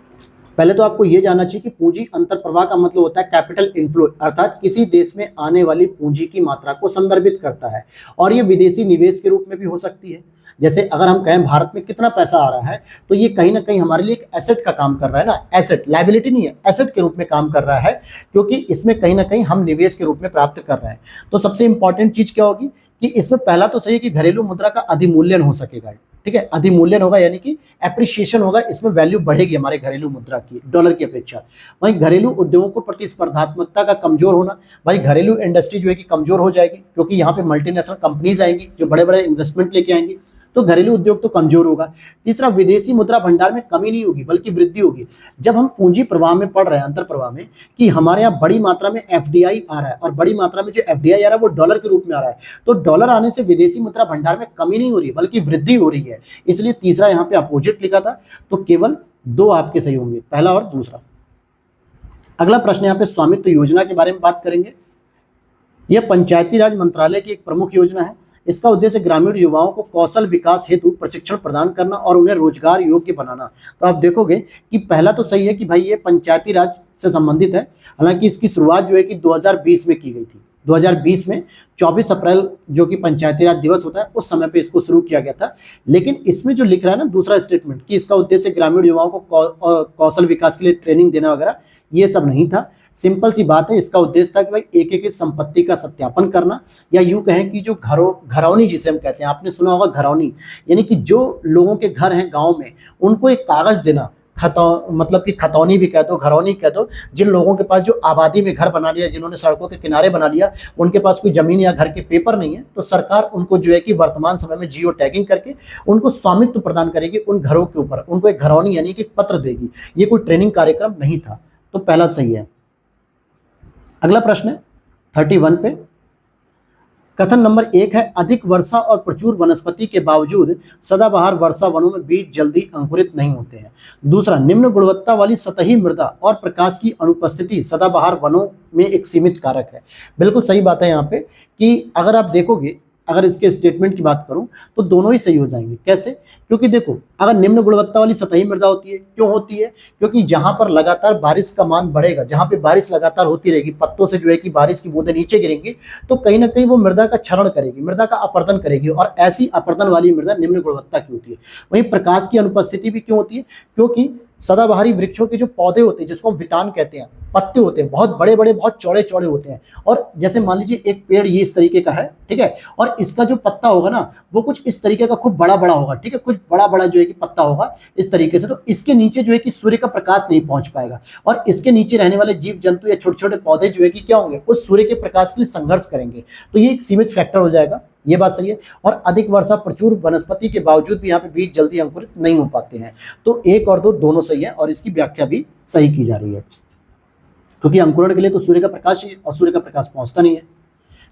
पहले तो आपको यह जानना चाहिए कि पूंजी अंतर्प्रवाह का मतलब होता है कैपिटल इनफ्लो, अर्थात किसी देश में आने वाली पूंजी की मात्रा को संदर्भित करता है और ये विदेशी निवेश के रूप में भी हो सकती है। जैसे अगर हम कहें भारत में कितना पैसा आ रहा है तो ये कहीं ना कहीं हमारे लिए एक एसेट का काम कर रहा है ना, एसेट, लायबिलिटी नहीं है, एसेट के रूप में काम कर रहा है, क्योंकि इसमें कहीं ना कहीं हम निवेश के रूप में प्राप्त कर रहे हैं। तो सबसे इंपॉर्टेंट चीज क्या होगी कि इसमें पहला तो सही है कि घरेलू मुद्रा का अधिमूल्यन हो सकेगा। ठीक है, अधिमूल्यन होगा यानी कि एप्रिसिएशन होगा, इसमें वैल्यू बढ़ेगी हमारे घरेलू मुद्रा की डॉलर की अपेक्षा। वहीं घरेलू उद्योगों को प्रतिस्पर्धात्मकता का कमजोर होना, भाई घरेलू इंडस्ट्री जो है कि कमजोर हो जाएगी, क्योंकि यहाँ पे मल्टीनेशनल कंपनीज आएंगी जो बड़े बड़े इन्वेस्टमेंट लेके आएंगी, तो घरेलू उद्योग तो कमजोर होगा। तीसरा, विदेशी मुद्रा भंडार में कमी नहीं होगी बल्कि वृद्धि होगी। जब हम पूंजी प्रवाह में पढ़ रहे हैं, अंतर प्रवाह में, कि हमारे यहाँ बड़ी मात्रा में एफडीआई आ रहा है और बड़ी मात्रा में जो एफडीआई आ रहा है वो डॉलर के रूप में आ रहा है, तो डॉलर आने से विदेशी मुद्रा भंडार में कमी नहीं हो रही बल्कि वृद्धि हो रही है। इसलिए तीसरा यहाँ पे अपोजिट लिखा था, तो केवल 2 आपके सही होंगे, पहला और दूसरा। अगला प्रश्न यहाँ पे स्वामित्व योजना के बारे में बात करेंगे। यह पंचायती राज मंत्रालय की एक प्रमुख योजना है। इसका उद्देश्य ग्रामीण युवाओं को कौशल विकास हेतु प्रशिक्षण प्रदान करना और उन्हें रोजगार योग्य बनाना। तो आप देखोगे कि पहला तो सही है कि भाई ये पंचायती राज से संबंधित है। हालांकि इसकी शुरुआत जो है कि 2020 में की गई थी। 2020 में 24 अप्रैल जो कि पंचायती राज दिवस होता है उस समय पे इसको शुरू किया गया था। लेकिन इसमें जो लिख रहा है ना दूसरा स्टेटमेंट कि इसका उद्देश्य ग्रामीण युवाओं को कौशल विकास के लिए ट्रेनिंग देना वगैरह, ये सब नहीं था। सिंपल सी बात है, इसका उद्देश्य था कि भाई एक एक संपत्ति का सत्यापन करना, या यूं कहें कि जो घरौनी जिसे हम कहते हैं, आपने सुना होगा घरौनी, यानी कि जो लोगों के घर हैं गांव में उनको एक कागज देना, मतलब कि खतौनी भी कह दो, घरौनी कह दो, जिन लोगों के पास जो आबादी में घर बना लिया, जिन्होंने सड़कों के किनारे बना लिया, उनके पास कोई जमीन या घर के पेपर नहीं है, तो सरकार उनको जो है कि वर्तमान समय में जियो टैगिंग करके उनको स्वामित्व प्रदान करेगी उन घरों के ऊपर, उनको एक घरौनी यानी कि पत्र देगी। ये कोई ट्रेनिंग कार्यक्रम नहीं था, तो पहला सही है। अगला प्रश्न है 31 पे, कथन नंबर 1 है अधिक वर्षा और प्रचुर वनस्पति के बावजूद सदाबहार वर्षा वनों में बीज जल्दी अंकुरित नहीं होते हैं। दूसरा, निम्न गुणवत्ता वाली सतही मृदा और प्रकाश की अनुपस्थिति सदाबहार वनों में एक सीमित कारक है। बिल्कुल सही बात है यहाँ पे कि अगर आप देखोगे, अगर इसके स्टेटमेंट की बात करूं तो दोनों ही सही हो जाएंगे। कैसे? क्योंकि देखो, अगर निम्न गुणवत्ता वाली सतही मृदा होती है, क्यों होती है? क्योंकि जहां पर लगातार बारिश का मान बढ़ेगा, जहां पे बारिश लगातार होती रहेगी, पत्तों से जो है कि बारिश की बूंदें नीचे गिरेंगी, तो कहीं ना कहीं वो मृदा का क्षरण करेगी, मृदा का अपर्दन करेगी, और ऐसी अपर्दन वाली मृदा निम्न गुणवत्ता की होती है। वहीं प्रकाश की अनुपस्थिति भी क्यों होती है? क्योंकि सदाबहारी वृक्षों के जो पौधे होते हैं, जिसको हम वितान कहते हैं, पत्ते होते हैं, बहुत बड़े बड़े, बहुत चौड़े चौड़े होते हैं। और जैसे मान लीजिए एक पेड़ ये इस तरीके का है, ठीक है, और इसका जो पत्ता होगा ना, वो कुछ इस तरीके का खूब बड़ा बड़ा होगा, ठीक है, कुछ बड़ा बड़ा जो है कि पत्ता होगा इस तरीके से, तो इसके नीचे जो है कि सूर्य का प्रकाश नहीं पहुंच पाएगा, और इसके नीचे रहने वाले जीव जंतु या छोटे छोटे पौधे जो है कि क्या होंगे, उस सूर्य के प्रकाश के लिए संघर्ष करेंगे। तो ये एक सीमित फैक्टर हो जाएगा, ये बात सही है। और अधिक वर्षा प्रचुर वनस्पति के बावजूद भी यहाँ पे बीज जल्दी अंकुरित नहीं हो पाते हैं। तो 1 और 2 दोनों सही है, और इसकी व्याख्या भी सही की जा रही है, क्योंकि अंकुरण के लिए तो सूर्य का प्रकाश चाहिए, और सूर्य का प्रकाश पहुंचता नहीं है।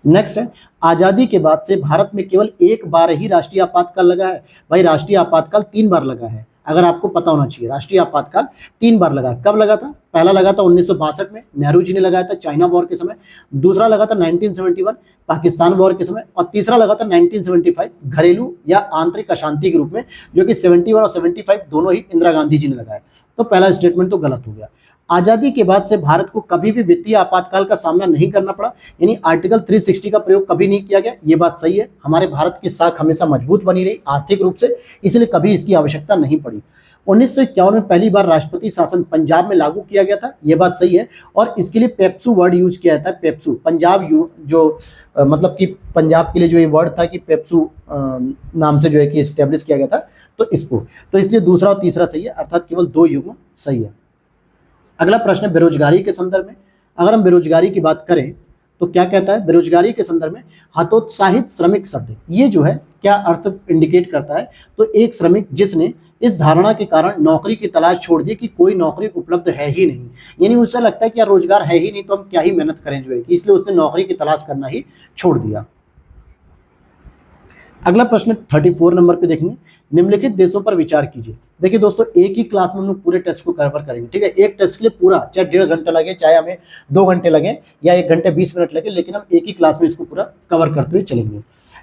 नेक्स्ट है, आजादी के बाद से भारत में केवल एक बार ही राष्ट्रीय आपातकाल लगा है। भाई, राष्ट्रीय आपातकाल 3 बार लगा है, अगर आपको पता होना चाहिए। राष्ट्रीय आपातकाल 3 बार लगा है। कब लगा था? पहला लगा था 1962 में, नेहरू जी ने लगाया था चाइना वॉर के समय। दूसरा लगा था 1971 पाकिस्तान वॉर के समय, और तीसरा लगा था 1975 घरेलू या आंतरिक अशांति के रूप में, जो कि 71 और 75 दोनों ही इंदिरा गांधी जी ने लगाया। तो पहला स्टेटमेंट तो गलत हो गया। आजादी के बाद से भारत को कभी भी वित्तीय आपातकाल का सामना नहीं करना पड़ा, यानी आर्टिकल 360 का प्रयोग कभी नहीं किया गया। ये बात सही है। हमारे भारत की साख हमेशा मजबूत बनी रही आर्थिक रूप से, इसलिए कभी इसकी आवश्यकता नहीं पड़ी। 1951 में पहली बार राष्ट्रपति शासन पंजाब में लागू किया गया था, ये बात सही है, और इसके लिए पेप्सू वर्ड यूज किया जाता है। पेप्सू पंजाब मतलब कि पंजाब के लिए जो ये वर्ड था कि पेप्सू नाम से जो है कि एस्टेब्लिश किया गया था, तो इसको, तो इसलिए दूसरा और तीसरा सही है, अर्थात केवल 2 युग्म सही है। अगला प्रश्न है बेरोजगारी के संदर्भ में। अगर हम बेरोजगारी की बात करें तो क्या कहता है? बेरोजगारी के संदर्भ में हतोत्साहित श्रमिक शब्द ये जो है क्या अर्थ इंडिकेट करता है? तो एक श्रमिक जिसने इस धारणा के कारण नौकरी की तलाश छोड़ दी कि कोई नौकरी उपलब्ध है ही नहीं, यानी उसे लगता है कि यार रोजगार है ही नहीं, तो हम क्या ही मेहनत करें जो है, इसलिए उसने नौकरी की तलाश करना ही छोड़ दिया। अगला प्रश्न 34 नंबर पे देखेंगे, निम्नलिखित देशों पर विचार कीजिए। देखिए दोस्तों, एक ही क्लास में हम लोग पूरे टेस्ट को कवर करेंगे, ठीक है। एक टेस्ट के लिए पूरा, चाहे 1.5 घंटा लगे, चाहे हमें 2 घंटे लगे, या 1 घंटे 20 मिनट लगे, लेकिन हम एक ही क्लास में इसको पूरा कवर करते हुए चलेंगे।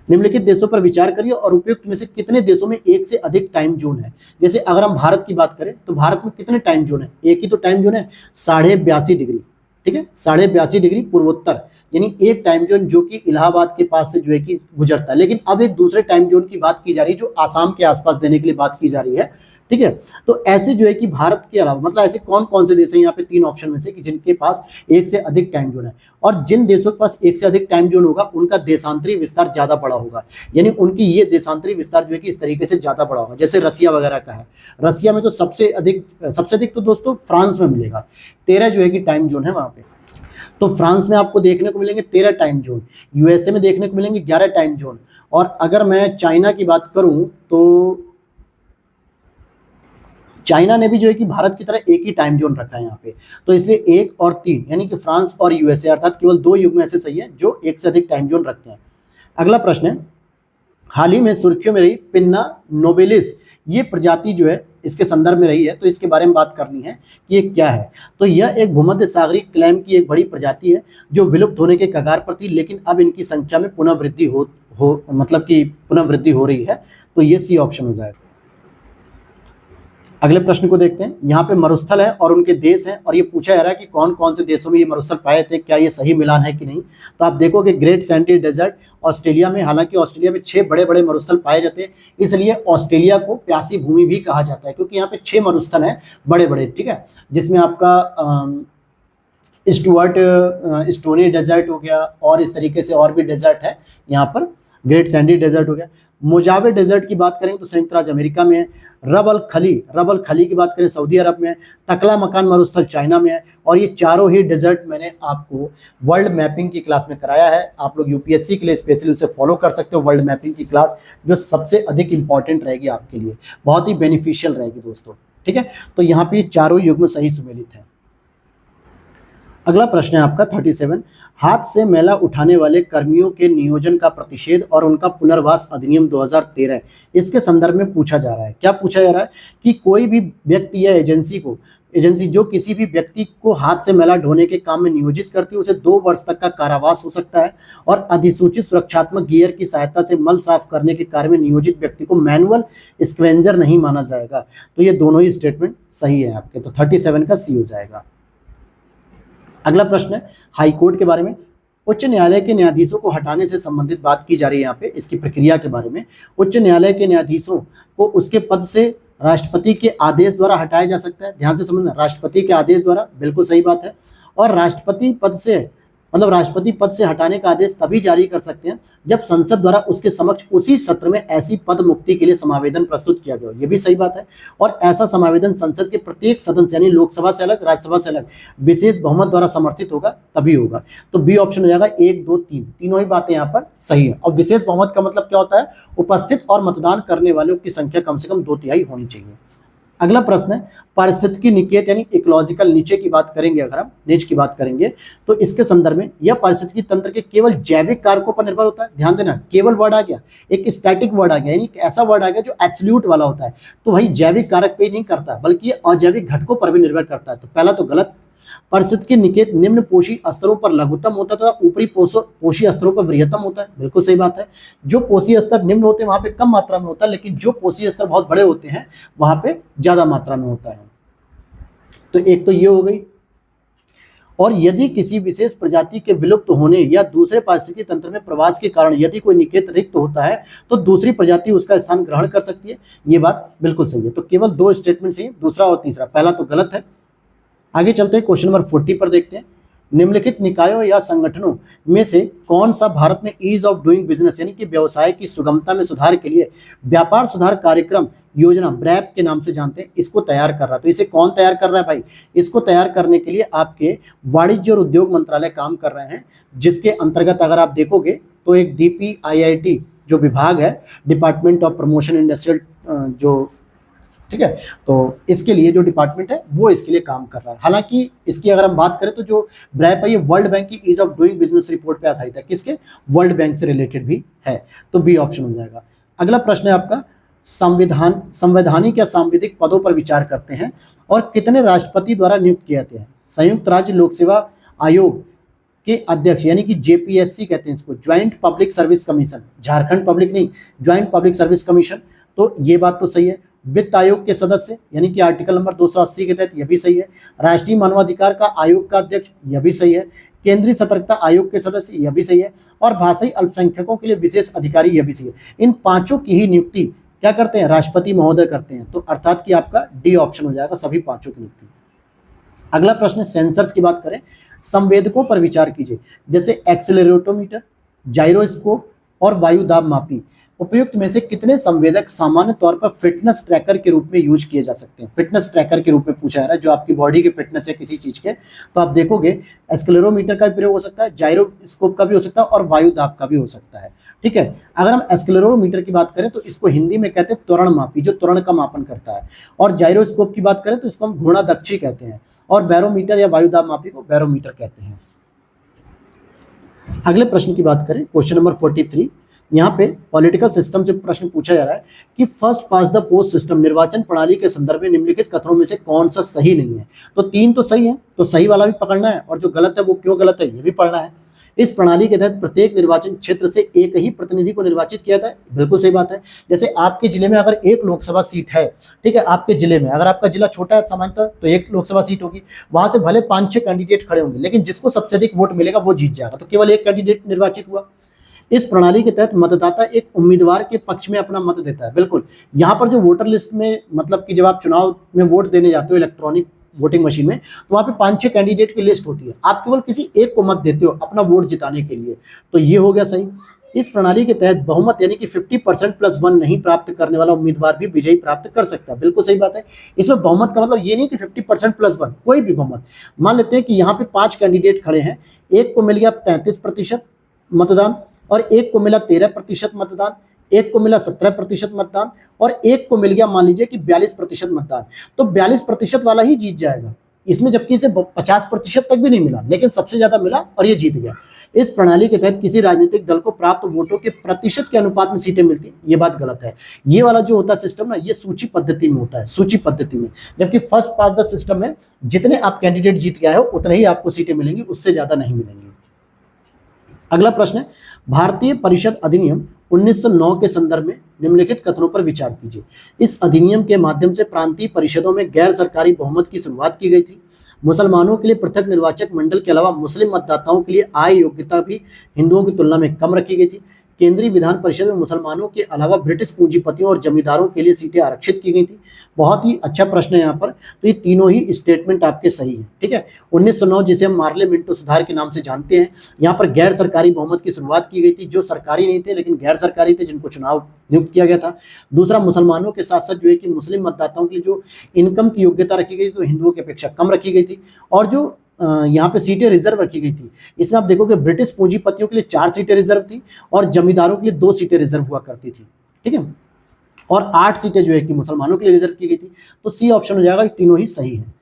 निम्नलिखित देशों पर विचार करिए और उपयुक्त में से कितने देशों में एक से अधिक टाइम जोन है। जैसे अगर हम भारत की बात करें तो भारत में कितने टाइम जोन है? एक ही तो टाइम जोन है, 82.5 डिग्री, ठीक है, 82.5 डिग्री पूर्वोत्तर, यानी एक टाइम जोन जो कि इलाहाबाद के पास से जो है कि गुजरता है। लेकिन अब एक दूसरे टाइम जोन की बात की जा रही है, जो आसाम के आसपास देने के लिए बात की जा रही है, ठीक है। तो ऐसे जो है कि भारत के अलावा मतलब ऐसे कौन कौन से देश हैं यहाँ पे 3 ऑप्शन में से कि जिनके पास एक से अधिक टाइम जोन है, और जिन देशों के पास एक से अधिक टाइम जोन होगा उनका देशांतरी विस्तार ज्यादा बड़ा होगा, यानी उनकी ये देशांतरी विस्तार जो है कि इस तरीके से ज्यादा बड़ा होगा। जैसे रसिया वगैरह का है, रसिया में तो सबसे अधिक तो दोस्तों फ्रांस में मिलेगा, 13 जो है कि टाइम जोन है वहां पे। तो फ्रांस में आपको देखने को मिलेंगे 13 टाइम जोन, यूएसए में देखने को मिलेंगे 11 टाइम जोन, और अगर मैं चाइना की बात करूं तो चाइना ने भी जो है कि भारत की तरह एक ही टाइम जोन रखा है यहाँ पे। तो इसलिए 1 और 3 यानी कि फ्रांस और यूएसए, अर्थात केवल 2 युग में ऐसे सही है जो एक से अधिक टाइम जोन रखते हैं। अगला प्रश्न है, हाल ही में सुर्खियों में रही पिन्ना नोबिलिस ये प्रजाति जो है इसके संदर्भ में रही है, तो इसके बारे में बात करनी है कि ये क्या है। तो यह एक भूमध्य सागरीय क्लैम की एक बड़ी प्रजाति है जो विलुप्त होने के कगार पर थी, लेकिन अब इनकी संख्या में पुनः वृद्धि हो रही है। तो ये सी ऑप्शन हो जाएगा। अगले प्रश्न को देखते हैं। यहाँ पे मरुस्थल है और उनके देश हैं, और ये पूछा जा रहा है कि कौन कौन से देशों में ये मरुस्थल पाए थे, क्या ये सही मिलान है कि नहीं। तो आप देखोगे ग्रेट सैंडी डेजर्ट ऑस्ट्रेलिया में, हालांकि ऑस्ट्रेलिया में 6 बड़े बड़े मरुस्थल पाए जाते हैं, इसलिए ऑस्ट्रेलिया को प्यासी भूमि भी कहा जाता है, क्योंकि यहाँ पे 6 मरुस्थल हैं बड़े बड़े, ठीक है, जिसमें आपका स्टोनी डेजर्ट हो गया, और इस तरीके से और भी डेजर्ट है यहाँ पर, ग्रेट सैंडी डेजर्ट हो गया। मोजावे डेजर्ट की बात करें तो संयुक्त राज्य अमेरिका में है। रब अल खली की बात करें सऊदी अरब में है। टकला मकान मरुस्थल चाइना में है। और ये चारों ही डेजर्ट मैंने आपको वर्ल्ड मैपिंग की क्लास में कराया है। आप लोग यूपीएससी के लिए स्पेशली उसे फॉलो कर सकते हो, वर्ल्ड मैपिंग की क्लास जो सबसे अधिक इंपॉर्टेंट रहेगी आपके लिए, बहुत ही बेनिफिशियल रहेगी दोस्तों। ठीक है, तो यहाँ पे चारों युग्म सही सुमेलित है। अगला प्रश्न है आपका 37, हाथ से मैला उठाने वाले कर्मियों के नियोजन का प्रतिषेध और उनका पुनर्वास अधिनियम 2013 इसके संदर्भ में पूछा जा रहा है। क्या पूछा जा रहा है कि कोई भी व्यक्ति या एजेंसी जो किसी भी व्यक्ति को हाथ से मैला ढोने के काम में नियोजित करती है उसे 2 वर्ष तक का कारावास हो सकता है, और अधिसूचित सुरक्षात्मक गियर की सहायता से मल साफ करने के कार्य में नियोजित व्यक्ति को मैनुअल स्क्वेंजर नहीं माना जाएगा। तो ये दोनों ही स्टेटमेंट सही है आपके, तो 37 का सी हो जाएगा। अगला प्रश्न है हाई कोर्ट के बारे में। उच्च न्यायालय के न्यायाधीशों को हटाने से संबंधित बात की जा रही है यहाँ पे, इसकी प्रक्रिया के बारे में। उच्च न्यायालय के न्यायाधीशों को उसके पद से राष्ट्रपति के आदेश द्वारा हटाया जा सकता है। ध्यान से समझना, राष्ट्रपति के आदेश द्वारा, बिल्कुल सही बात है। और राष्ट्रपति पद से हटाने का आदेश तभी जारी कर सकते हैं जब संसद द्वारा उसके समक्ष उसी सत्र में ऐसी पद मुक्ति के लिए समावेदन प्रस्तुत किया गया हो, ये भी सही बात है। और ऐसा समावेदन संसद के प्रत्येक सदन से, यानी लोकसभा से अलग, राज्यसभा से अलग, विशेष बहुमत द्वारा समर्थित होगा तभी होगा। तो बी ऑप्शन हो जाएगा, 1, 2, 3 तीनों ही बातें यहाँ पर सही है। और विशेष बहुमत का मतलब क्या होता है? उपस्थित और मतदान करने वालों की संख्या कम से कम 2/3 होनी चाहिए। अगला प्रश्न है पारिस्थितिकी निकेत यानी इकोलॉजिकल नीचे की बात करेंगे, अगर हम नीच की बात करेंगे तो इसके संदर्भ में यह पारिस्थितिकी तंत्र के केवल जैविक कारकों पर निर्भर होता है। ध्यान देना, केवल वर्ड आ गया, एक स्टैटिक वर्ड आ गया, यानी ऐसा वर्ड आ गया जो एब्सोल्यूट वाला होता है। तो भाई जैविक कारक पे ही नहीं करता बल्कि ये अजैविक घटकों पर भी निर्भर करता है। तो पहला तो गलत। पारिस्थितिकी निकेत निम्न पोषी स्तरों पर लघुतम होता है तथा ऊपरी पोषी स्तरों पर वृहत्तम होता है, बिल्कुल सही बात है। जो पोषी स्तर निम्न होते हैं वहां पे कम मात्रा में होता है, लेकिन जो पोषी स्तर बहुत बड़े होते हैं वहां पे ज्यादा मात्रा में होता है। तो एक तो ये हो गई। और यदि किसी विशेष प्रजाति के विलुप्त होने या दूसरे पारिस्थितिकी तंत्र में प्रवास के कारण यदि कोई निकेत रिक्त होता है तो दूसरी प्रजाति उसका स्थान ग्रहण कर सकती है, ये बात बिल्कुल सही है। तो केवल 2 स्टेटमेंट सही, दूसरा और तीसरा, पहला तो गलत है। आगे चलते हैं, क्वेश्चन नंबर 40 पर देखते हैं। निम्नलिखित निकायों या संगठनों में से कौन सा भारत में ईज ऑफ डूइंग बिजनेस यानी कि व्यवसाय की सुगमता में सुधार के लिए व्यापार सुधार कार्यक्रम योजना ब्रैप के नाम से जानते हैं, इसको तैयार कर रहा है? तो इसे कौन तैयार कर रहा है भाई? इसको तैयार करने के लिए आपके वाणिज्य और उद्योग मंत्रालय काम कर रहे हैं, जिसके अंतर्गत अगर आप देखोगे तो एक DPIIT जो विभाग है, डिपार्टमेंट ऑफ प्रमोशन इंडस्ट्रियल, जो ठीक है, तो इसके लिए जो डिपार्टमेंट है वो इसके लिए काम कर रहा है। हालांकि इसकी अगर हम बात करें तो जो ब्रैप है ये वर्ल्ड बैंक की ease of doing business report पे आधारित है, किसके? वर्ल्ड बैंक से रिलेटेड भी है, तो बी ऑप्शन हो जाएगा। अगला प्रश्न है आपका, संवैधानिक या सांविधिक पदों पर विचार करते हैं और कितने राष्ट्रपति द्वारा नियुक्त किए जाते हैं? संयुक्त राज्य लोक सेवा आयोग के अध्यक्ष यानी कि JPSC कहते हैं इसको, joint public service commission, Jharkhand public नहीं, ज्वाइंट पब्लिक सर्विस कमीशन, तो ये बात तो सही है। वित्त आयोग के सदस्य यानी कि आर्टिकल नंबर 280 के तहत, यह भी सही है। राष्ट्रीय मानवाधिकार का आयोग का अध्यक्ष, यह भी सही है। केंद्रीय सतर्कता आयोग के सदस्य, यह भी सही है। और भाषाई अल्पसंख्यकों के लिए विशेष अधिकारी, यह भी सही है। इन पांचों की ही नियुक्ति क्या करते हैं? राष्ट्रपति महोदय करते हैं, तो अर्थात कि आपका डी ऑप्शन हो जाएगा, सभी पांचों की नियुक्ति। अगला प्रश्न सेंसर्स की बात करें, संवेदकों पर विचार कीजिए, जैसे एक्सेलेरोमीटर, जाइरोस्कोप और वायु दाब मापी। उपयुक्त में से कितने संवेदक सामान्य तौर पर फिटनेस ट्रैकर के रूप में यूज किए जा सकते हैं? फिटनेस ट्रैकर के रूप में पूछा जा रहा है, जो आपकी बॉडी की फिटनेस है किसी चीज के, तो आप देखोगे एक्सेलेरोमीटर का भी प्रयोग हो सकता है, जाइरोस्कोप का भी हो सकता है और वायु दाब का भी हो सकता है। ठीक है, अगर हम एक्सेलेरोमीटर की बात करें तो इसको हिंदी में कहते हैं त्वरण मापी, जो त्वरण का मापन करता है। और जाइरोस्कोप की बात करें तो इसको हम घूर्णनदक्षी कहते हैं, और बैरोमीटर या वायु दाब मापी को बैरोमीटर कहते हैं। अगले प्रश्न की बात करें, क्वेश्चन नंबर 43, यहाँ पे पॉलिटिकल सिस्टम से प्रश्न पूछा जा रहा है कि first pass the post system निर्वाचन प्रणाली के संदर्भ में निम्नलिखित कथनों में से कौन सा सही नहीं है? तो 3 तो सही है, तो सही वाला भी पकड़ना है, और जो गलत है वो क्यों गलत है ये भी पढ़ना है। इस प्रणाली के तहत प्रत्येक निर्वाचन क्षेत्र से एक ही प्रतिनिधि को निर्वाचित किया जाता है, बिल्कुल सही बात है। जैसे आपके जिले में अगर एक लोकसभा सीट है, ठीक है, आपके जिले में अगर आपका जिला छोटा है सामान्यतः तो एक लोकसभा सीट होगी, वहां से भले 5-6 कैंडिडेट खड़े होंगे, लेकिन जिसको सबसे अधिक वोट मिलेगा वो जीत जाएगा, तो केवल एक कैंडिडेट निर्वाचित हुआ। इस प्रणाली के तहत मतदाता एक उम्मीदवार के पक्ष में अपना मत देता है, बिल्कुल। यहाँ पर जो वोटर लिस्ट में, मतलब कि जब आप चुनाव में वोट देने जाते हो इलेक्ट्रॉनिक वोटिंग मशीन में, तो वहाँ पे 5-6 कैंडिडेट की लिस्ट होती है, आप केवल किसी एक को मत देते हो अपना वोट जिताने के लिए, तो ये हो गया सही। इस प्रणाली के तहत बहुमत यानी कि 50% प्लस 1 नहीं प्राप्त करने वाला उम्मीदवार भी विजयी प्राप्त कर सकता है। बिल्कुल सही बात है। इसमें बहुमत का मतलब ये नहीं कि 50% प्लस 1, कोई भी बहुमत। मान लेते हैं कि यहाँ पे 5 कैंडिडेट खड़े हैं, एक को मिल गया 33% मतदान, और एक को मिला 13% मतदान, एक को मिला 17% मतदान, और एक को मिल गया मान लीजिए कि 42% मतदान। तो 42% वाला ही जीत जाएगा इसमें, जबकि इसे 50% तक भी नहीं मिला, लेकिन सबसे ज्यादा मिला और ये जीत गया। इस प्रणाली के तहत किसी राजनीतिक दल को प्राप्त वोटों के प्रतिशत के अनुपात में सीटें मिलती हैं, ये बात गलत है। ये वाला जो होता है सिस्टम ना, ये सूची पद्धति में होता है, सूची पद्धति में, जबकि फर्स्ट पास द सिस्टम में जितने आप कैंडिडेट जीत के आए हो उतने ही आपको सीटें मिलेंगी, उससे ज्यादा नहीं मिलेंगी। अगला प्रश्न है, भारतीय परिषद अधिनियम 1909 के संदर्भ में निम्नलिखित कथनों पर विचार कीजिए। इस अधिनियम के माध्यम से प्रांतीय परिषदों में गैर सरकारी बहुमत की शुरुआत की गई थी। मुसलमानों के लिए पृथक निर्वाचक मंडल के अलावा मुस्लिम मतदाताओं के लिए आय योग्यता भी हिंदुओं की तुलना में कम रखी गई थी। केंद्रीय विधान परिषद में मुसलमानों के अलावा ब्रिटिश पूंजीपतियों और जमींदारों के लिए सीटें आरक्षित की गई थी। बहुत ही अच्छा प्रश्न है यहाँ पर। तो ये तीनों ही स्टेटमेंट आपके सही हैं, ठीक है। 1909 जिसे हम मार्ले मिंटो सुधार के नाम से जानते हैं, यहाँ पर गैर सरकारी बहुमत की शुरुआत की गई थी, जो सरकारी नहीं थे लेकिन गैर सरकारी थे, जिनको चुनाव नियुक्त किया गया था। दूसरा, मुसलमानों के साथ साथ जो है कि मुस्लिम मतदाताओं के लिए जो इनकम की योग्यता रखी गई थी, तो हिंदुओं की अपेक्षा कम रखी गई थी। और जो यहाँ पे सीटें रिजर्व रखी गई थी, इसमें आप देखोगे ब्रिटिश पूंजीपतियों के लिए 4 सीटें रिजर्व थी और जमींदारों के लिए 2 सीटें रिजर्व हुआ करती थी, ठीक है। और 8 सीटें जो है कि मुसलमानों के लिए रिजर्व की गई थी। तो सी ऑप्शन हो जाएगा, तीनों ही सही है।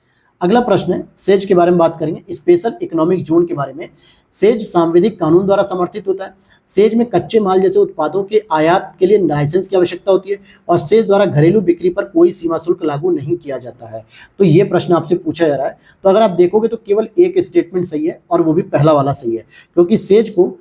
अगला प्रश्न है, सेज के बारे में बात करेंगे, स्पेशल इकोनॉमिक जोन के बारे में। सेज सांविधिक कानून द्वारा समर्थित होता है। सेज में कच्चे माल जैसे उत्पादों के आयात के लिए लाइसेंस की आवश्यकता होती है, और सेज द्वारा घरेलू बिक्री पर कोई सीमा शुल्क लागू नहीं किया जाता है। तो ये प्रश्न आपसे पूछा जा रहा है। तो अगर आप देखोगे तो केवल एक स्टेटमेंट सही है, और वो भी पहला वाला सही है, क्योंकि सेज को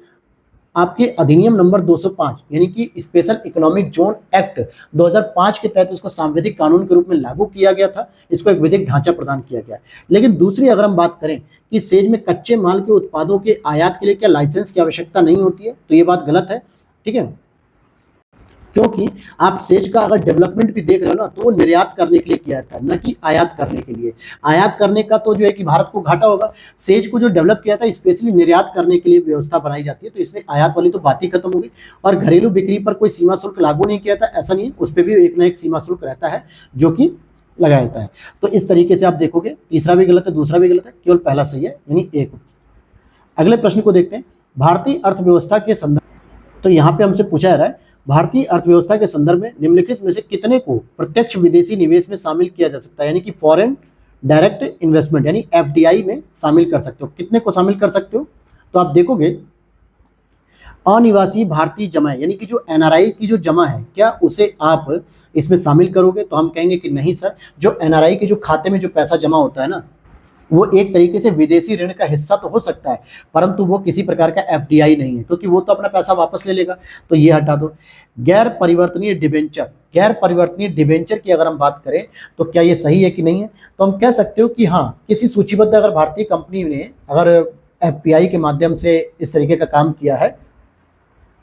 आपके अधिनियम नंबर 205 यानी कि स्पेशल इकोनॉमिक जोन एक्ट 2005 के तहत इसको सांविधिक कानून के रूप में लागू किया गया था। इसको एक विधिक ढांचा प्रदान किया गया। लेकिन दूसरी अगर हम बात करें कि सेज में कच्चे माल के उत्पादों के आयात के लिए क्या लाइसेंस की आवश्यकता नहीं होती है, तो ये बात गलत है, ठीक है। क्योंकि आप सेज का अगर डेवलपमेंट भी देख रहे हो ना, तो वो निर्यात करने के लिए किया जाता है, न कि आयात करने के लिए। आयात करने का तो जो है कि भारत को घाटा होगा। सेज को जो डेवलप किया था स्पेशली निर्यात करने के लिए व्यवस्था बनाई जाती है, तो इसमें आयात वाली तो बात ही खत्म हो गई। और घरेलू बिक्री पर कोई सीमा शुल्क लागू नहीं किया था, ऐसा नहीं है, उस पर भी एक ना एक सीमा शुल्क रहता है जो कि लगाया जाता है। तो इस तरीके से आप देखोगे, तीसरा भी गलत है, दूसरा भी गलत है, केवल पहला सही है, यानी एक। अगले प्रश्न को देखते हैं, भारतीय अर्थव्यवस्था के संदर्भ। तो यहाँ पे हमसे पूछा जा रहा है, भारतीय अर्थव्यवस्था के संदर्भ में निम्नलिखित में से कितने को प्रत्यक्ष विदेशी निवेश में शामिल किया जा सकता है, यानी कि फॉरेन डायरेक्ट इन्वेस्टमेंट यानी एफडीआई में शामिल कर सकते हो। कितने को शामिल कर सकते हो, तो आप देखोगे अनिवासी भारतीय जमा यानी कि जो एनआरआई की जो जमा है, क्या उसे आप इसमें शामिल करोगे? तो हम कहेंगे कि नहीं सर, जो एनआरआई के जो खाते में जो पैसा जमा होता है ना, वो एक तरीके से विदेशी ऋण का हिस्सा तो हो सकता है, परंतु वो किसी प्रकार का एफडीआई नहीं है, क्योंकि वो तो अपना पैसा वापस ले लेगा। तो ये हटा दो। गैर परिवर्तनीय डिबेंचर, गैर परिवर्तनीय डिबेंचर की अगर हम बात करें तो क्या ये सही है कि नहीं है? तो हम कह सकते हो कि हाँ, किसी सूचीबद्ध अगर भारतीय कंपनी ने अगर एफपीआई के माध्यम से इस तरीके का काम किया है,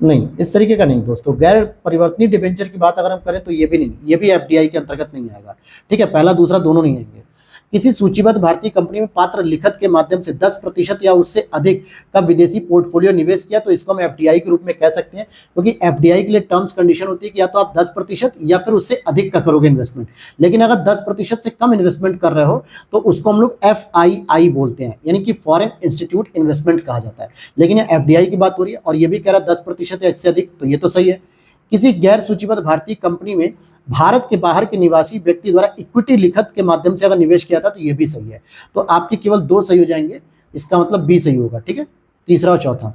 नहीं, इस तरीके का नहीं दोस्तों। गैर परिवर्तनीय डिबेंचर की बात अगर हम करें तो ये भी नहीं, ये भी एफडीआई के अंतर्गत नहीं आएगा, ठीक है। पहला दूसरा दोनों नहीं आएंगे। किसी सूचीबद्ध भारतीय कंपनी में पात्र लिखत के माध्यम से 10% या उससे अधिक का विदेशी पोर्टफोलियो निवेश किया, तो इसको हम एफडीआई के रूप में कह सकते हैं, क्योंकि एफडीआई के लिए टर्म्स कंडीशन होती है कि या तो आप 10% या फिर उससे अधिक का करोगे इन्वेस्टमेंट। लेकिन अगर 10% से कम इन्वेस्टमेंट कर रहे हो तो उसको हम लोग एफआईआई बोलते हैं, यानी कि फॉरेन इंस्टीट्यूट इन्वेस्टमेंट कहा जाता है। लेकिन यह एफडीआई की बात हो रही है, और ये भी कह रहा है 10% या इससे अधिक, तो ये तो सही है। किसी गैर सूचीबद्ध भारतीय कंपनी में भारत के बाहर के निवासी व्यक्ति द्वारा इक्विटी लिखत के माध्यम से अगर निवेश किया था, तो ये भी सही है। तो आपके केवल 2 सही हो जाएंगे, इसका मतलब बी सही होगा, ठीक है, तीसरा और चौथा।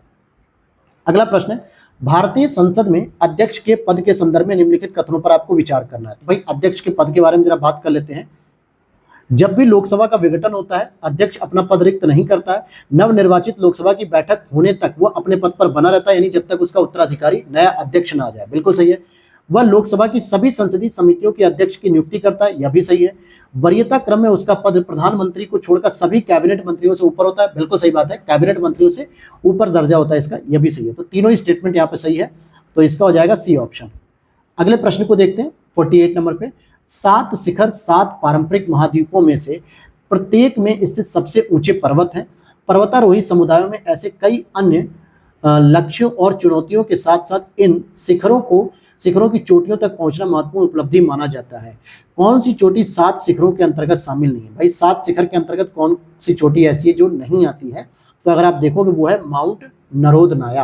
अगला प्रश्न है, भारतीय संसद में अध्यक्ष के पद के संदर्भ में निम्नलिखित कथनों पर आपको विचार करना है। तो भाई अध्यक्ष के पद के बारे में जरा बात कर लेते हैं। जब भी लोकसभा का विघटन होता है, अध्यक्ष अपना पद रिक्त नहीं करता है। नवनिर्वाचित लोकसभा की बैठक होने तक वो अपने पद पर बना रहता है, यानी जब तक उसका उत्तराधिकारी नया अध्यक्ष ना आ जाए। बिल्कुल सही है। वह लोकसभा की सभी संसदीय समितियों के अध्यक्ष की नियुक्ति करता है, यह भी सही है। वरीयता क्रम में उसका पद प्रधानमंत्री को छोड़कर सभी कैबिनेट मंत्रियों से ऊपर होता है। बिल्कुल सही बात है, कैबिनेट मंत्रियों से ऊपर दर्जा होता है इसका, यह भी सही है। तो तीनों ही स्टेटमेंट यहाँ पे सही है, तो इसका हो जाएगा सी ऑप्शन। अगले प्रश्न को देखते हैं 48 नंबर पे। 7 शिखर 7 पारंपरिक महाद्वीपों में से प्रत्येक में स्थित सबसे ऊंचे पर्वत हैं। पर्वतारोही समुदायों में ऐसे कई अन्य लक्ष्यों और चुनौतियों के साथ साथ इन शिखरों की चोटियों तक पहुंचना महत्वपूर्ण उपलब्धि माना जाता है। कौन सी चोटी 7 शिखरों के अंतर्गत शामिल नहीं है? भाई 7 शिखर के अंतर्गत कौन सी चोटी ऐसी है जो नहीं आती है? तो अगर आप देखोगे वो है माउंट नरोदनाया।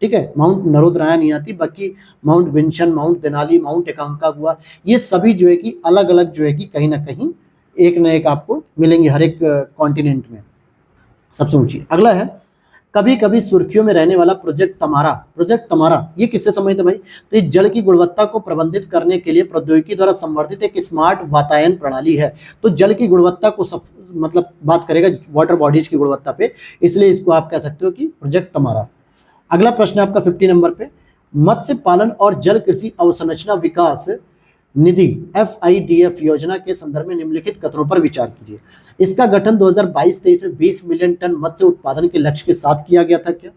ठीक है, माउंट नरोदनाया नहीं आती, बाकी mount Vinson, mount Denali, mount Aconcagua, ये सभी जो है कि अलग अलग जो है कि कहीं ना कहीं एक न एक आपको मिलेंगे हर एक कॉन्टिनेंट में सबसे ऊंची। अगला है कभी कभी सुर्खियों में रहने वाला प्रोजेक्ट तमारा ये किससे संबंधित है भाई? तो ये जल की गुणवत्ता को प्रबंधित करने के लिए प्रौद्योगिकी द्वारा संवर्धित एक स्मार्ट वातायन प्रणाली है। तो जल की गुणवत्ता को मतलब बात करेगा वाटर बॉडीज की गुणवत्ता पे, इसलिए इसको आप कह सकते हो कि प्रोजेक्ट तमारा। अगला प्रश्न है आपका 50 नंबर पे, मत्स्य पालन और जल कृषि अवसंरचना विकास निधि FIDF योजना के संदर्भ में निम्नलिखित कथनों पर विचार कीजिए। इसका गठन 2022-23 में 20 मिलियन टन मत्स्य उत्पादन के लक्ष्य के साथ किया गया था क्या?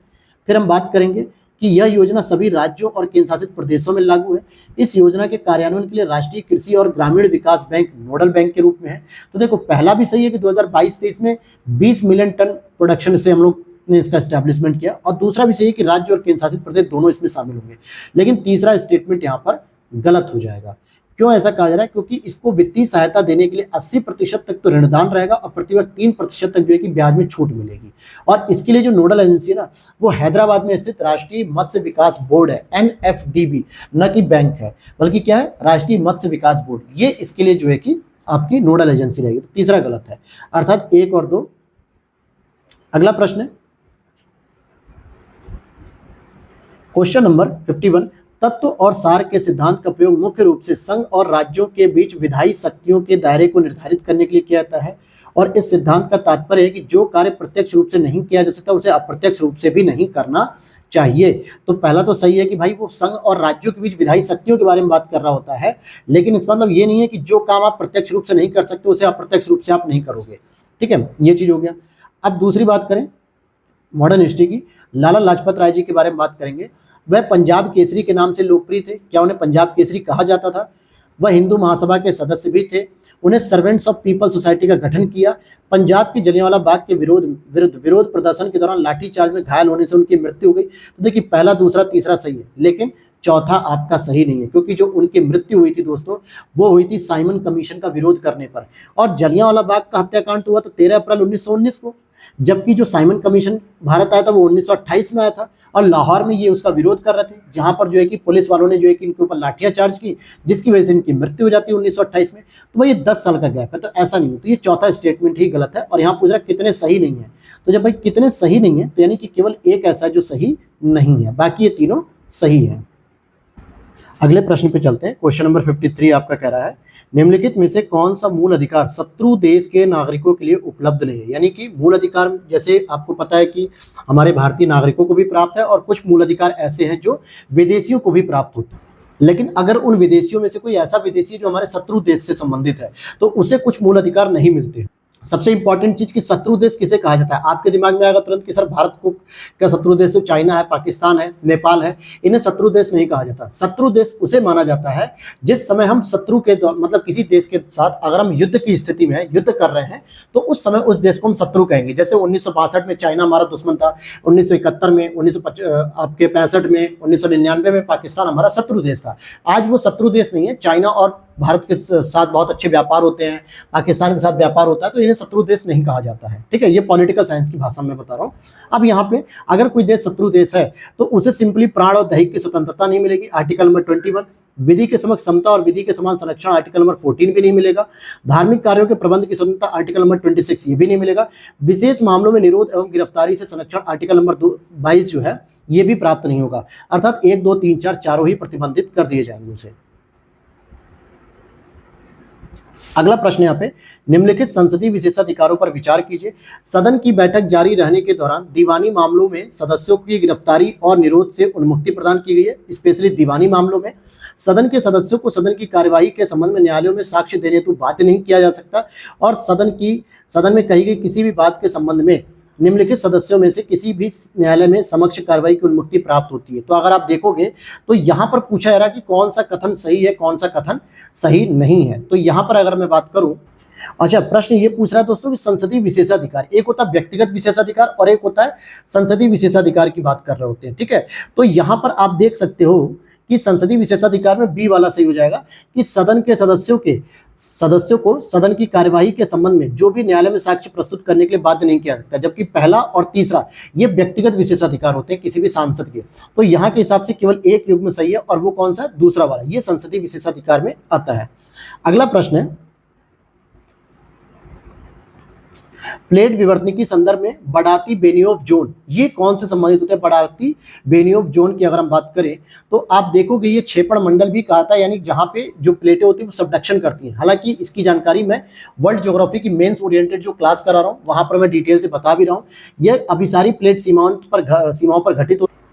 फिर हम बात करेंगे कि यह योजना सभी राज्यों और केंद्र शासित प्रदेशों में लागू है। इस योजना के कार्यान्वयन के लिए राष्ट्रीय कृषि और ग्रामीण विकास बैंक नोडल बैंक के रूप में है। तो देखो पहला भी सही है कि 2022-23 में 20 मिलियन टन प्रोडक्शन से हम लोग ने इसका एस्टैब्लिशमेंट किया, और दूसरा भी सही है कि राज्य और केंद्र शासित प्रदेश दोनों इसमें शामिल होंगे। लेकिन तीसरा स्टेटमेंट यहाँ पर गलत हो जाएगा। क्यों ऐसा कहा जा रहा है? क्योंकि इसको वित्तीय सहायता देने के लिए 80% तक तो ऋणदान रहेगा और प्रतिवर्ष 3% तक जो है कि ब्याज में छूट मिलेगी। और इसके लिए जो नोडल एजेंसी है ना, वो हैदराबाद में स्थित राष्ट्रीय मत्स्य विकास बोर्ड है, NFDB, न कि बैंक है, बल्कि क्या है? राष्ट्रीय मत्स्य विकास बोर्ड। ये इसके लिए जो है कि आपकी नोडल एजेंसी रहेगी। तो तीसरा गलत है, अर्थात 1 और 2। अगला प्रश्न है क्वेश्चन नंबर 51, तत्व और सार के सिद्धांत का प्रयोग मुख्य रूप से संघ और राज्यों के बीच विधायी शक्तियों के दायरे को निर्धारित करने के लिए किया जाता है, और इस सिद्धांत का तात्पर्य है कि जो कार्य प्रत्यक्ष रूप से नहीं किया जा सकता उसे अप्रत्यक्ष रूप से भी नहीं करना चाहिए। तो पहला तो सही है कि भाई वो संघ और राज्यों के बीच विधायी शक्तियों के बारे में बात कर रहा होता है, लेकिन इसका मतलब ये नहीं है कि जो काम आप प्रत्यक्ष रूप से नहीं कर सकते उसे अप्रत्यक्ष रूप से आप नहीं करोगे। ठीक है, ये चीज हो गया। अब दूसरी बात करें मॉडर्न हिस्ट्री की, लाला लाजपत राय जी के बारे में बात करेंगे। वह पंजाब केसरी के नाम से लोकप्रिय थे। क्या उन्हें पंजाब केसरी कहा जाता था? वह हिंदू महासभा के सदस्य भी थे। उन्हें सर्वेंट्स ऑफ पीपल सोसाइटी का गठन किया। पंजाब की जलियांवाला बाग के विरोध प्रदर्शन के दौरान लाठीचार्ज में घायल होने से उनकी मृत्यु हो गई। तो देखिए पहला, दूसरा, तीसरा सही है, लेकिन चौथा आपका सही नहीं है, क्योंकि जो उनकी मृत्यु हुई थी दोस्तों, वो हुई थी साइमन कमीशन का विरोध करने पर। और जलियांवाला बाग का हत्याकांड हुआ था 13 अप्रैल 1919 को, जबकि जो साइमन कमीशन भारत आया था वो 1928 में आया था, और लाहौर में ये उसका विरोध कर रहे थे, जहां पर जो है कि पुलिस वालों ने जो है कि इनके ऊपर लाठियां चार्ज की, जिसकी वजह से इनकी मृत्यु हो जाती है 1928 में। तो भाई ये 10 साल का गैप है, तो ऐसा नहीं है। तो ये चौथा स्टेटमेंट ही गलत है, और यहाँ पूछ रहा कितने सही नहीं है। तो जब भाई कितने सही नहीं है, तो यानी कि केवल एक ऐसा है जो सही नहीं है, बाकी ये तीनों सही है। अगले प्रश्न पे चलते हैं। क्वेश्चन नंबर 53 आपका कह रहा है, निम्नलिखित में से कौन सा मूल अधिकार शत्रु देश के नागरिकों के लिए उपलब्ध नहीं है? यानी कि मूल अधिकार जैसे आपको पता है कि हमारे भारतीय नागरिकों को भी प्राप्त है, और कुछ मूल अधिकार ऐसे हैं जो विदेशियों को भी प्राप्त होते हैं। लेकिन अगर उन विदेशियों में से कोई ऐसा विदेशी जो हमारे शत्रु देश से संबंधित है, तो उसे कुछ मूल अधिकार नहीं मिलते। सबसे इंपॉर्टेंट चीज कि शत्रु देश किसे कहा जाता है? आपके दिमाग में आएगा तुरंत कि सर भारत को क्या शत्रु देश? तो चाइना है, पाकिस्तान है, नेपाल है, इन्हें शत्रु देश नहीं कहा जाता। शत्रु देश उसे माना जाता है जिस समय हम शत्रु के मतलब किसी देश के साथ अगर हम युद्ध की स्थिति में युद्ध कर रहे हैं, तो उस समय उस देश को हम शत्रु कहेंगे। जैसे 1962 में चाइना हमारा दुश्मन था, 1971 में, 1965 में, 1999 में पाकिस्तान हमारा शत्रु देश था। आज वो शत्रु देश नहीं है। चाइना और भारत के साथ बहुत अच्छे व्यापार होते हैं, पाकिस्तान के साथ व्यापार होता है, तो इन्हें शत्रु देश नहीं कहा जाता है। ठीक है, ये पॉलिटिकल साइंस की भाषा में बता रहा हूँ। अब यहाँ पे अगर कोई देश शत्रु देश है तो उसे सिंपली प्राण और दैहिक की स्वतंत्रता नहीं मिलेगी, आर्टिकल नंबर 21। विधि के समक्ष समता और विधि के समान संरक्षण, आर्टिकल नंबर 14 भी नहीं मिलेगा। धार्मिक कार्यों के प्रबंध की स्वतंत्रता, आर्टिकल नंबर 26, ये भी नहीं मिलेगा। विशेष मामलों में निरोध एवं गिरफ्तारी से संरक्षण, आर्टिकल नंबर 22 जो है ये भी प्राप्त नहीं होगा। अर्थात 1, 2, 3, 4 चारों ही प्रतिबंधित कर दिए जाएंगे उसे। अगला प्रश्न यहाँ पे, निम्नलिखित संसदीय विशेषाधिकारों पर विचार कीजिए। सदन की बैठक जारी रहने के दौरान दीवानी मामलों में सदस्यों की गिरफ्तारी और निरोध से उन्मुक्ति प्रदान की गई है। स्पेशली दीवानी मामलों में सदन के सदस्यों को सदन की कार्यवाही के संबंध में न्यायालयों में साक्ष्य देने हेतु बाध्य नहीं किया जा सकता, और सदन में कही गई किसी भी बात के संबंध में निम्नलिखित सदस्यों में से किसी भी न्यायालय में समक्ष कार्रवाई की उन्मुक्ति प्राप्त होती है। तो अगर आप देखोगे तो यहाँ पर पूछा जा रहा है कि कौन सा कथन सही है, कौन सा कथन सही नहीं है। तो यहाँ पर अगर मैं बात करूँ अच्छा, प्रश्न ये पूछ रहा है दोस्तों कि संसदीय विशेषाधिकार, एक होता है व्यक्तिगत विशेषाधिकार और एक होता है संसदीय विशेषाधिकार की बात कर रहे होते हैं, ठीक है। तो यहां पर आप देख सकते हो कि संसदीय विशेषाधिकार में बी वाला सही हो जाएगा कि सदन के सदस्यों को सदन की कार्यवाही के संबंध में जो भी न्यायालय में साक्ष्य प्रस्तुत करने के लिए बाध्य नहीं किया सकता, जबकि पहला और तीसरा ये व्यक्तिगत विशेषाधिकार होते हैं किसी भी सांसद के। तो यहाँ के हिसाब से केवल एक युग्म सही है और वो कौन सा, दूसरा वाला, ये संसदीय विशेषाधिकार में आता है। अगला प्रश्न है, प्लेट विवर्तनी के संदर्भ में बडाती बेनियोव जोन, ये कौन से संबंधित होते हैं? बडाती बेनियोव जोन की अगर हम बात करें तो आप देखोगे ये क्षेपण मंडल भी कहा था, यानी जहां पे जो प्लेटें होती है वो सबडक्शन करती हैं। हालांकि इसकी जानकारी मैं वर्ल्ड ज्योग्राफी की मेंस ओरिएंटेड जो क्लास करा रहा हूँ वहां पर मैं डिटेल से बता भी रहा हूँ। यह अभिसारी प्लेट सीमाओं पर घटित होती है,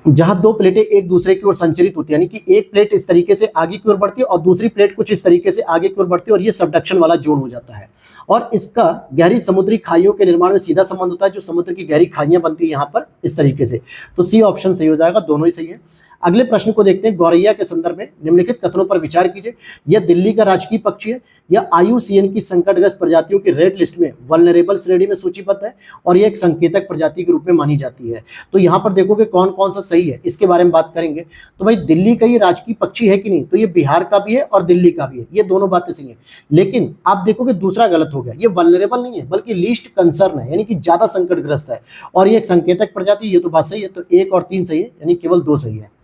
जहां दो प्लेटें एक दूसरे की ओर संचरित होती है, यानी कि एक प्लेट इस तरीके से आगे की ओर बढ़ती है और दूसरी प्लेट कुछ इस तरीके से आगे की ओर बढ़ती है और ये सबडक्शन वाला जोन हो जाता है। और इसका गहरी समुद्री खाइयों के निर्माण में सीधा संबंध होता है, जो समुद्र की गहरी खाइयां बनती है यहाँ पर इस तरीके से। तो सी ऑप्शन सही हो जाएगा, दोनों ही सही है। अगले प्रश्न को देखते हैं, गौरैया के संदर्भ में निम्नलिखित कथनों पर विचार कीजिए। यह दिल्ली का राजकीय पक्षी है, यह IUCN की संकटग्रस्त प्रजातियों की रेड लिस्ट में वल्नरेबल श्रेणी में सूचीबद्ध है और यह एक संकेतक प्रजाति के रूप में मानी जाती है। तो यहाँ पर देखोगे कौन कौन सा सही है, इसके बारे में बात करेंगे। तो भाई दिल्ली का ये राजकीय पक्षी है कि नहीं, तो ये बिहार का भी है और दिल्ली का भी है, ये दोनों बातें सही है। लेकिन आप देखोगे दूसरा गलत हो गया, ये वल्नरेबल नहीं है बल्कि लीस्ट कंसर्न है, यानी कि ज्यादा संकटग्रस्त है और ये एक संकेतक प्रजाति, ये तो बात सही है। तो 1 और 3 सही है, यानी केवल 2 सही है।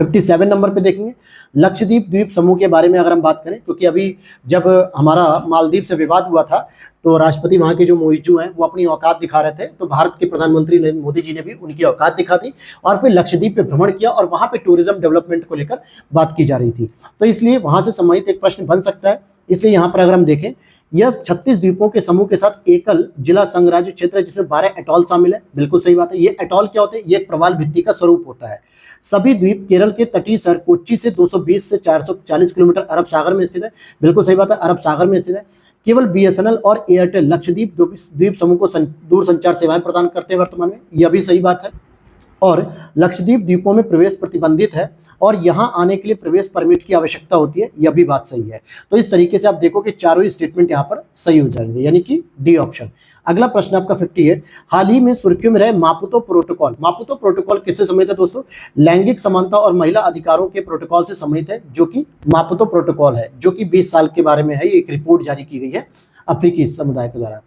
57 नंबर पे देखेंगे, लक्षद्वीप द्वीप समूह के बारे में अगर हम बात करें, क्योंकि अभी जब हमारा मालदीव से विवाद हुआ था तो राष्ट्रपति वहां के जो मोइजू हैं वो अपनी औकात दिखा रहे थे, तो भारत के प्रधानमंत्री नरेंद्र मोदी जी ने भी उनकी औकात दिखा दी और फिर लक्षद्वीप पे भ्रमण किया और वहां पे टूरिज्म डेवलपमेंट को लेकर बात की जा रही थी। तो इसलिए वहां से संबंधित एक प्रश्न बन सकता है। इसलिए यहाँ पर अगर हम देखें, यह 36 द्वीपों के समूह के साथ एकल जिला संघ राज्य क्षेत्र है जिसमें 12 एटॉल शामिल है। बिल्कुल सही बात है। ये एटॉल क्या होते हैं? ये एक प्रवाल भित्ति का स्वरूप होता है। सभी द्वीप केरल के तटीय शहर कोच्चि से 220 से 440 किलोमीटर अरब सागर में स्थित है। बिल्कुल सही बात है, अरब सागर में स्थित है। केवल BSNL और एयरटेल लक्षद्वीप द्वीप समूह को दूर संचार सेवाएं प्रदान करते हैं वर्तमान में, यह भी सही बात है। और लक्षद्वीप द्वीपों में प्रवेश प्रतिबंधित है और यहां आने के लिए प्रवेश परमिट की आवश्यकता होती है, यह भी बात सही है। तो इस तरीके से आप देखो कि चारों ही स्टेटमेंट यहां पर सही हो जाएंगे, यानी कि डी ऑप्शन। अगला प्रश्न आपका 58, हाल ही में सुर्खियों में रहे मापुतो प्रोटोकॉल। मापुतो प्रोटोकॉल किससे संबंधित है दोस्तों? लैंगिक समानता और महिला अधिकारों के प्रोटोकॉल से संबंधित है, जो कि मापुतो प्रोटोकॉल है, जो कि 20 साल के बारे में है। ये एक रिपोर्ट जारी की गई है अफ्रीकी समुदाय के द्वारा।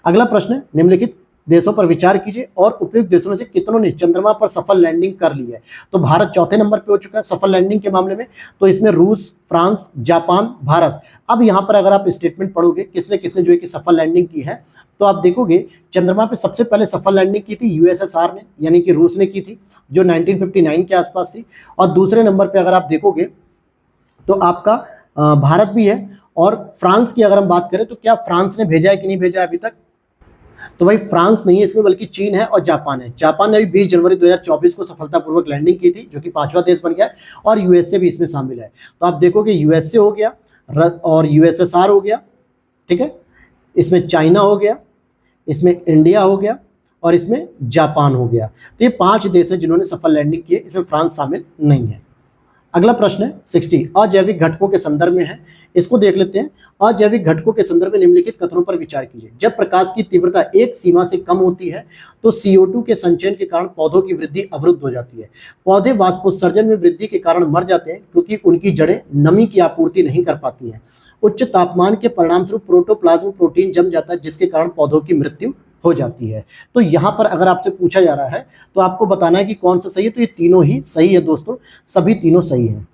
अगला प्रश्न, निम्नलिखित देशों पर विचार कीजिए और उपयुक्त देशों में से कितनों ने चंद्रमा पर सफल लैंडिंग कर ली है। तो भारत चौथे नंबर पे हो चुका है सफल लैंडिंग के मामले में। तो इसमें रूस, फ्रांस, जापान, भारत। अब यहाँ पर अगर आप स्टेटमेंट पढ़ोगे किसने किसने जो है कि सफल लैंडिंग की है, तो आप देखोगे चंद्रमा पे सबसे पहले सफल लैंडिंग की थी USSR ने, यानी कि रूस ने की थी, जो 1959 के आसपास थी। और दूसरे नंबर पे अगर आप देखोगे तो आपका भारत भी है। और फ्रांस की अगर हम बात करें तो क्या फ्रांस ने भेजा है कि नहीं भेजा है अभी तक? तो भाई फ्रांस नहीं है इसमें, बल्कि चीन है और जापान है। जापान ने अभी 20 जनवरी 2024 को सफलतापूर्वक लैंडिंग की थी, जो कि 5वां देश बन गया है। और USA भी इसमें शामिल है। तो आप देखोगे USA हो गया और USSR हो गया, ठीक है, इसमें चाइना हो गया, इसमें इंडिया हो गया और इसमें जापान हो गया। तो ये 5 देश हैं जिन्होंने सफल लैंडिंग की है, इसमें फ्रांस शामिल नहीं है। अगला प्रश्न है 60, अजैविक घटकों के संदर्भ में है, इसको देख लेते हैं। अजैविक घटकों के संदर्भ में निम्नलिखित कथनों पर विचार कीजिए। जब प्रकाश की तीव्रता एक सीमा से कम होती है तो CO2 के संचयन के कारण पौधों की वृद्धि अवरुद्ध हो जाती है। पौधे वाष्पोत्सर्जन में वृद्धि के कारण मर जाते हैं क्योंकि उनकी जड़ें नमी की आपूर्ति नहीं कर पाती हैं। उच्च तापमान के परिणामस्वरूप प्रोटोप्लाज्म प्रोटीन जम जाता है, जिसके कारण पौधों की मृत्यु हो जाती है। तो यहाँ पर अगर आपसे पूछा जा रहा है तो आपको बताना है कि कौन सा सही है। तो ये तीनों ही सही है दोस्तों, सभी तीनों सही हैं।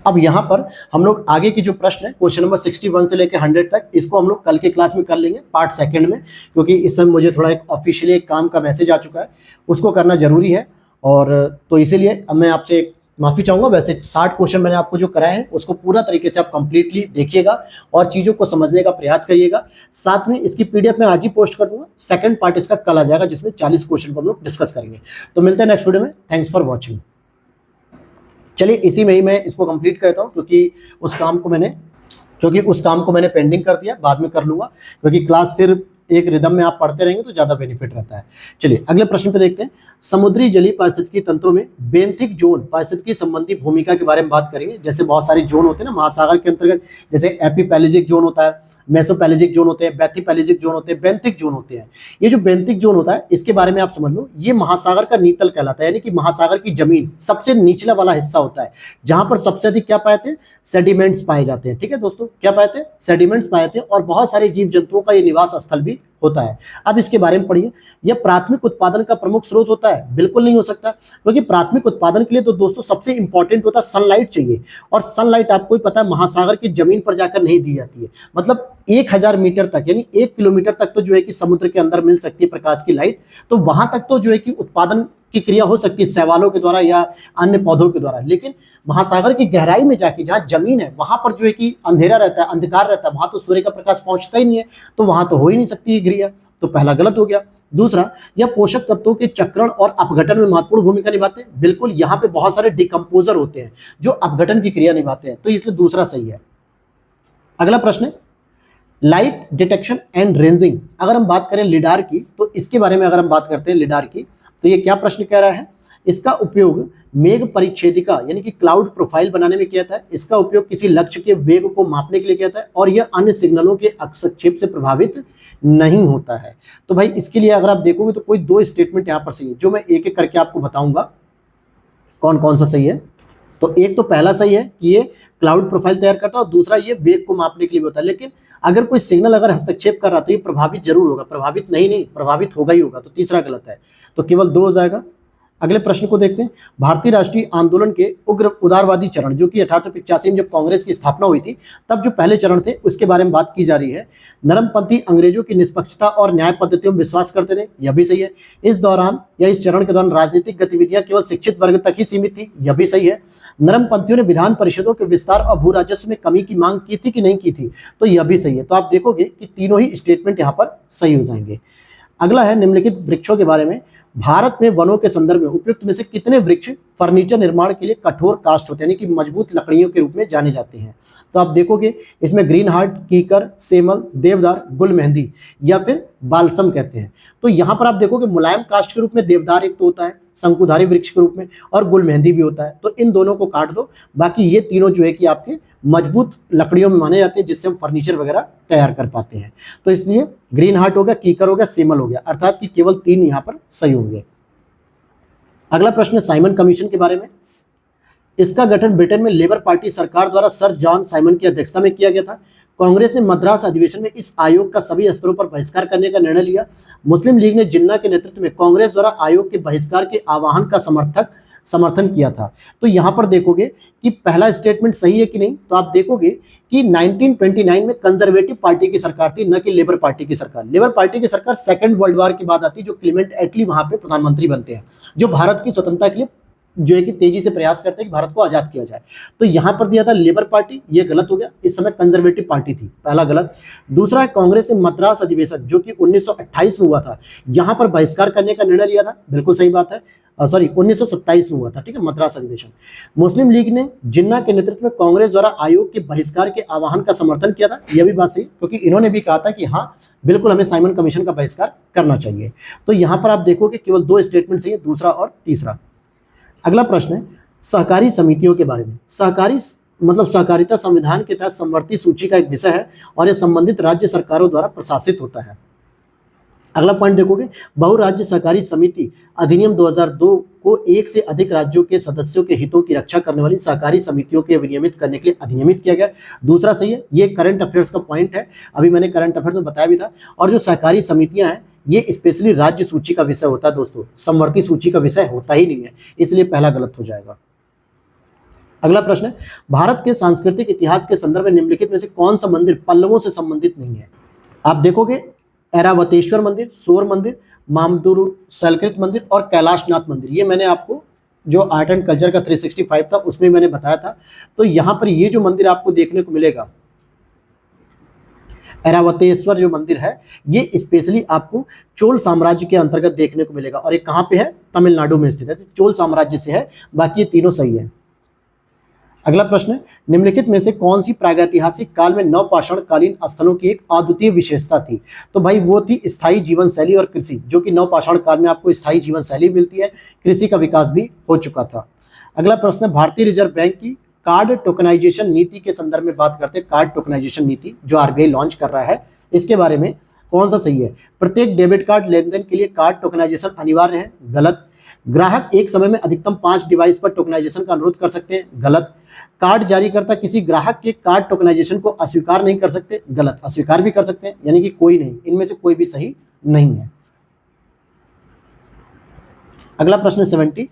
अब यहाँ पर हम लोग आगे की जो प्रश्न है क्वेश्चन नंबर 61 से लेकर 100 तक, इसको हम लोग कल के क्लास में कर लेंगे पार्ट सेकंड में, क्योंकि इस समय मुझे थोड़ा एक ऑफिशियली एक काम का मैसेज आ चुका है, उसको करना जरूरी है। और तो इसीलिए अब मैं आपसे माफ़ी चाहूँगा। वैसे 60 क्वेश्चन मैंने आपको जो कराए हैं उसको पूरा तरीके से आप कंप्लीटली देखिएगा और चीज़ों को समझने का प्रयास करिएगा। साथ में इसकी PDF मैं आज ही पोस्ट कर दूंगा, सेकंड पार्ट इसका कल आ जाएगा, जिसमें 40 क्वेश्चन को हम लोग डिस्कस करेंगे। तो मिलते हैं नेक्स्ट वीडियो में। Thanks for watching. चलिए इसी में ही मैं इसको कंप्लीट करता हूँ, क्योंकि उस काम को मैंने पेंडिंग कर दिया, बाद में कर लूँगा, क्योंकि क्लास फिर एक रिदम में आप पढ़ते रहेंगे तो ज्यादा बेनिफिट रहता है। चलिए अगले प्रश्न पे देखते हैं। समुद्री जलीय पारिस्थितिकी तंत्रों में बेंथिक जोन पारिस्थितिकी संबंधी भूमिका के बारे में बात करेंगे। जैसे बहुत सारे जोन होते हैं ना महासागर के अंतर्गत, जैसे एपीपैलेजिक जोन होता है, मेसोपैलेजिक जोन होते हैं, बैथीपैलेजिक जोन होते हैं, बेंथिक जोन होते हैं। ये जो बेंथिक जोन होता है इसके बारे में आप समझ लो, ये महासागर का नीतल कहलाता है, यानी कि महासागर की जमीन सबसे निचला वाला हिस्सा होता है, जहां पर सबसे अधिक क्या पाए थे, सेडिमेंट्स पाए जाते हैं। ठीक है दोस्तों, क्या पाए थे, सेडिमेंट्स पाए थे, और बहुत सारे जीव जंतुओं का ये निवास स्थल भी होता है। अब इसके बारे में पढ़िए। यह प्राथमिक उत्पादन का प्रमुख स्रोत होता है? बिल्कुल नहीं हो सकता, क्योंकि प्राथमिक उत्पादन के लिए तो दोस्तों सबसे इंपॉर्टेंट होता है सनलाइट चाहिए, और सनलाइट आपको ही पता है महासागर की जमीन पर जाकर नहीं दी जाती है। मतलब 1000 मीटर तक यानी 1 किलोमीटर तक तो जो है कि समुद्र के अंदर मिल सकती है प्रकाश की लाइट, तो वहां तक तो जो है कि उत्पादन की क्रिया हो सकती है शैवालों के द्वारा या अन्य पौधों के द्वारा, लेकिन महासागर की गहराई में जाके जहां जमीन है वहां पर जो है कि अंधेरा रहता है, अंधकार रहता है, वहां तो सूर्य का प्रकाश पहुंचता ही नहीं है, तो वहां तो हो ही नहीं सकती ये क्रिया। तो पहला गलत हो गया। दूसरा, यह पोषक तत्वों के चक्रण और अपघटन में महत्वपूर्ण भूमिका निभाते हैं? बिल्कुल, यहाँ पे बहुत सारे डिकम्पोजर होते हैं जो अपघटन की क्रिया निभाते हैं, तो इसलिए दूसरा सही है। अगला प्रश्न है लाइट डिटेक्शन एंड रेंजिंग। अगर हम बात करें लिडार की, तो इसके बारे में अगर हम बात करते हैं लिडार की, तो ये क्या प्रश्न कह रहा है, इसका उपयोग मेघ परिच्छेदिका यानी कि क्लाउड प्रोफाइल बनाने में किया जाता है। इसका उपयोग किसी लक्ष्य के वेग को मापने के लिए किया जाता है, और यह अन्य सिग्नलों के हस्तक्षेप से प्रभावित नहीं होता है। तो भाई इसके लिए अगर आप देखोगे तो कोई 2 स्टेटमेंट यहाँ पर सही है, जो मैं एक एक करके आपको बताऊंगा कौन कौन सा सही है। तो एक तो पहला सही है कि ये क्लाउड प्रोफाइल तैयार करता है, और दूसरा ये वेग को मापने के लिए होता है। लेकिन अगर कोई सिग्नल अगर हस्तक्षेप कर रहा तो ये प्रभावित जरूर होगा, प्रभावित नहीं प्रभावित होगा ही होगा, तो तीसरा गलत है, तो केवल 2 हो जाएगा। अगले प्रश्न को देखते हैं। भारतीय राष्ट्रीय आंदोलन के उग्र उदारवादी चरण, जो कि 1885 में जब कांग्रेस की स्थापना हुई थी, तब जो पहले चरण थे उसके बारे में बात की जा रही है। नरमपंथी अंग्रेजों की निष्पक्षता और न्याय पद्धतियों में विश्वास करते थे, यह भी सही है। इस दौरान या इस चरण के दौरान राजनीतिक गतिविधियां केवल शिक्षित वर्ग तक ही सीमित थी, यह भी सही है। नरमपंथियों ने विधान परिषदों के विस्तार और भू राजस्व में कमी की मांग की थी कि नहीं की थी, तो यह भी सही है। तो आप देखोगे कि तीनों ही स्टेटमेंट यहाँ पर सही हो जाएंगे। अगला है निम्नलिखित वृक्षों के बारे में। भारत में वनों के संदर्भ में उपयुक्त में से कितने वृक्ष फर्नीचर निर्माण के लिए कठोर कास्ट होते हैं, यानी कि मजबूत लकड़ियों के रूप में जाने जाते हैं? तो आप देखोगे इसमें ग्रीन हार्ट, कीकर, सेमल, देवदार, गुल मेहंदी या फिर बालसम कहते हैं। तो यहाँ पर आप देखोगे मुलायम कास्ट के रूप में देवदार एक तो होता है शंकुधारी वृक्ष के रूप में, और गुल मेहंदी भी होता है, तो इन दोनों को काट दो। बाकी ये तीनों जो है कि आपके मजबूत लकड़ियों में माने जाते हैं, जिससे हम फर्नीचर वगैरह तैयार कर पाते हैं। तो इसलिए ग्रीन हार्ट हो गया, कीकर हो गया, सेमल हो गया, अर्थात कि केवल 3 यहाँ पर सही होंगे। अगला प्रश्न है साइमन कमीशन के बारे में। इसका गठन ब्रिटेन में लेबर पार्टी सरकार द्वारा सर जॉन साइमन की अध्यक्षता में किया गया था। कांग्रेस ने मद्रास अधिवेशन में इस आयोग का सभी स्तरों पर बहिष्कार करने का निर्णय लिया। मुस्लिम लीग ने जिन्ना के नेतृत्व में कांग्रेस द्वारा आयोग के बहिष्कार के आह्वान का समर्थन किया था। तो यहाँ पर देखोगे कि पहला स्टेटमेंट सही है कि नहीं, तो आप देखोगे कि 1929 में कंजर्वेटिव पार्टी की सरकार थी, न कि लेबर पार्टी की सरकार। लेबर पार्टी की सरकार सेकंड वर्ल्ड वॉर के बाद आती, जो क्लीमेंट एटली वहां पे प्रधानमंत्री बनते हैं, जो भारत की स्वतंत्रता के लिए जो है कि तेजी से प्रयास करते हैं कि भारत को आजाद किया जाए। तो यहां पर दिया था लेबर पार्टी, ये गलत हो गया। इस समय कंजर्वेटिव पार्टी थी, पहला गलत। दूसरा है कांग्रेस ने मद्रास अधिवेशन जो कि 1928 में हुआ था, यहां पर बहिष्कार करने का निर्णय लिया था, बिल्कुल सही बात है। 1927 में हुआ था, ठीक है, मद्रास अधिवेशन। मुस्लिम लीग ने जिन्ना के नेतृत्व में कांग्रेस द्वारा आयोग के बहिष्कार के आह्वान का समर्थन किया था, यह भी बात सही, क्योंकि इन्होंने भी कहा था कि हाँ बिल्कुल हमें साइमन कमीशन का बहिष्कार करना चाहिए। तो यहां पर आप देखोगे केवल 2 स्टेटमेंट सही है, दूसरा और तीसरा। अगला प्रश्न है सहकारी समितियों के बारे में। सहकारिता संविधान के तहत समवर्ती सूची का एक विषय है, और यह संबंधित राज्य सरकारों द्वारा प्रशासित होता है। अगला पॉइंट देखोगे बहुराज्य सहकारी समिति अधिनियम 2002 को एक से अधिक राज्यों के सदस्यों के हितों की रक्षा करने वाली सहकारी समितियों के विनियमित करने के लिए अधिनियमित किया गया। दूसरा सही है, ये करंट अफेयर्स का पॉइंट है, अभी मैंने करंट अफेयर्स में बताया भी था। और जो सहकारी समितियां हैं ये स्पेशली राज्य सूची का विषय होता है दोस्तों, समवर्ती सूची का विषय होता ही नहीं है, इसलिए पहला गलत हो जाएगा। अगला प्रश्न है भारत के सांस्कृतिक इतिहास के संदर्भ में निम्नलिखित में से कौन सा मंदिर पल्लवों से संबंधित नहीं है? आप देखोगे ऐरावतेश्वर मंदिर, सोर मंदिर, मामदुरु सलकृत मंदिर और कैलाशनाथ मंदिर। ये मैंने आपको जो आर्ट एंड कल्चर का 365 था उसमें मैंने बताया था। तो यहाँ पर ये जो मंदिर आपको देखने को मिलेगा, ऐरावतेश्वर जो मंदिर है, ये स्पेशली आपको चोल साम्राज्य के अंतर्गत देखने को मिलेगा, और ये कहाँ पे है? तमिलनाडु में स्थित है, तो चोल साम्राज्य से है। बाकी ये तीनों सही है। अगला प्रश्न है, निम्नलिखित में से कौन सी प्रागैतिहासिक काल में नवपाषाण कालीन स्थलों की एक अद्वितीय विशेषता थी? तो भाई वो थी स्थायी जीवन शैली और कृषि, जो कि नवपाषाण काल में आपको स्थायी जीवन शैली मिलती है, कृषि का विकास भी हो चुका था। अगला प्रश्न है, भारतीय रिजर्व बैंक की कार्ड टोकनाइजेशन नीति के संदर्भ में बात करते हैं। कार्ड टोकनाइजेशन नीति जो आरबीआई लॉन्च कर रहा है, इसके बारे में कौन सा सही है? प्रत्येक डेबिट कार्ड लेनदेन के लिए कार्ड टोकनाइजेशन अनिवार्य है, गलत। ग्राहक एक समय में अधिकतम 5 डिवाइस पर टोकनाइजेशन का अनुरोध कर सकते हैं, गलत। कार्ड जारीकर्ता किसी ग्राहक के कार्ड टोकनाइजेशन को अस्वीकार नहीं कर सकते, गलत। अस्वीकार भी कर सकते हैं, यानी कि कोई नहीं, इनमें से कोई भी सही नहीं है। अगला प्रश्न 70,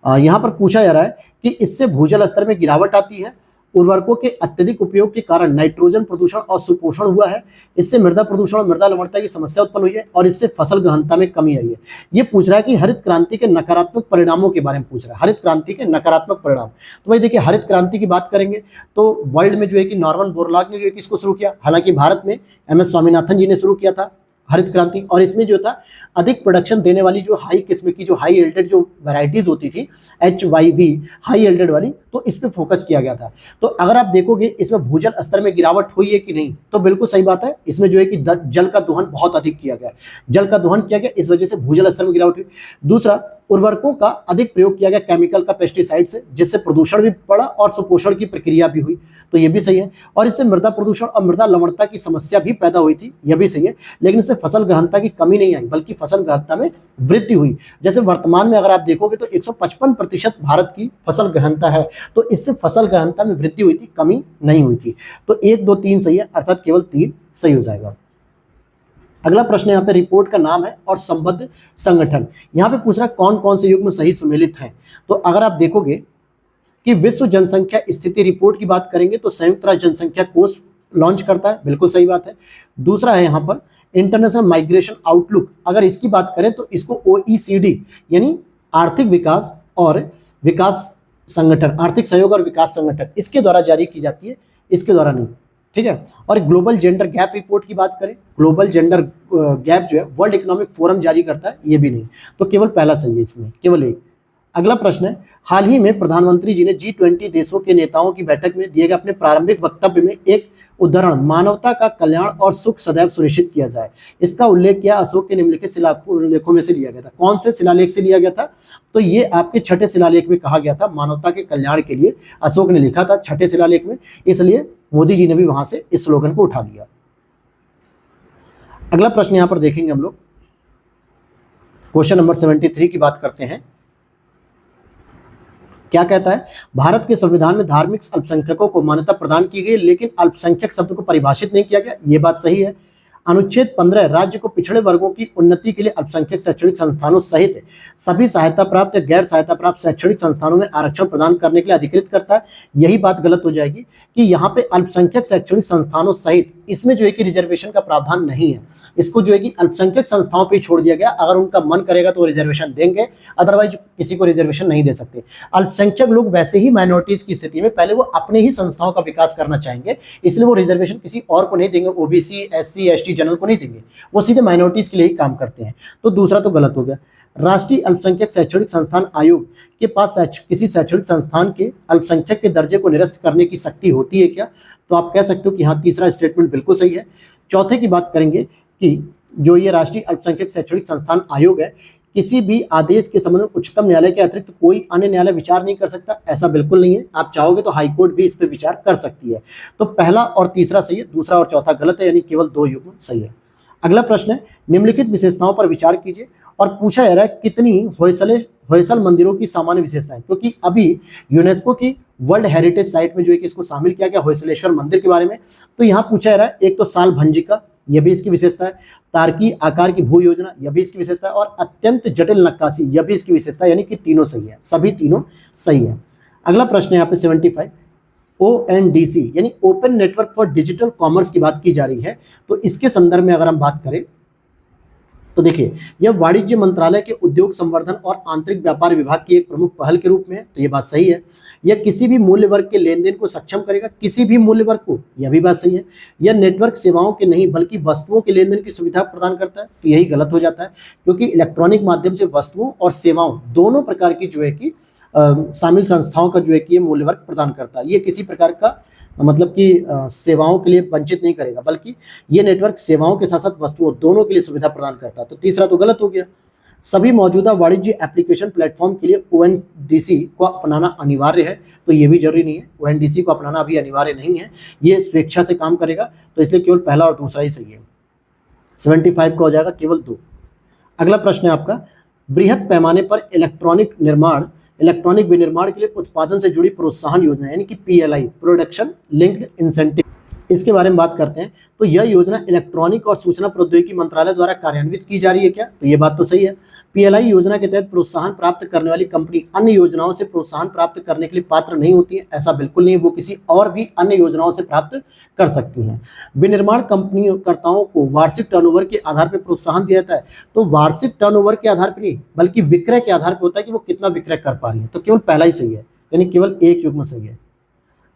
यहाँ पर पूछा जा रहा है कि इससे भूजल स्तर में गिरावट आती है, उर्वरकों के अत्यधिक उपयोग के कारण नाइट्रोजन प्रदूषण और सुपोषण हुआ है, इससे मृदा प्रदूषण और मृदा लवणता की समस्या उत्पन्न हुई है, और इससे फसल गहनता में कमी आई है। ये पूछ रहा है कि हरित क्रांति के नकारात्मक परिणामों के बारे में पूछ रहा है, हरित क्रांति के नकारात्मक परिणाम। तो भाई देखिए, हरित क्रांति की बात करेंगे तो वर्ल्ड में जो है कि नॉर्मन बोरलॉग ने जो है कि इसको शुरू किया, हालांकि भारत में MS स्वामीनाथन जी ने शुरू किया था हरित क्रांति, और इसमें जो था अधिक प्रोडक्शन देने वाली जो हाई किस्म की जो हाई एल्डेड जो वैरायटीज होती थी, HYV हाई एल्डेड वाली, तो इस पे फोकस किया गया था। तो अगर आप देखोगे इसमें भूजल स्तर में गिरावट हुई है कि नहीं, तो बिल्कुल सही बात है। इसमें जो है कि जल का दोहन बहुत अधिक किया गया, जल का दोहन किया गया, इस वजह से भूजल स्तर में गिरावट हुई। दूसरा, उर्वरकों का अधिक प्रयोग किया गया केमिकल का, पेस्टिसाइड से, जिससे प्रदूषण भी बढ़ा और सुपोषण की प्रक्रिया भी हुई, तो ये भी सही है। और इससे मृदा प्रदूषण और मृदा लवणता की समस्या भी पैदा हुई थी, यह भी सही है। लेकिन इससे फसल गहनता की कमी नहीं आई, बल्कि फसल गहनता में वृद्धि हुई। जैसे वर्तमान में अगर आप देखोगे तो 155% भारत की फसल गहनता है, तो इससे फसल गहनता में वृद्धि हुई थी, कमी नहीं हुई थी। तो 1, 2, 3 सही है, अर्थात केवल 3 सही हो जाएगा। अगला प्रश्न यहाँ पे रिपोर्ट का नाम है और संबद्ध संगठन। यहाँ पे पूछ रहा है कौन कौन से युग्म सही सुमेलित हैं। तो अगर आप देखोगे कि विश्व जनसंख्या स्थिति रिपोर्ट की बात करेंगे तो संयुक्त राष्ट्र जनसंख्या कोष लॉन्च करता है, बिल्कुल सही बात है। दूसरा है यहाँ पर इंटरनेशनल माइग्रेशन आउटलुक, अगर इसकी बात करें तो इसको OECD यानी आर्थिक विकास और विकास संगठन, आर्थिक सहयोग और विकास संगठन, इसके द्वारा जारी की जाती है, इसके द्वारा नहीं, ठीक है। और ग्लोबल जेंडर गैप रिपोर्ट की बात करें, ग्लोबल जेंडर गैप जो है वर्ल्ड इकोनॉमिक फोरम जारी करता है, ये भी नहीं, तो केवल पहला सही है इसमें, केवल एक। अगला प्रश्न है, हाल ही में प्रधानमंत्री जी ने G20 देशों के नेताओं की बैठक में दिए गए अपने प्रारंभिक वक्तव्य में एक उदाहरण मानवता का कल्याण और सुख सदैव सुनिश्चित किया जाए, इसका उल्लेख किया अशोक के निम्नलिखित शिलालेखों में से लिया गया था। कौन से शिलालेख से लिया गया था? तो ये आपके छठे शिलालेख में कहा गया था, मानवता के कल्याण के लिए अशोक ने लिखा था छठे शिलालेख में, इसलिए मोदी जी ने भी वहां से इस स्लोगन को उठा लिया। अगला प्रश्न यहां पर देखेंगे हम लोग, क्वेश्चन नंबर 73 की बात करते हैं। क्या कहता है? भारत के संविधान में धार्मिक अल्पसंख्यकों को मान्यता प्रदान की गई, लेकिन अल्पसंख्यक शब्द को परिभाषित नहीं किया गया, ये बात सही है। अनुच्छेद 15 राज्य को पिछड़े वर्गों की उन्नति के लिए अल्पसंख्यक शैक्षणिक संस्थानों सहित सभी सहायता प्राप्त या गैर सहायता प्राप्त शैक्षणिक संस्थानों में आरक्षण प्रदान करने के लिए अधिकृत करता है। यही बात गलत हो जाएगी कि यहाँ पे अल्पसंख्यक शैक्षणिक संस्थानों सहित, इसमें जो है कि रिजर्वेशन का प्रावधान नहीं है, इसको जो है कि अल्पसंख्यक संस्थाओं पर छोड़ दिया गया। अगर उनका मन करेगा तो रिजर्वेशन देंगे, अदरवाइज किसी को रिजर्वेशन नहीं दे सकते। अल्पसंख्यक लोग वैसे ही माइनॉरिटीज की स्थिति में पहले वो अपने ही संस्थाओं का विकास करना चाहेंगे, इसलिए वो रिजर्वेशन किसी और को नहीं देंगे, OBC, SC, ST जनरल को नहीं देंगे, वो सीधे माइनॉरिटीज के लिए ही काम करते हैं। तो दूसरा तो गलत हो गया। राष्ट्रीय अल्पसंख्यक शैक्षणिक संस्थान आयोग के पास किसी शैक्षणिक संस्थान के अल्पसंख्यक के दर्जे को निरस्त करने की शक्ति होती है क्या? तो आप कह सकते हो कि हाँ, तीसरा स्टेटमेंट बिल्कुल सही है। चौथे की बात करेंगे कि जो ये राष्ट्रीय अल्पसंख्यक शैक्षणिक संस्थान आयोग है, किसी भी आदेश के संबंध में उच्चतम न्यायालय के अतिरिक्त कोई अन्य न्यायालय विचार नहीं कर सकता, ऐसा बिल्कुल नहीं है। आप चाहोगे तो हाईकोर्ट भी इस पर विचार कर सकती है। तो पहला और तीसरा सही है, दूसरा और चौथा गलत है, यानी केवल 2 युग्म सही है। अगला प्रश्न है, निम्नलिखित विशेषताओं पर विचार कीजिए, और पूछा जा रहा है कितनी होयसल मंदिरों की सामान्य विशेषताएं, क्योंकि अभी यूनेस्को की वर्ल्ड हेरिटेज साइट में जो है कि इसको शामिल किया गया होयसलेश्वर मंदिर के बारे में। तो यहाँ पूछा जा रहा है, एक तो साल भंजिका, यह भी इसकी विशेषता है, तारकी आकार की भू योजना, यह भी इसकी विशेषता है, और अत्यंत जटिल नक्काशी, यह भी इसकी विशेषता है, यानी कि तीनों सही है, सभी तीनों सही है। अगला प्रश्न है यहाँ पे 75, ONDC यानी open network for digital commerce की बात की जा रही है। तो इसके संदर्भ में अगर हम बात करें तो देखिए, यह वाणिज्य मंत्रालय के उद्योग संवर्धन और आंतरिक व्यापार विभाग की एक प्रमुख पहल के रूप में है, तो यह बात सही है। यह किसी भी मूल्य वर्ग के लेन देन को सक्षम करेगा, किसी भी मूल्य वर्ग को, यह भी बात सही है। यह नेटवर्क सेवाओं के नहीं बल्कि वस्तुओं के लेन देन की सुविधा प्रदान करता है, तो यही गलत हो जाता है, क्योंकि इलेक्ट्रॉनिक माध्यम से वस्तुओं और सेवाओं दोनों प्रकार की जो है कि शामिल संस्थाओं का जो है कि ये मूल्य वर्ग प्रदान करता है। ये किसी प्रकार का मतलब कि सेवाओं के लिए वंचित नहीं करेगा, बल्कि ये नेटवर्क सेवाओं के साथ साथ वस्तुओं दोनों के लिए सुविधा प्रदान करता है। तो तीसरा तो गलत हो गया। सभी मौजूदा वाणिज्य एप्लीकेशन प्लेटफॉर्म के लिए ओएनडीसी को अपनाना अनिवार्य है, तो ये भी जरूरी नहीं है। ओएनडीसी को अपनाना अभी अनिवार्य नहीं है, ये स्वेच्छा से काम करेगा, तो इसलिए केवल पहला और दूसरा ही सही है। 75 का हो जाएगा केवल 2। अगला प्रश्न है आपका, बृहद पैमाने पर इलेक्ट्रॉनिक विनिर्माण के लिए उत्पादन से जुड़ी प्रोत्साहन योजना यानी कि पीएलआई, प्रोडक्शन लिंक्ड इंसेंटिव, इसके बारे में बात करते हैं। तो यह योजना इलेक्ट्रॉनिक और सूचना प्रौद्योगिकी मंत्रालय द्वारा कार्यान्वित की जा रही है क्या? तो ये बात तो सही है। पीएलआई योजना के तहत प्रोत्साहन प्राप्त करने वाली कंपनी अन्य योजनाओं से प्रोत्साहन प्राप्त करने के लिए पात्र नहीं होती है, ऐसा बिल्कुल नहीं। वो किसी और भी अन्य योजनाओं से प्राप्त कर सकती हैं। विनिर्माण कंपनीकर्ताओं को वार्षिक टर्नओवर के आधार पर प्रोत्साहन दिया जाता है, तो वार्षिक टर्नओवर के आधार पर नहीं बल्कि विक्रय के आधार पर होता है कि वो कितना विक्रय कर पा रही है। तो केवल पहला ही सही है, यानी केवल एक युग्म सही है।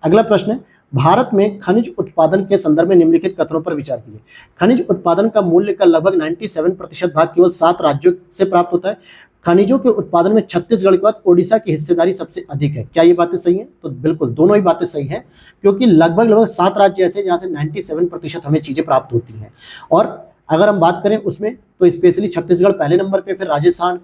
अगला प्रश्न है, भारत में खनिज उत्पादन के संदर्भ में निम्नलिखित कथनों पर विचार कीजिए। खनिज उत्पादन का मूल्य का लगभग 97% भाग केवल 7 राज्यों से प्राप्त होता है। खनिजों के उत्पादन में छत्तीसगढ़ के बाद ओडिशा की हिस्सेदारी सबसे अधिक है। क्या ये बातें सही हैं? तो बिल्कुल दोनों ही बातें सही हैं, क्योंकि लगभग 7 राज्य ऐसे जहाँ से 97% हमें चीजें प्राप्त होती हैं। और अगर हम बात करें उसमें तो स्पेशली छत्तीसगढ़ पहले नंबर पे, फिर राजस्थान,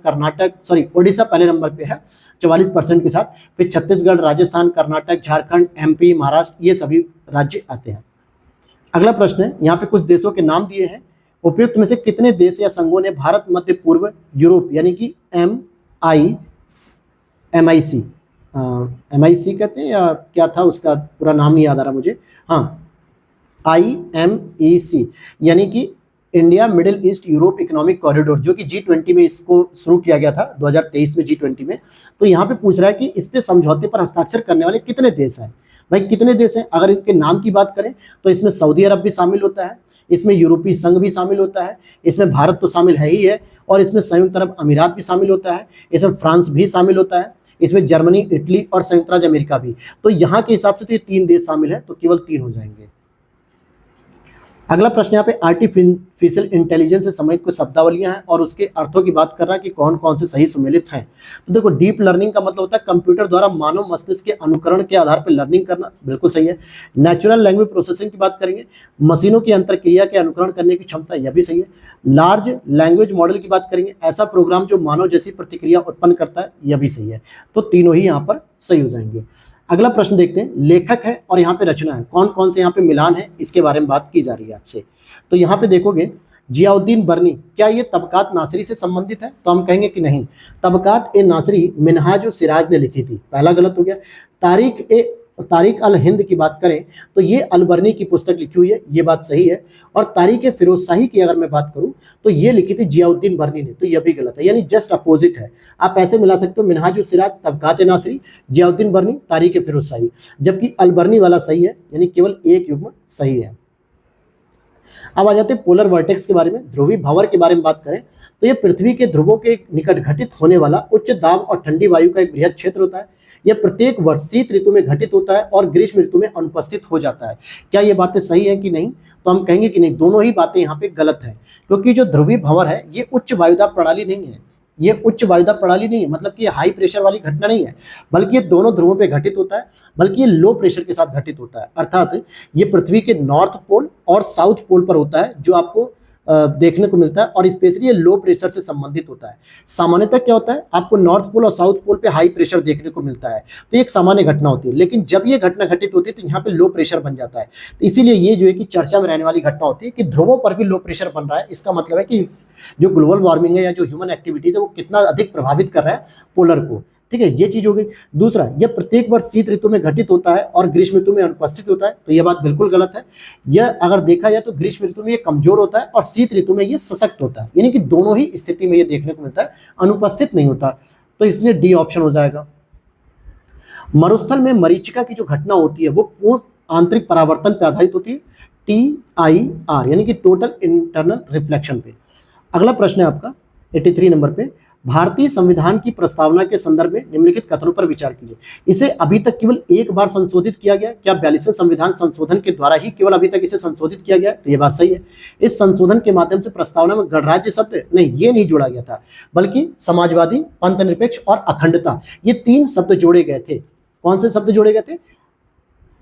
ओडिशा पहले नंबर पे है 44% के साथ, फिर छत्तीसगढ़, राजस्थान, कर्नाटक, झारखंड, एमपी, महाराष्ट्र, ये सभी राज्य आते हैं। अगला प्रश्न है, यहाँ पे कुछ देशों के नाम दिए हैं। उपयुक्त में से कितने देश या संघों ने भारत, मध्य पूर्व, यूरोप यानी कि MIC कहते हैं या क्या था उसका पूरा नाम नहीं याद आ रहा मुझे, हाँ IMEC यानी कि India middle east Europe economic corridor, जो कि G20 में इसको शुरू किया गया था 2023 में G20 में। तो यहाँ पे पूछ रहा है कि इस पे समझौते पर हस्ताक्षर करने वाले कितने देश हैं। भाई कितने देश हैं? अगर इनके नाम की बात करें तो इसमें सऊदी अरब भी शामिल होता है, इसमें यूरोपीय संघ भी शामिल होता है, इसमें भारत तो शामिल है ही है, और इसमें संयुक्त अरब अमीरात भी शामिल होता है, इसमें फ्रांस भी शामिल होता है, इसमें जर्मनी, इटली और संयुक्त राज्य अमेरिका भी। तो यहाँ के हिसाब से तो ये 3 देश शामिल है, तो केवल 3 हो जाएंगे। अगला प्रश्न यहाँ पे आर्टिफिशियल इंटेलिजेंस से संबंधित कुछ शब्दावलियां हैं और उसके अर्थों की बात कर रहा है कि कौन कौन से सही सुमेलित हैं। तो देखो, डीप लर्निंग का मतलब होता है कंप्यूटर द्वारा मानव मस्तिष्क के अनुकरण के आधार पर लर्निंग करना, बिल्कुल सही है। नेचुरल लैंग्वेज प्रोसेसिंग की बात करेंगे, मशीनों की अंतरक्रिया के अनुकरण करने की क्षमता, यह भी सही है। लार्ज लैंग्वेज मॉडल की बात करेंगे, ऐसा प्रोग्राम जो मानव जैसी प्रतिक्रिया उत्पन्न करता है, यह भी सही है। तो तीनों ही यहाँ पर सही हो जाएंगे। अगला प्रश्न देखते हैं, लेखक है और यहाँ पे रचना है, कौन कौन से यहाँ पे मिलान है, इसके बारे में बात की जा रही है आपसे। तो यहाँ पे देखोगे, जियाउद्दीन बर्नी, क्या ये तबकात नासरी से संबंधित है? तो हम कहेंगे कि नहीं। तबकात ए नासरी मिनहाज सिराज ने लिखी थी, पहला गलत हो गया। तारिक अल हिंद की बात करें तो ये अलबर्नी की पुस्तक लिखी हुई है, ये बात सही है। और तारीख फिरोज शाही की अगर मैं बात करूं तो ये लिखी थी जियाउद्दीन बर्नी ने, तो यह भी गलत है, यानी जस्ट अपोजिट है। आप ऐसे मिला सकते हो, मिनहाज सिराज, तबकात नासरी, जियाउद्दीन बर्नी, तारीख फिरोज शाही, जबकि अलबर्नी वाला सही है, यानी केवल एक युग्म सही है। अब आ जाते हैं पोलर वर्टेक्स के बारे में। ध्रुवी भंवर के बारे में बात करें तो यह पृथ्वी के ध्रुवों के निकट घटित होने वाला उच्च दाब और ठंडी वायु का एक बृहद क्षेत्र होता है। यह प्रत्येक वर्ष शीत ऋतु में घटित होता है और ग्रीष्म ऋतु में अनुपस्थित हो जाता है। क्या ये बातें सही है कि नहीं? तो हम कहेंगे कि नहीं, दोनों ही बातें यहाँ पे गलत है, क्योंकि जो ध्रुवी भंवर है ये उच्च वायुदाब प्रणाली नहीं है, ये उच्च वायुदाब प्रणाली नहीं है, मतलब कि हाई प्रेशर वाली घटना नहीं है, बल्कि ये दोनों ध्रुवों पे घटित होता है, बल्कि ये लो प्रेशर के साथ घटित होता है। अर्थात ये पृथ्वी के नॉर्थ पोल और साउथ पोल पर होता है, जो आपको देखने को मिलता है, और स्पेशली ये लो प्रेशर से संबंधित होता है। सामान्यतः क्या होता है, आपको नॉर्थ पोल और साउथ पोल पे हाई प्रेशर देखने को मिलता है, तो ये एक सामान्य घटना होती है। लेकिन जब ये घटना घटित होती है तो यहाँ पे लो प्रेशर बन जाता है। तो इसीलिए ये जो है कि चर्चा में रहने वाली घटना होती है कि ध्रुवों पर भी लो प्रेशर बन रहा है। इसका मतलब है कि जो ग्लोबल वार्मिंग है या जो ह्यूमन एक्टिविटीज है वो कितना अधिक प्रभावित कर रहा है पोलर को। ठीक है, ये चीज हो गई। दूसरा, यह प्रत्येक वर्ष शीत ऋतु में घटित होता है और ग्रीष्म ऋतु में अनुपस्थित होता है, तो यह बात बिल्कुल गलत है। यह अगर देखा जाए तो ग्रीष्म ऋतु में ये कमजोर होता है और शीत ऋतु में ये सशक्त होता है, यानी कि दोनों ही स्थिति में ये देखने को मिलता है, अनुपस्थित नहीं होता। तो इसलिए डी ऑप्शन हो जाएगा। मरुस्थल में मरीचिका की जो घटना होती है वो पूर्ण आंतरिक परावर्तन पर आधारित होती है, TIR, यानी कि टोटल इंटरनल रिफ्लेक्शन पे। अगला प्रश्न है आपका 83 नंबर पे, भारतीय संविधान की प्रस्तावना के संदर्भ में निम्नलिखित कथनों पर विचार कीजिए। इसे अभी तक केवल एक बार संशोधित किया गया। क्या 42वें संविधान संशोधन के द्वारा ही केवल अभी तक इसे संशोधित किया गया? तो ये बात सही है। इस संशोधन के माध्यम से प्रस्तावना में गणराज्य शब्द नहीं, ये नहीं जोड़ा गया था, बल्कि समाजवादी, पंथनिरपेक्ष और अखंडता, ये 3 शब्द जोड़े गए थे। कौन से शब्द जोड़े गए थे?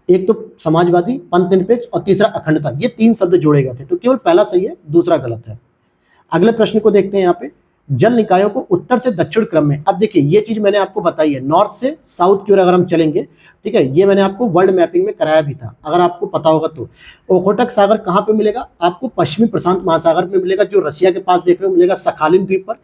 एक तो समाजवादी, पंथनिरपेक्ष और तीसरा अखंडता, ये 3 शब्द जोड़े गए थे। तो केवल पहला सही है, दूसरा गलत है। अगले प्रश्न को देखते हैं। यहाँ पे जल निकायों को उत्तर से दक्षिण क्रम में, अब देखिए ये चीज मैंने आपको बताई है, नॉर्थ से साउथ की ओर अगर हम चलेंगे, ठीक है, ये मैंने आपको वर्ल्ड मैपिंग में कराया भी था, अगर आपको पता होगा तो। ओखोटक सागर कहाँ पे मिलेगा? आपको पश्चिमी प्रशांत महासागर में मिलेगा, जो रशिया के पास देखने को मिलेगा, सखालिन द्वीप पर,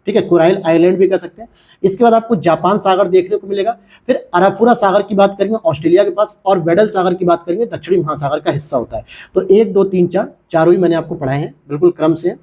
ठीक है, कुराइल आइलैंड भी कह सकते हैं। इसके बाद आपको जापान सागर देखने को मिलेगा। फिर अराफुरा सागर की बात करेंगे ऑस्ट्रेलिया के पास, और वेडल सागर की बात करेंगे दक्षिणी महासागर का हिस्सा होता है। तो 1 2 3 4 चारों ही मैंने आपको पढ़ाए हैं, बिल्कुल क्रम से।